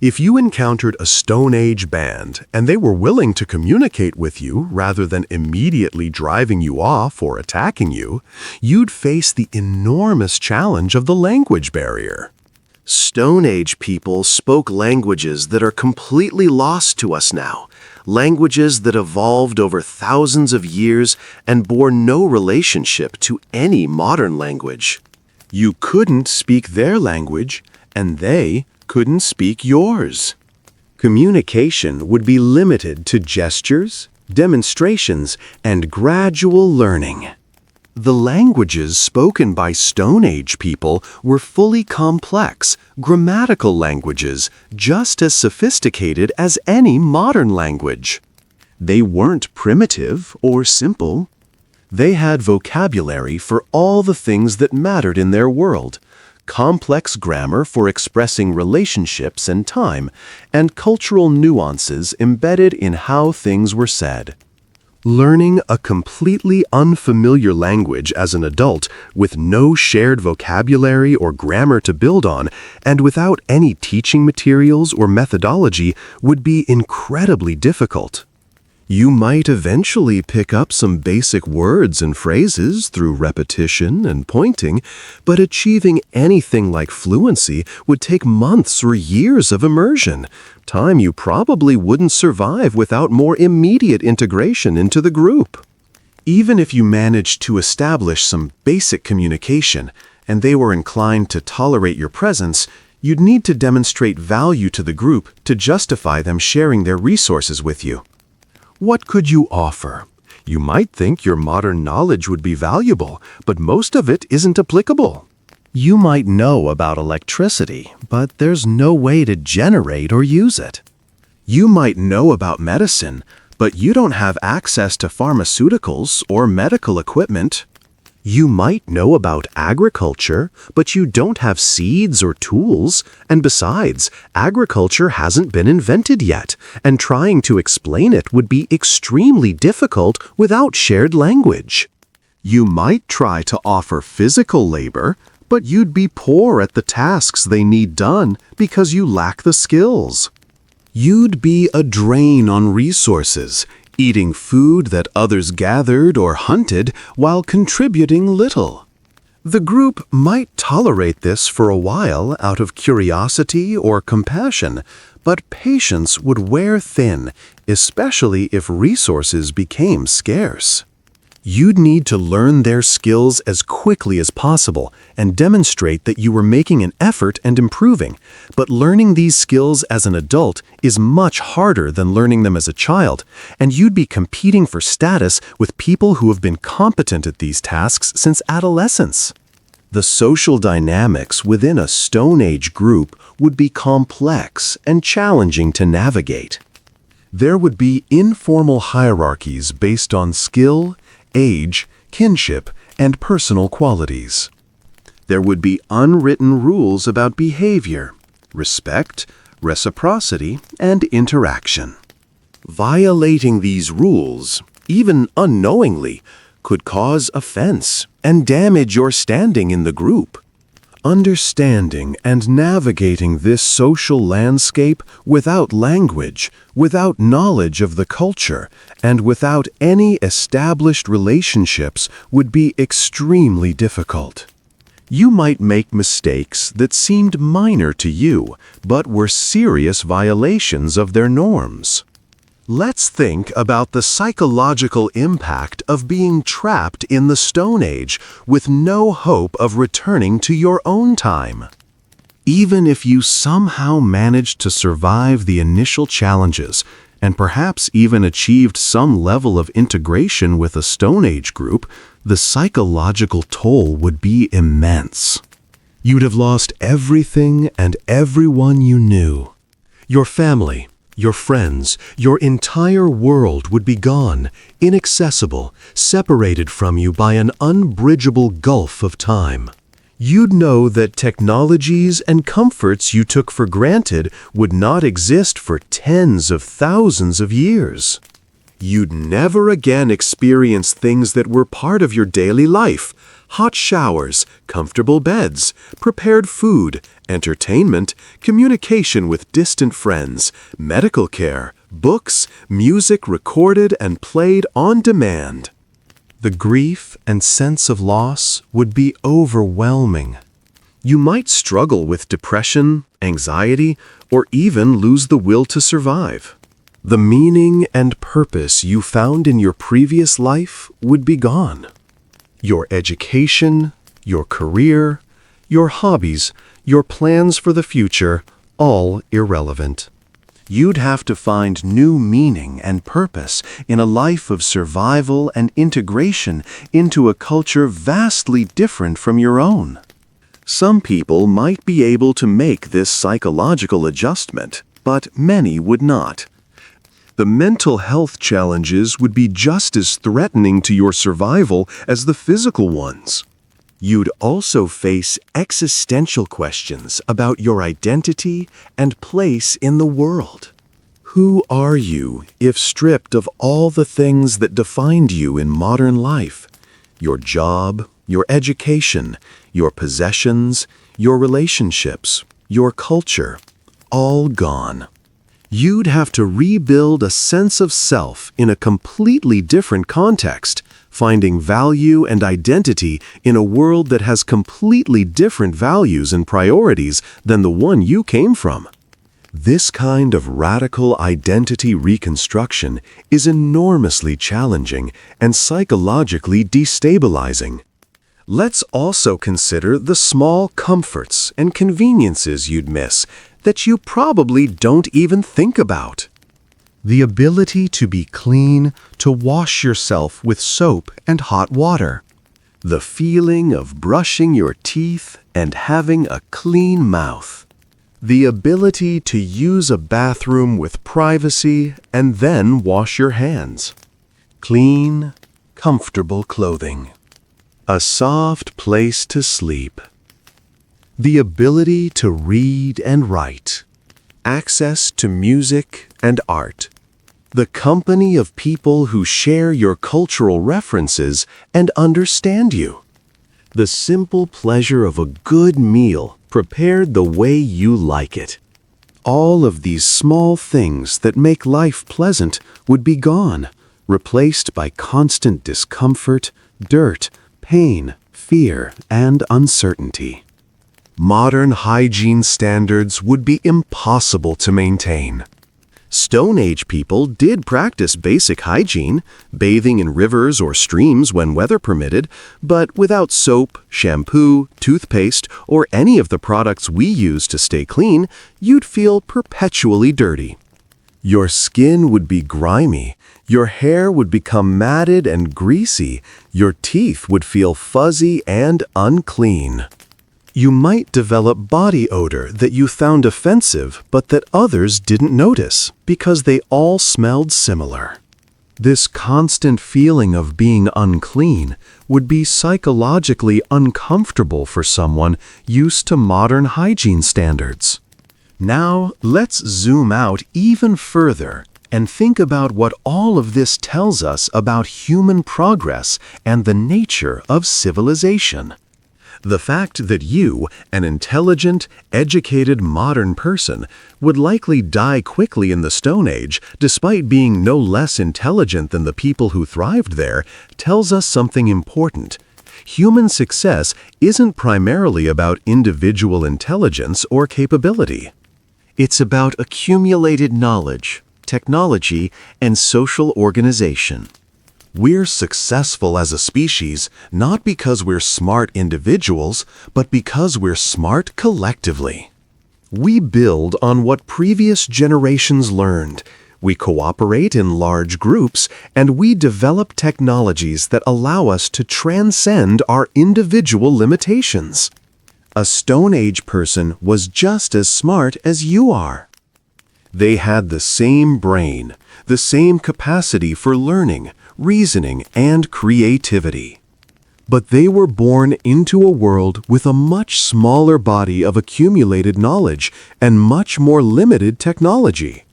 If you encountered a Stone Age band and they were willing to communicate with you rather than immediately driving you off or attacking you, you'd face the enormous challenge of the language barrier. Stone Age people spoke languages that are completely lost to us now, languages that evolved over thousands of years and bore no relationship to any modern language. You couldn't speak their language, and they couldn't speak yours. Communication would be limited to gestures, demonstrations, and gradual learning. The languages spoken by Stone Age people were fully complex, grammatical languages, just as sophisticated as any modern language. They weren't primitive or simple. They had vocabulary for all the things that mattered in their world, complex grammar for expressing relationships and time, and cultural nuances embedded in how things were said. Learning a completely unfamiliar language as an adult with no shared vocabulary or grammar to build on, and without any teaching materials or methodology, would be incredibly difficult. You might eventually pick up some basic words and phrases through repetition and pointing, but achieving anything like fluency would take months or years of immersion, time you probably wouldn't survive without more immediate integration into the group. Even if you managed to establish some basic communication, and they were inclined to tolerate your presence, you'd need to demonstrate value to the group to justify them sharing their resources with you. What could you offer? You might think your modern knowledge would be valuable, but most of it isn't applicable. You might know about electricity, but there's no way to generate or use it. You might know about medicine, but you don't have access to pharmaceuticals or medical equipment. You might know about agriculture, but you don't have seeds or tools, and besides, agriculture hasn't been invented yet, and trying to explain it would be extremely difficult without shared language. You might try to offer physical labor, but you'd be poor at the tasks they need done because you lack the skills. You'd be a drain on resources, eating food that others gathered or hunted while contributing little. The group might tolerate this for a while out of curiosity or compassion, but patience would wear thin, especially if resources became scarce. You'd need to learn their skills as quickly as possible and demonstrate that you were making an effort and improving, but learning these skills as an adult is much harder than learning them as a child, and you'd be competing for status with people who have been competent at these tasks since adolescence. The social dynamics within a Stone Age group would be complex and challenging to navigate. There would be informal hierarchies based on skill, age, kinship, and personal qualities. There would be unwritten rules about behavior, respect, reciprocity, and interaction. Violating these rules, even unknowingly, could cause offense and damage your standing in the group. Understanding and navigating this social landscape without language, without knowledge of the culture, and without any established relationships would be extremely difficult. You might make mistakes that seemed minor to you, but were serious violations of their norms. Let's think about the psychological impact of being trapped in the Stone Age with no hope of returning to your own time. Even if you somehow managed to survive the initial challenges, and perhaps even achieved some level of integration with a Stone Age group, the psychological toll would be immense. You'd have lost everything and everyone you knew. Your family, your friends, your entire world would be gone, inaccessible, separated from you by an unbridgeable gulf of time. You'd know that technologies and comforts you took for granted would not exist for tens of thousands of years. You'd never again experience things that were part of your daily life: hot showers, comfortable beds, prepared food, entertainment, communication with distant friends, medical care, books, music recorded and played on demand. The grief and sense of loss would be overwhelming. You might struggle with depression, anxiety, or even lose the will to survive. The meaning and purpose you found in your previous life would be gone. Your education, your career, your hobbies, your plans for the future, all irrelevant. You'd have to find new meaning and purpose in a life of survival and integration into a culture vastly different from your own. Some people might be able to make this psychological adjustment, but many would not. The mental health challenges would be just as threatening to your survival as the physical ones. You'd also face existential questions about your identity and place in the world. Who are you if stripped of all the things that defined you in modern life? Your job, your education, your possessions, your relationships, your culture, all gone. You'd have to rebuild a sense of self in a completely different context, finding value and identity in a world that has completely different values and priorities than the one you came from. This kind of radical identity reconstruction is enormously challenging and psychologically destabilizing. Let's also consider the small comforts and conveniences you'd miss that you probably don't even think about. The ability to be clean, to wash yourself with soap and hot water. The feeling of brushing your teeth and having a clean mouth. The ability to use a bathroom with privacy and then wash your hands. Clean, comfortable clothing. A soft place to sleep. The ability to read and write. Access to music and art. The company of people who share your cultural references and understand you. The simple pleasure of a good meal prepared the way you like it. All of these small things that make life pleasant would be gone, replaced by constant discomfort, dirt, pain, fear, and uncertainty. Modern hygiene standards would be impossible to maintain. Stone Age people did practice basic hygiene, bathing in rivers or streams when weather permitted, but without soap, shampoo, toothpaste, or any of the products we use to stay clean, you'd feel perpetually dirty. Your skin would be grimy, your hair would become matted and greasy, your teeth would feel fuzzy and unclean. You might develop body odor that you found offensive but that others didn't notice because they all smelled similar. This constant feeling of being unclean would be psychologically uncomfortable for someone used to modern hygiene standards. Now, let's zoom out even further and think about what all of this tells us about human progress and the nature of civilization. The fact that you, an intelligent, educated modern person, would likely die quickly in the Stone Age despite being no less intelligent than the people who thrived there tells us something important. Human success isn't primarily about individual intelligence or capability. It's about accumulated knowledge, technology, and social organization. We're successful as a species not because we're smart individuals, but because we're smart collectively. We build on what previous generations learned. We cooperate in large groups, and we develop technologies that allow us to transcend our individual limitations. A Stone Age person was just as smart as you are. They had the same brain, the same capacity for learning, reasoning, and creativity. But they were born into a world with a much smaller body of accumulated knowledge and much more limited technology.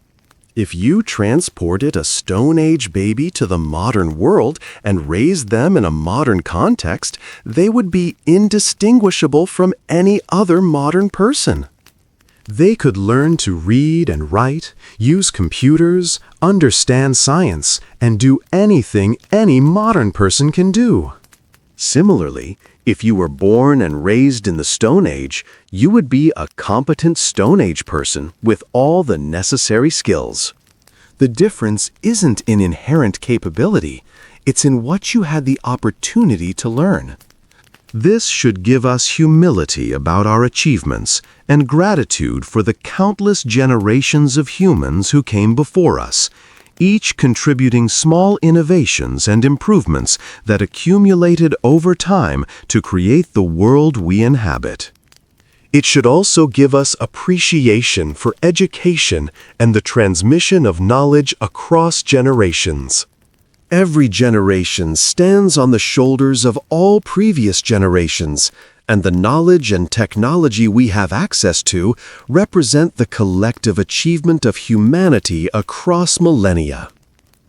If you transported a Stone Age baby to the modern world and raised them in a modern context, they would be indistinguishable from any other modern person. They could learn to read and write, use computers, understand science, and do anything any modern person can do. Similarly, if you were born and raised in the Stone Age, you would be a competent Stone Age person with all the necessary skills. The difference isn't in inherent capability, it's in what you had the opportunity to learn. This should give us humility about our achievements and gratitude for the countless generations of humans who came before us, each contributing small innovations and improvements that accumulated over time to create the world we inhabit. It should also give us appreciation for education and the transmission of knowledge across generations. Every generation stands on the shoulders of all previous generations, and the knowledge and technology we have access to represent the collective achievement of humanity across millennia.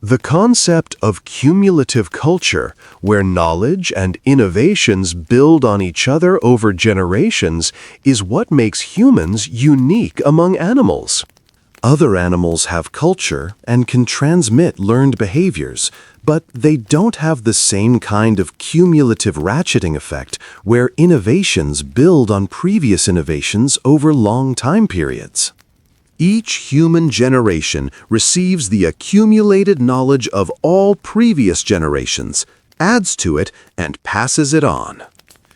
The concept of cumulative culture, where knowledge and innovations build on each other over generations, is what makes humans unique among animals. Other animals have culture and can transmit learned behaviors, but they don't have the same kind of cumulative ratcheting effect where innovations build on previous innovations over long time periods. Each human generation receives the accumulated knowledge of all previous generations, adds to it, and passes it on.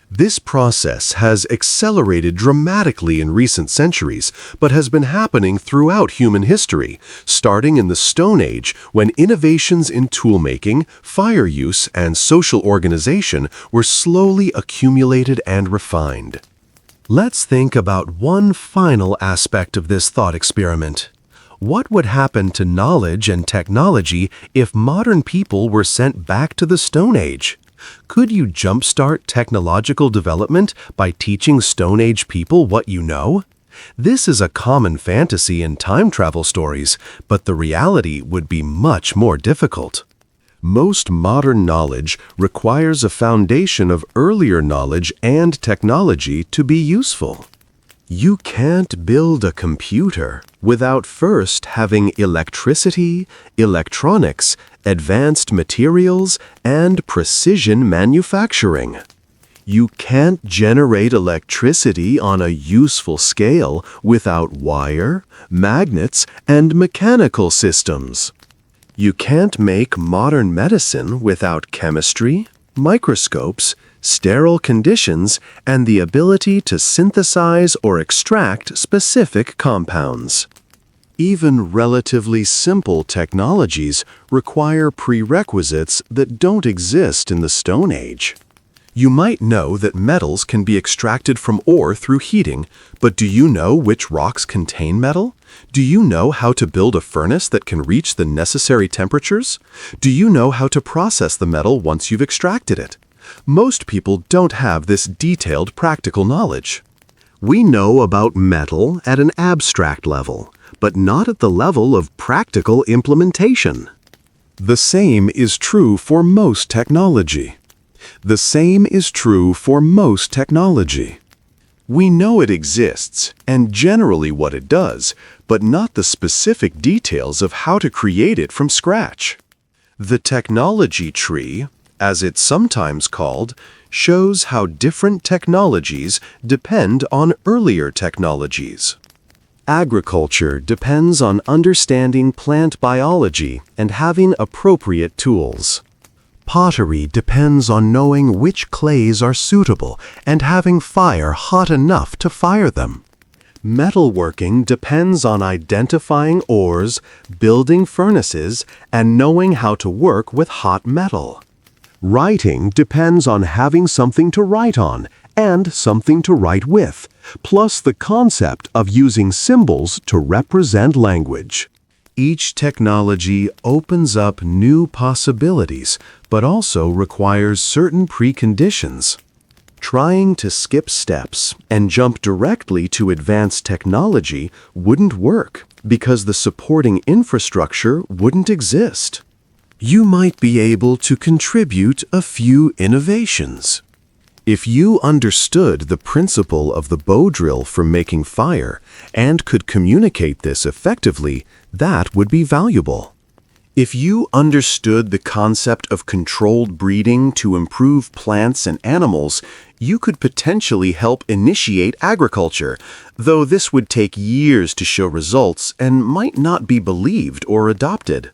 This process has accelerated dramatically in recent centuries, but has been happening throughout human history, starting in the Stone Age when innovations in toolmaking, fire use, and social organization were slowly accumulated and refined. Let's think about one final aspect of this thought experiment. What would happen to knowledge and technology if modern people were sent back to the Stone Age? Could you jumpstart technological development by teaching Stone Age people what you know? This is a common fantasy in time travel stories, but the reality would be much more difficult. Most modern knowledge requires a foundation of earlier knowledge and technology to be useful. You can't build a computer without first having electricity, electronics, advanced materials, and precision manufacturing. You can't generate electricity on a useful scale without wire, magnets, and mechanical systems. You can't make modern medicine without chemistry, microscopes, sterile conditions, and the ability to synthesize or extract specific compounds. Even relatively simple technologies require prerequisites that don't exist in the Stone Age. You might know that metals can be extracted from ore through heating, but do you know which rocks contain metal? Do you know how to build a furnace that can reach the necessary temperatures? Do you know how to process the metal once you've extracted it? Most people don't have this detailed practical knowledge. We know about metal at an abstract level, but not at the level of practical implementation. The same is true for most technology. The same is true for most technology. We know it exists, and generally what it does, but not the specific details of how to create it from scratch. The technology tree, as it's sometimes called, shows how different technologies depend on earlier technologies. Agriculture depends on understanding plant biology and having appropriate tools. Pottery depends on knowing which clays are suitable and having fire hot enough to fire them. Metalworking depends on identifying ores, building furnaces, and knowing how to work with hot metal. Writing depends on having something to write on and something to write with, plus the concept of using symbols to represent language. Each technology opens up new possibilities, but also requires certain preconditions. Trying to skip steps and jump directly to advanced technology wouldn't work because the supporting infrastructure wouldn't exist. You might be able to contribute a few innovations. If you understood the principle of the bow drill for making fire and could communicate this effectively, that would be valuable. If you understood the concept of controlled breeding to improve plants and animals, you could potentially help initiate agriculture, though this would take years to show results and might not be believed or adopted.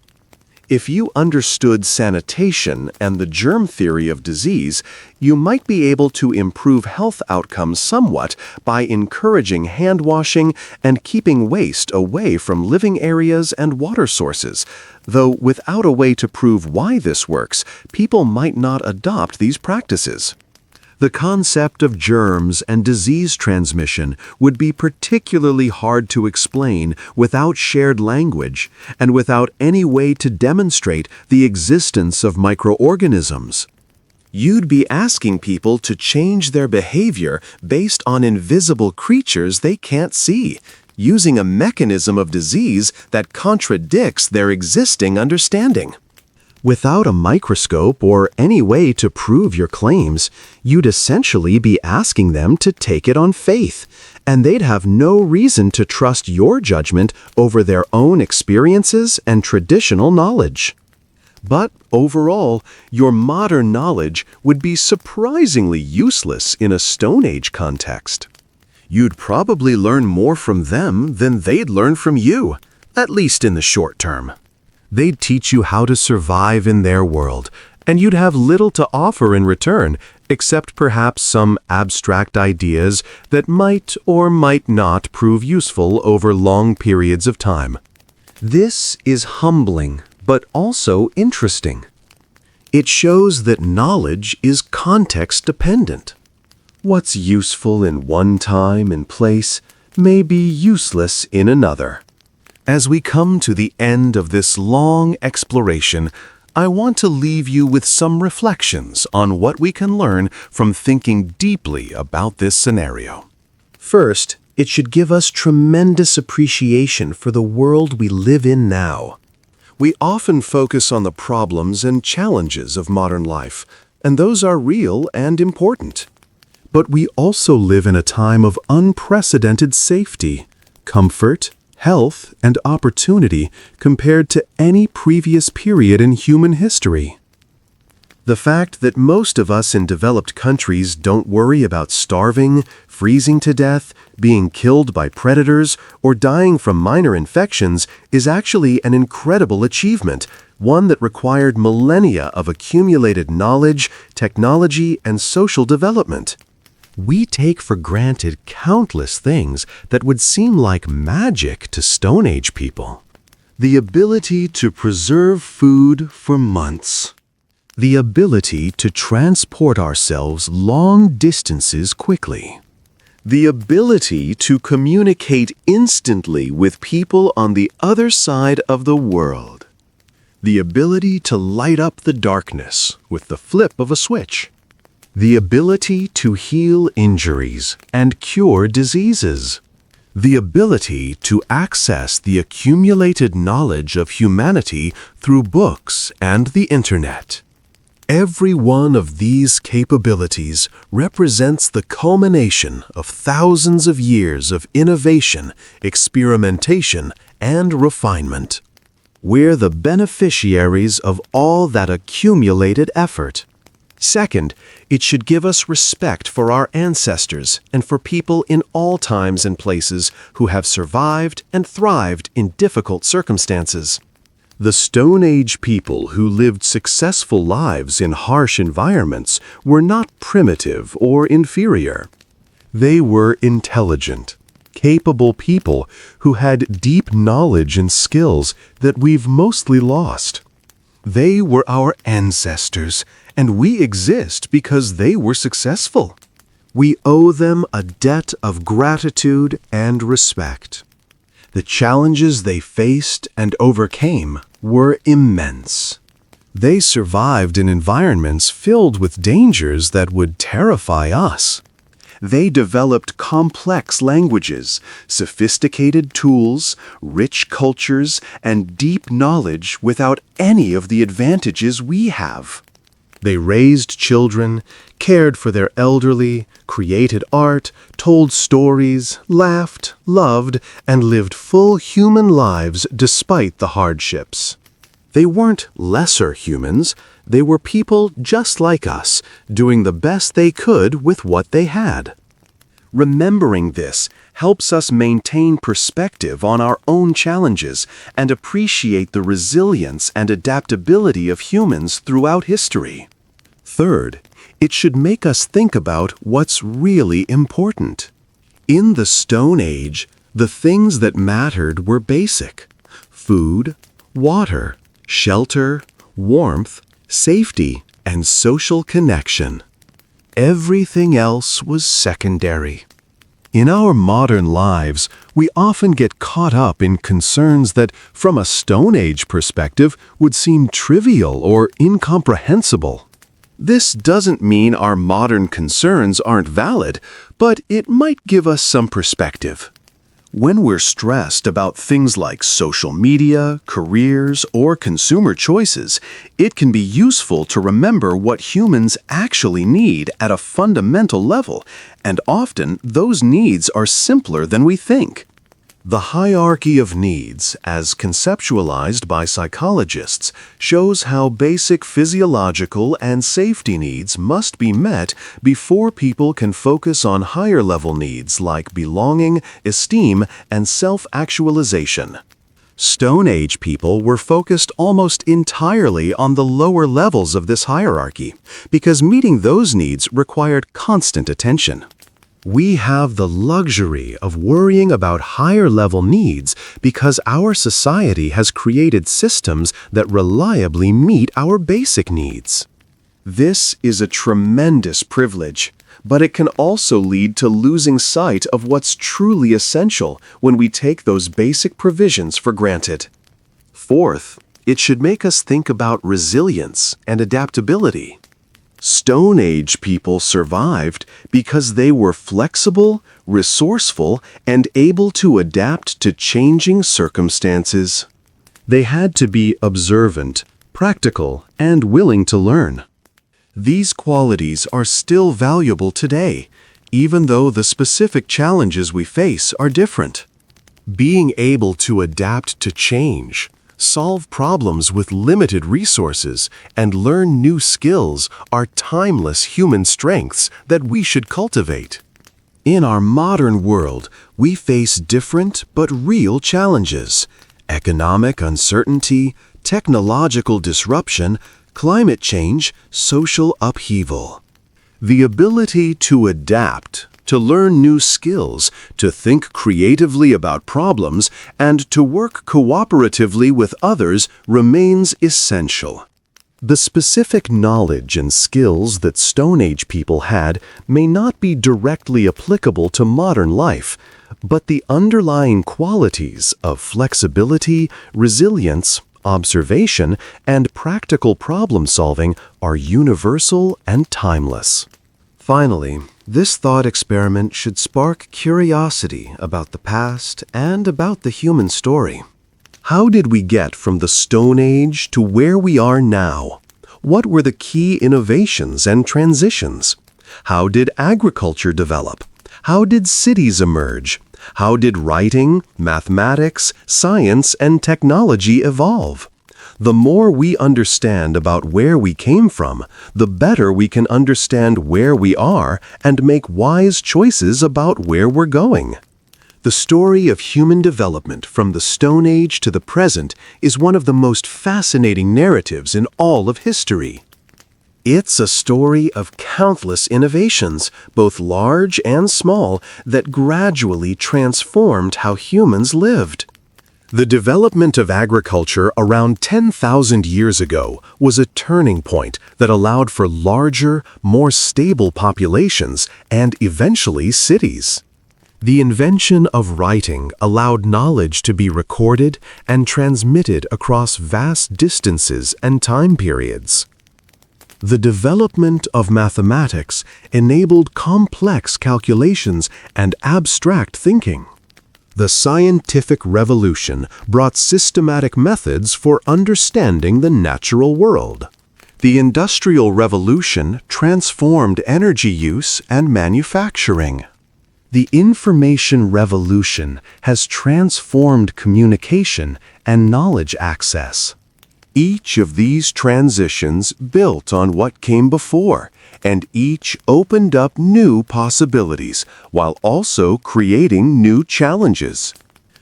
If you understood sanitation and the germ theory of disease, you might be able to improve health outcomes somewhat by encouraging hand washing and keeping waste away from living areas and water sources. Though without a way to prove why this works, people might not adopt these practices. The concept of germs and disease transmission would be particularly hard to explain without shared language and without any way to demonstrate the existence of microorganisms. You'd be asking people to change their behavior based on invisible creatures they can't see, using a mechanism of disease that contradicts their existing understanding. Without a microscope or any way to prove your claims, you'd essentially be asking them to take it on faith, and they'd have no reason to trust your judgment over their own experiences and traditional knowledge. But overall, your modern knowledge would be surprisingly useless in a Stone Age context. You'd probably learn more from them than they'd learn from you, at least in the short term. They'd teach you how to survive in their world, and you'd have little to offer in return, except perhaps some abstract ideas that might or might not prove useful over long periods of time. This is humbling, but also interesting. It shows that knowledge is context-dependent. What's useful in one time and place may be useless in another. As we come to the end of this long exploration, I want to leave you with some reflections on what we can learn from thinking deeply about this scenario. First, it should give us tremendous appreciation for the world we live in now. We often focus on the problems and challenges of modern life, and those are real and important. But we also live in a time of unprecedented safety, comfort, health, and opportunity compared to any previous period in human history. The fact that most of us in developed countries don't worry about starving, freezing to death, being killed by predators, or dying from minor infections is actually an incredible achievement, one that required millennia of accumulated knowledge, technology, and social development. We take for granted countless things that would seem like magic to Stone Age people. The ability to preserve food for months. The ability to transport ourselves long distances quickly. The ability to communicate instantly with people on the other side of the world. The ability to light up the darkness with the flip of a switch. The ability to heal injuries and cure diseases. The ability to access the accumulated knowledge of humanity through books and the internet. Every one of these capabilities represents the culmination of thousands of years of innovation, experimentation, and refinement. We're the beneficiaries of all that accumulated effort. Second, it should give us respect for our ancestors and for people in all times and places who have survived and thrived in difficult circumstances. The Stone Age people who lived successful lives in harsh environments were not primitive or inferior. They were intelligent, capable people who had deep knowledge and skills that we've mostly lost. They were our ancestors, and we exist because they were successful. We owe them a debt of gratitude and respect. The challenges they faced and overcame were immense. They survived in environments filled with dangers that would terrify us. They developed complex languages, sophisticated tools, rich cultures, and deep knowledge without any of the advantages we have. They raised children, cared for their elderly, created art, told stories, laughed, loved, and lived full human lives despite the hardships. They weren't lesser humans, they were people just like us, doing the best they could with what they had. Remembering this helps us maintain perspective on our own challenges and appreciate the resilience and adaptability of humans throughout history. Third, it should make us think about what's really important. In the Stone Age, the things that mattered were basic: food, water, shelter, warmth, safety, and social connection. Everything else was secondary. In our modern lives, we often get caught up in concerns that, from a Stone Age perspective, would seem trivial or incomprehensible. This doesn't mean our modern concerns aren't valid, but it might give us some perspective. When we're stressed about things like social media, careers, or consumer choices, it can be useful to remember what humans actually need at a fundamental level, and often those needs are simpler than we think. The hierarchy of needs, as conceptualized by psychologists, shows how basic physiological and safety needs must be met before people can focus on higher-level needs like belonging, esteem, and self-actualization. Stone Age people were focused almost entirely on the lower levels of this hierarchy, because meeting those needs required constant attention. We have the luxury of worrying about higher-level needs because our society has created systems that reliably meet our basic needs. This is a tremendous privilege, but it can also lead to losing sight of what's truly essential when we take those basic provisions for granted. Fourth, it should make us think about resilience and adaptability. Stone Age people survived because they were flexible, resourceful, and able to adapt to changing circumstances. They had to be observant, practical, and willing to learn. These qualities are still valuable today, even though the specific challenges we face are different. Being able to adapt to change, solve problems with limited resources, and learn new skills are timeless human strengths that we should cultivate. In our modern world, we face different but real challenges: economic uncertainty, technological disruption, climate change, social upheaval. The ability to adapt, to learn new skills, to think creatively about problems, and to work cooperatively with others remains essential. The specific knowledge and skills that Stone Age people had may not be directly applicable to modern life, but the underlying qualities of flexibility, resilience, observation, and practical problem-solving are universal and timeless. Finally, this thought experiment should spark curiosity about the past and about the human story. How did we get from the Stone Age to where we are now? What were the key innovations and transitions? How did agriculture develop? How did cities emerge? How did writing, mathematics, science, and technology evolve? The more we understand about where we came from, the better we can understand where we are and make wise choices about where we're going. The story of human development from the Stone Age to the present is one of the most fascinating narratives in all of history. It's a story of countless innovations, both large and small, that gradually transformed how humans lived. The development of agriculture around 10,000 years ago was a turning point that allowed for larger, more stable populations and eventually cities. The invention of writing allowed knowledge to be recorded and transmitted across vast distances and time periods. The development of mathematics enabled complex calculations and abstract thinking. The scientific revolution brought systematic methods for understanding the natural world. The Industrial Revolution transformed energy use and manufacturing. The Information Revolution has transformed communication and knowledge access. Each of these transitions built on what came before, and each opened up new possibilities while also creating new challenges.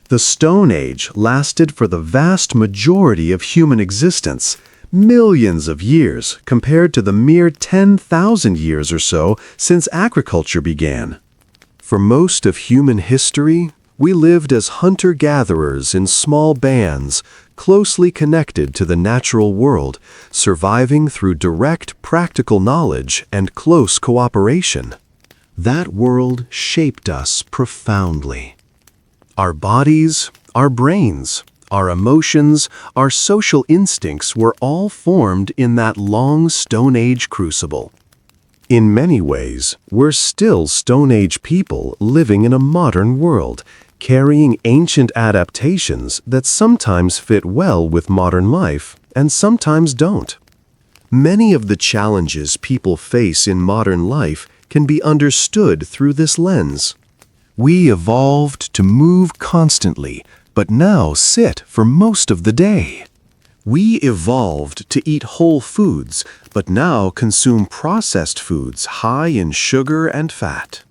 The Stone Age lasted for the vast majority of human existence, millions of years compared to the mere 10,000 years or so since agriculture began. For most of human history, we lived as hunter-gatherers in small bands, closely connected to the natural world, surviving through direct practical knowledge and close cooperation. That world shaped us profoundly. Our bodies, our brains, our emotions, our social instincts were all formed in that long Stone Age crucible. In many ways, we're still Stone Age people living in a modern world, carrying ancient adaptations that sometimes fit well with modern life and sometimes don't. Many of the challenges people face in modern life can be understood through this lens. We evolved to move constantly, but now sit for most of the day. We evolved to eat whole foods, but now consume processed foods high in sugar and fat.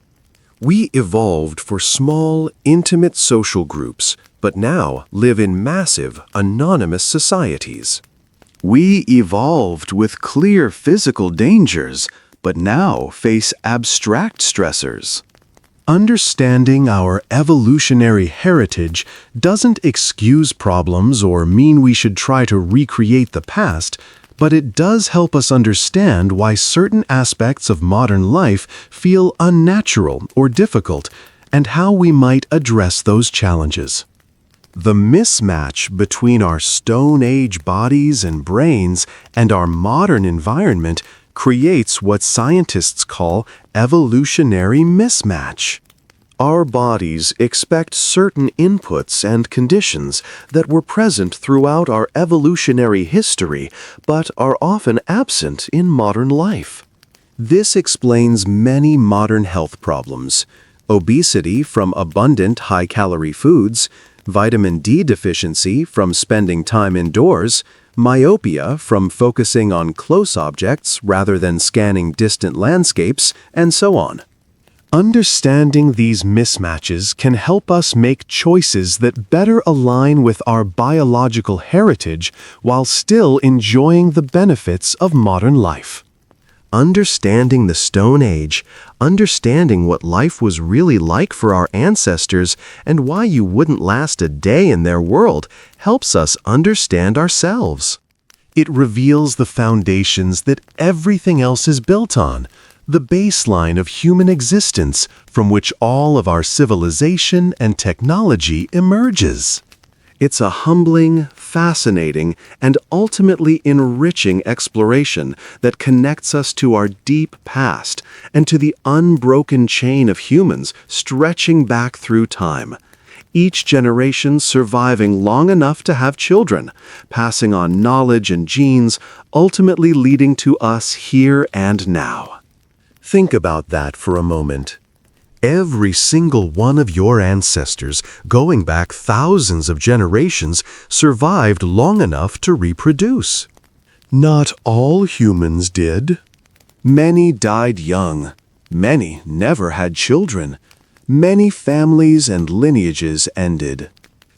We evolved for small, intimate social groups, but now live in massive, anonymous societies. We evolved with clear physical dangers, but now face abstract stressors. Understanding our evolutionary heritage doesn't excuse problems or mean we should try to recreate the past, but it does help us understand why certain aspects of modern life feel unnatural or difficult, and how we might address those challenges. The mismatch between our Stone Age bodies and brains and our modern environment creates what scientists call evolutionary mismatch. Our bodies expect certain inputs and conditions that were present throughout our evolutionary history, but are often absent in modern life. This explains many modern health problems: obesity from abundant high-calorie foods, vitamin D deficiency from spending time indoors, myopia from focusing on close objects rather than scanning distant landscapes, and so on. Understanding these mismatches can help us make choices that better align with our biological heritage while still enjoying the benefits of modern life. Understanding the Stone Age, understanding what life was really like for our ancestors and why you wouldn't last a day in their world, helps us understand ourselves. It reveals the foundations that everything else is built on, the baseline of human existence from which all of our civilization and technology emerges. It's a humbling, fascinating, and ultimately enriching exploration that connects us to our deep past and to the unbroken chain of humans stretching back through time. Each generation surviving long enough to have children, passing on knowledge and genes, ultimately leading to us here and now. Think about that for a moment. Every single one of your ancestors, going back thousands of generations, survived long enough to reproduce. Not all humans did. Many died young. Many never had children. Many families and lineages ended.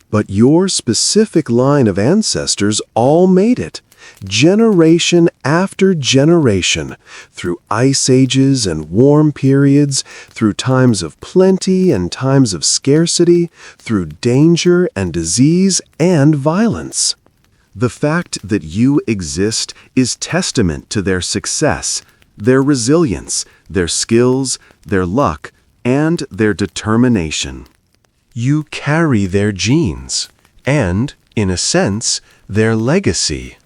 But your specific line of ancestors all made it, generation after generation, through ice ages and warm periods, through times of plenty and times of scarcity, through danger and disease and violence. The fact that you exist is testament to their success, their resilience, their skills, their luck, and their determination. You carry their genes, and, in a sense, their legacy.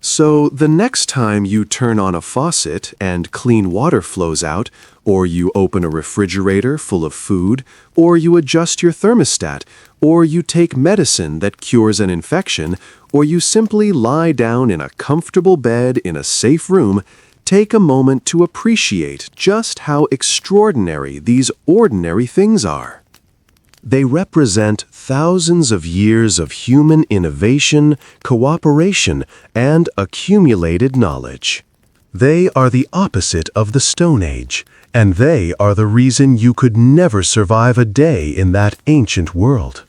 So the next time you turn on a faucet and clean water flows out, or you open a refrigerator full of food, or you adjust your thermostat, or you take medicine that cures an infection, or you simply lie down in a comfortable bed in a safe room, take a moment to appreciate just how extraordinary these ordinary things are. They represent thousands of years of human innovation, cooperation, and accumulated knowledge. They are the opposite of the Stone Age, and they are the reason you could never survive a day in that ancient world.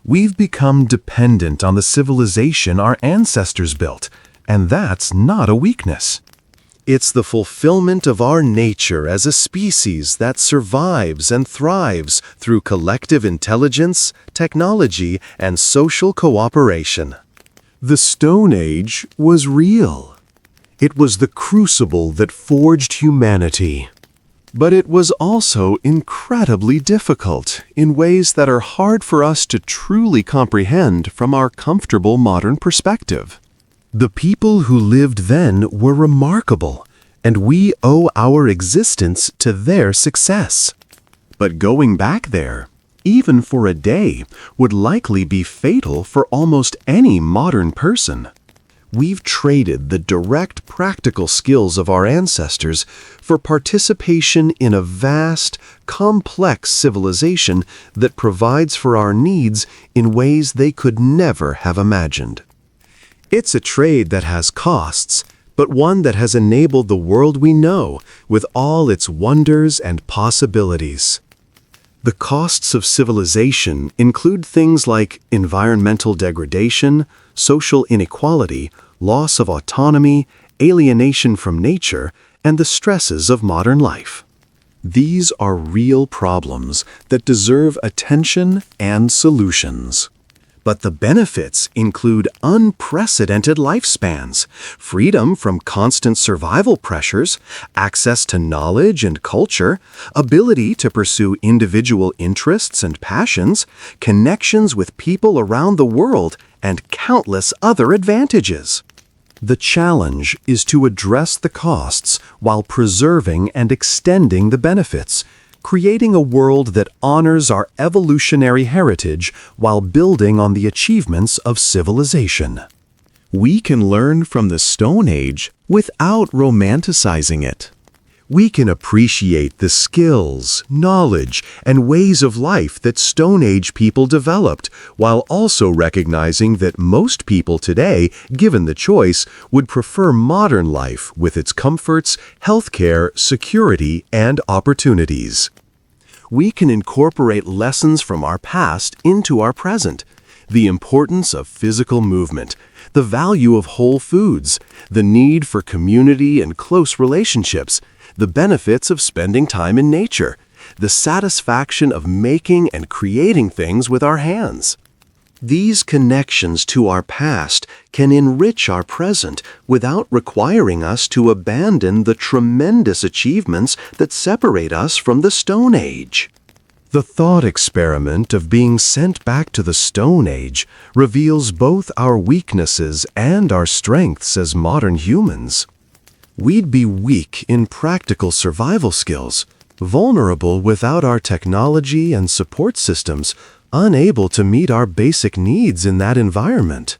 We've become dependent on the civilization our ancestors built, and that's not a weakness. It's the fulfillment of our nature as a species that survives and thrives through collective intelligence, technology, and social cooperation. The Stone Age was real. It was the crucible that forged humanity. But it was also incredibly difficult in ways that are hard for us to truly comprehend from our comfortable modern perspective. The people who lived then were remarkable, and we owe our existence to their success. But going back there, even for a day, would likely be fatal for almost any modern person. We've traded the direct practical skills of our ancestors for participation in a vast, complex civilization that provides for our needs in ways they could never have imagined. It's a trade that has costs, but one that has enabled the world we know with all its wonders and possibilities. The costs of civilization include things like environmental degradation, social inequality, loss of autonomy, alienation from nature, and the stresses of modern life. These are real problems that deserve attention and solutions. But the benefits include unprecedented lifespans, freedom from constant survival pressures, access to knowledge and culture, ability to pursue individual interests and passions, connections with people around the world, and countless other advantages. The challenge is to address the costs while preserving and extending the benefits, creating a world that honors our evolutionary heritage while building on the achievements of civilization. We can learn from the Stone Age without romanticizing it. We can appreciate the skills, knowledge, and ways of life that Stone Age people developed, while also recognizing that most people today, given the choice, would prefer modern life with its comforts, healthcare, security, and opportunities. We can incorporate lessons from our past into our present. The importance of physical movement, the value of whole foods, the need for community and close relationships, the benefits of spending time in nature, the satisfaction of making and creating things with our hands. These connections to our past can enrich our present without requiring us to abandon the tremendous achievements that separate us from the Stone Age. The thought experiment of being sent back to the Stone Age reveals both our weaknesses and our strengths as modern humans. We'd be weak in practical survival skills, vulnerable without our technology and support systems, unable to meet our basic needs in that environment.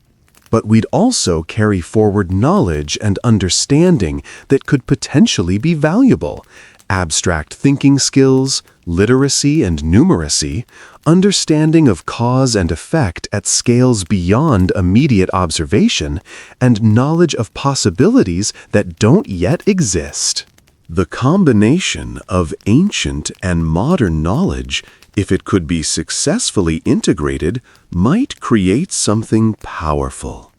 But we'd also carry forward knowledge and understanding that could potentially be valuable. Abstract thinking skills, literacy and numeracy, understanding of cause and effect at scales beyond immediate observation, and knowledge of possibilities that don't yet exist. The combination of ancient and modern knowledge, if it could be successfully integrated, might create something powerful.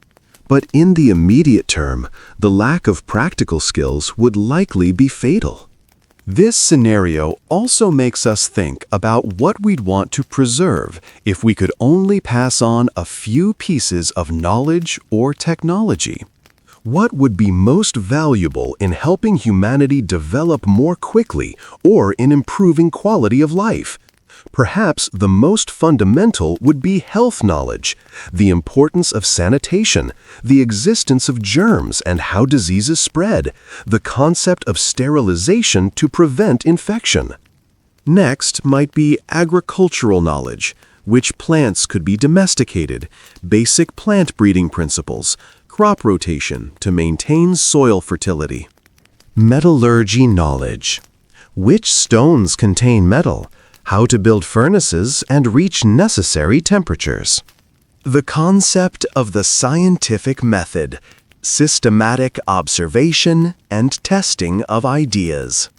But in the immediate term, the lack of practical skills would likely be fatal. This scenario also makes us think about what we'd want to preserve if we could only pass on a few pieces of knowledge or technology. What would be most valuable in helping humanity develop more quickly or in improving quality of life? Perhaps the most fundamental would be health knowledge, the importance of sanitation, the existence of germs and how diseases spread, the concept of sterilization to prevent infection. Next might be agricultural knowledge, which plants could be domesticated, basic plant breeding principles, crop rotation to maintain soil fertility. Metallurgy knowledge. Which stones contain metal? how to build furnaces and reach necessary temperatures. The concept of the scientific method, systematic observation and testing of ideas.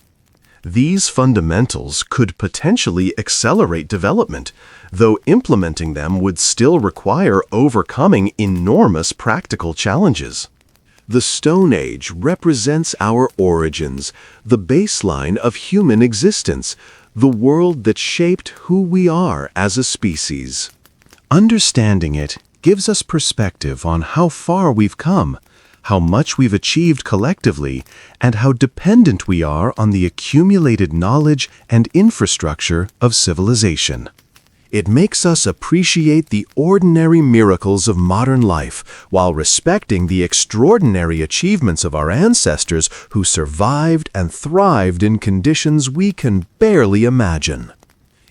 These fundamentals could potentially accelerate development, though implementing them would still require overcoming enormous practical challenges. The Stone Age represents our origins, the baseline of human existence, the world that shaped who we are as a species. Understanding it gives us perspective on how far we've come, how much we've achieved collectively, and how dependent we are on the accumulated knowledge and infrastructure of civilization. It makes us appreciate the ordinary miracles of modern life while respecting the extraordinary achievements of our ancestors who survived and thrived in conditions we can barely imagine.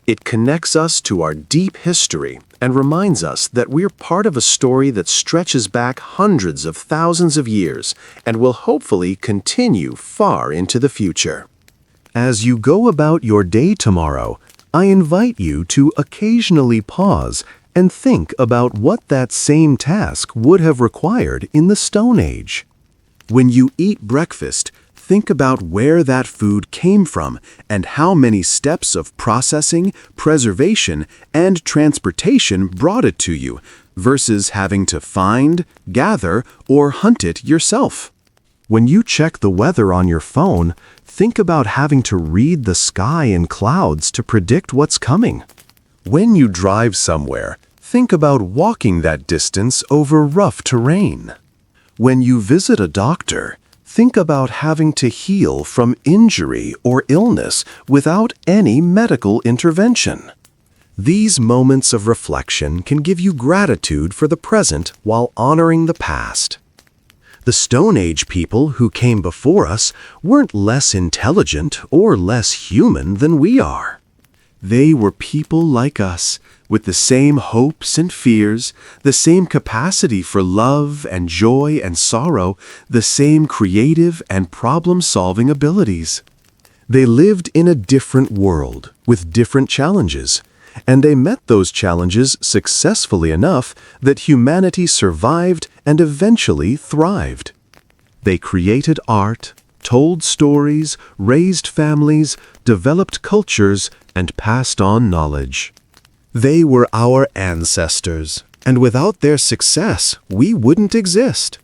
It connects us to our deep history and reminds us that we're part of a story that stretches back hundreds of thousands of years and will hopefully continue far into the future. As you go about your day tomorrow, I invite you to occasionally pause and think about what that same task would have required in the Stone Age. When you eat breakfast, think about where that food came from and how many steps of processing, preservation, and transportation brought it to you, versus having to find, gather, or hunt it yourself. When you check the weather on your phone, think about having to read the sky and clouds to predict what's coming. When you drive somewhere, think about walking that distance over rough terrain. When you visit a doctor, think about having to heal from injury or illness without any medical intervention. These moments of reflection can give you gratitude for the present while honoring the past. The Stone Age people who came before us weren't less intelligent or less human than we are. They were people like us, with the same hopes and fears, the same capacity for love and joy and sorrow, the same creative and problem-solving abilities. They lived in a different world, with different challenges, and they met those challenges successfully enough that humanity survived and eventually thrived. They created art, told stories, raised families, developed cultures, and passed on knowledge. They were our ancestors, and without their success, we wouldn't exist.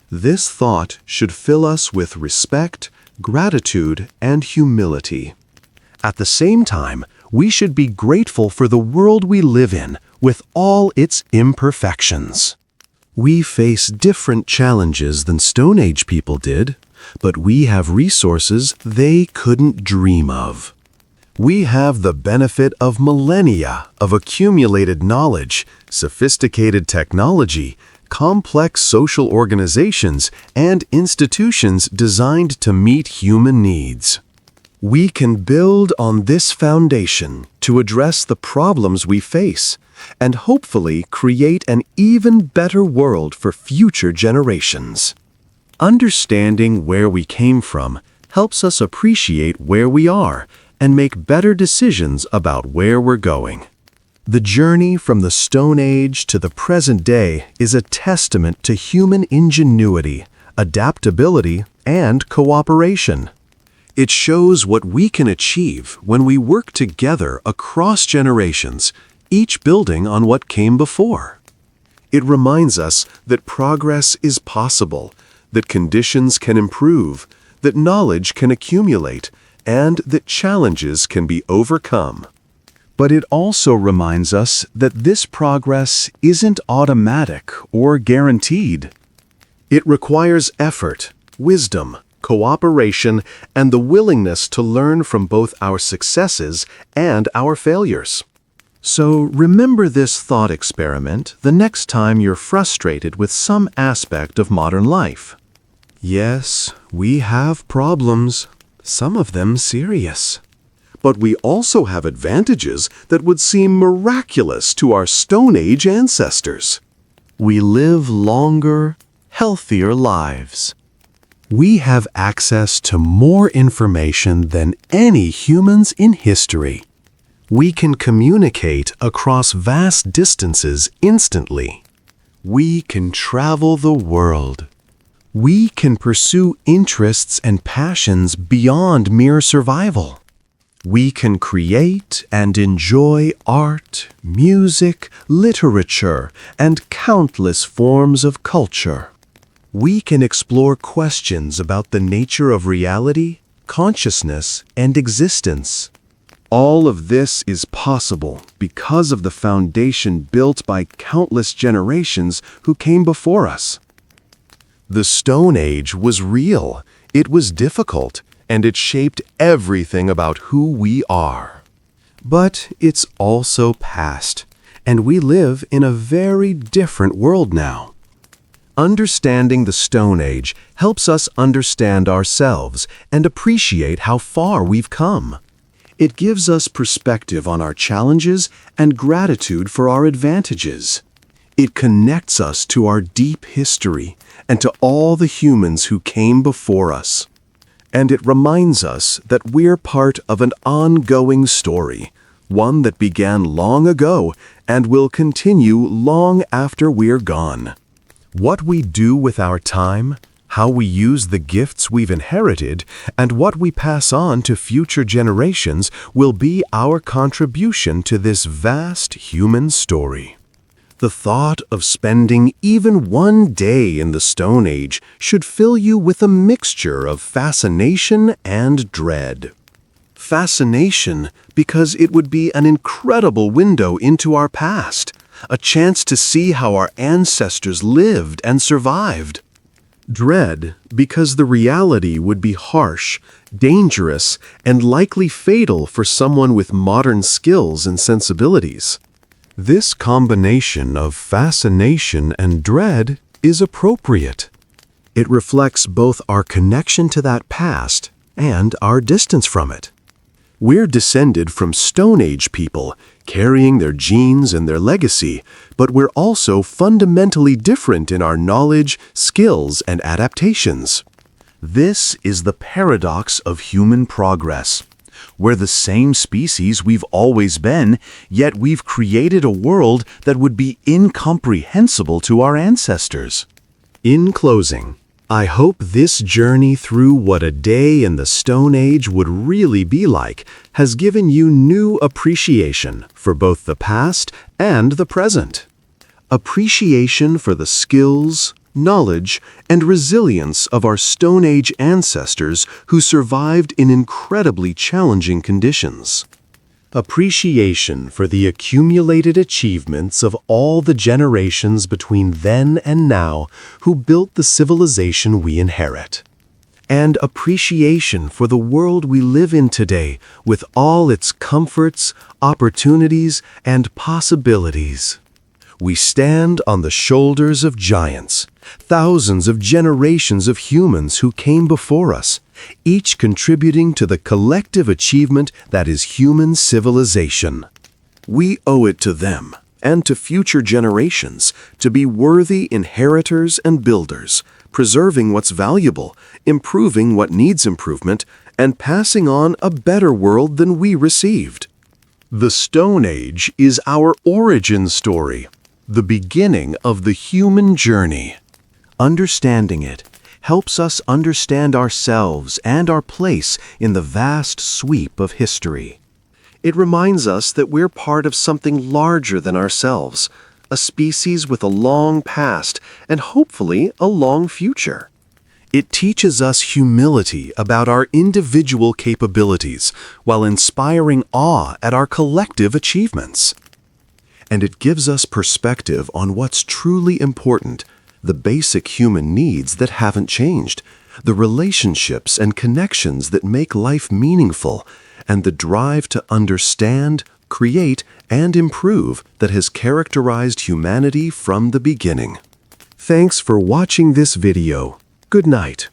This thought should fill us with respect, gratitude, and humility. At the same time, we should be grateful for the world we live in, with all its imperfections. We face different challenges than Stone Age people did, but we have resources they couldn't dream of. We have the benefit of millennia of accumulated knowledge, sophisticated technology, complex social organizations, and institutions designed to meet human needs. We can build on this foundation to address the problems we face and hopefully create an even better world for future generations. Understanding where we came from helps us appreciate where we are and make better decisions about where we're going. The journey from the Stone Age to the present day is a testament to human ingenuity, adaptability, and cooperation. It shows what we can achieve when we work together across generations, each building on what came before. It reminds us that progress is possible, that conditions can improve, that knowledge can accumulate, and that challenges can be overcome. But it also reminds us that this progress isn't automatic or guaranteed. It requires effort, wisdom, cooperation, and the willingness to learn from both our successes and our failures. So remember this thought experiment the next time you're frustrated with some aspect of modern life. Yes, we have problems, some of them serious. But we also have advantages that would seem miraculous to our Stone Age ancestors. We live longer, healthier lives. We have access to more information than any humans in history. We can communicate across vast distances instantly. We can travel the world. We can pursue interests and passions beyond mere survival. We can create and enjoy art, music, literature, and countless forms of culture. We can explore questions about the nature of reality, consciousness, and existence. All of this is possible because of the foundation built by countless generations who came before us. The Stone Age was real, it was difficult, and it shaped everything about who we are. But it's also past, and we live in a very different world now. Understanding the Stone Age helps us understand ourselves and appreciate how far we've come. It gives us perspective on our challenges and gratitude for our advantages. It connects us to our deep history and to all the humans who came before us. And it reminds us that we're part of an ongoing story, one that began long ago and will continue long after we're gone. What we do with our time, how we use the gifts we've inherited, and what we pass on to future generations will be our contribution to this vast human story. The thought of spending even one day in the Stone Age should fill you with a mixture of fascination and dread. Fascination because it would be an incredible window into our past, a chance to see how our ancestors lived and survived. Dread because the reality would be harsh, dangerous, and likely fatal for someone with modern skills and sensibilities. This combination of fascination and dread is appropriate. It reflects both our connection to that past and our distance from it. We're descended from Stone Age people, carrying their genes and their legacy, but we're also fundamentally different in our knowledge, skills, and adaptations. This is the paradox of human progress. We're the same species we've always been, yet we've created a world that would be incomprehensible to our ancestors. In closing, I hope this journey through what a day in the Stone Age would really be like has given you new appreciation for both the past and the present. Appreciation for the skills, knowledge, and resilience of our Stone Age ancestors who survived in incredibly challenging conditions. Appreciation for the accumulated achievements of all the generations between then and now who built the civilization we inherit. And appreciation for the world we live in today with all its comforts, opportunities, and possibilities. We stand on the shoulders of giants, thousands of generations of humans who came before us, each contributing to the collective achievement that is human civilization. We owe it to them and to future generations to be worthy inheritors and builders, preserving what's valuable, improving what needs improvement, and passing on a better world than we received. The Stone Age is our origin story, the beginning of the human journey. Understanding it helps us understand ourselves and our place in the vast sweep of history. It reminds us that we're part of something larger than ourselves, a species with a long past and hopefully a long future. It teaches us humility about our individual capabilities while inspiring awe at our collective achievements. And it gives us perspective on what's truly important, the basic human needs that haven't changed, the relationships and connections that make life meaningful, and the drive to understand, create, and improve that has characterized humanity from the beginning. Thanks for watching this video. Good night.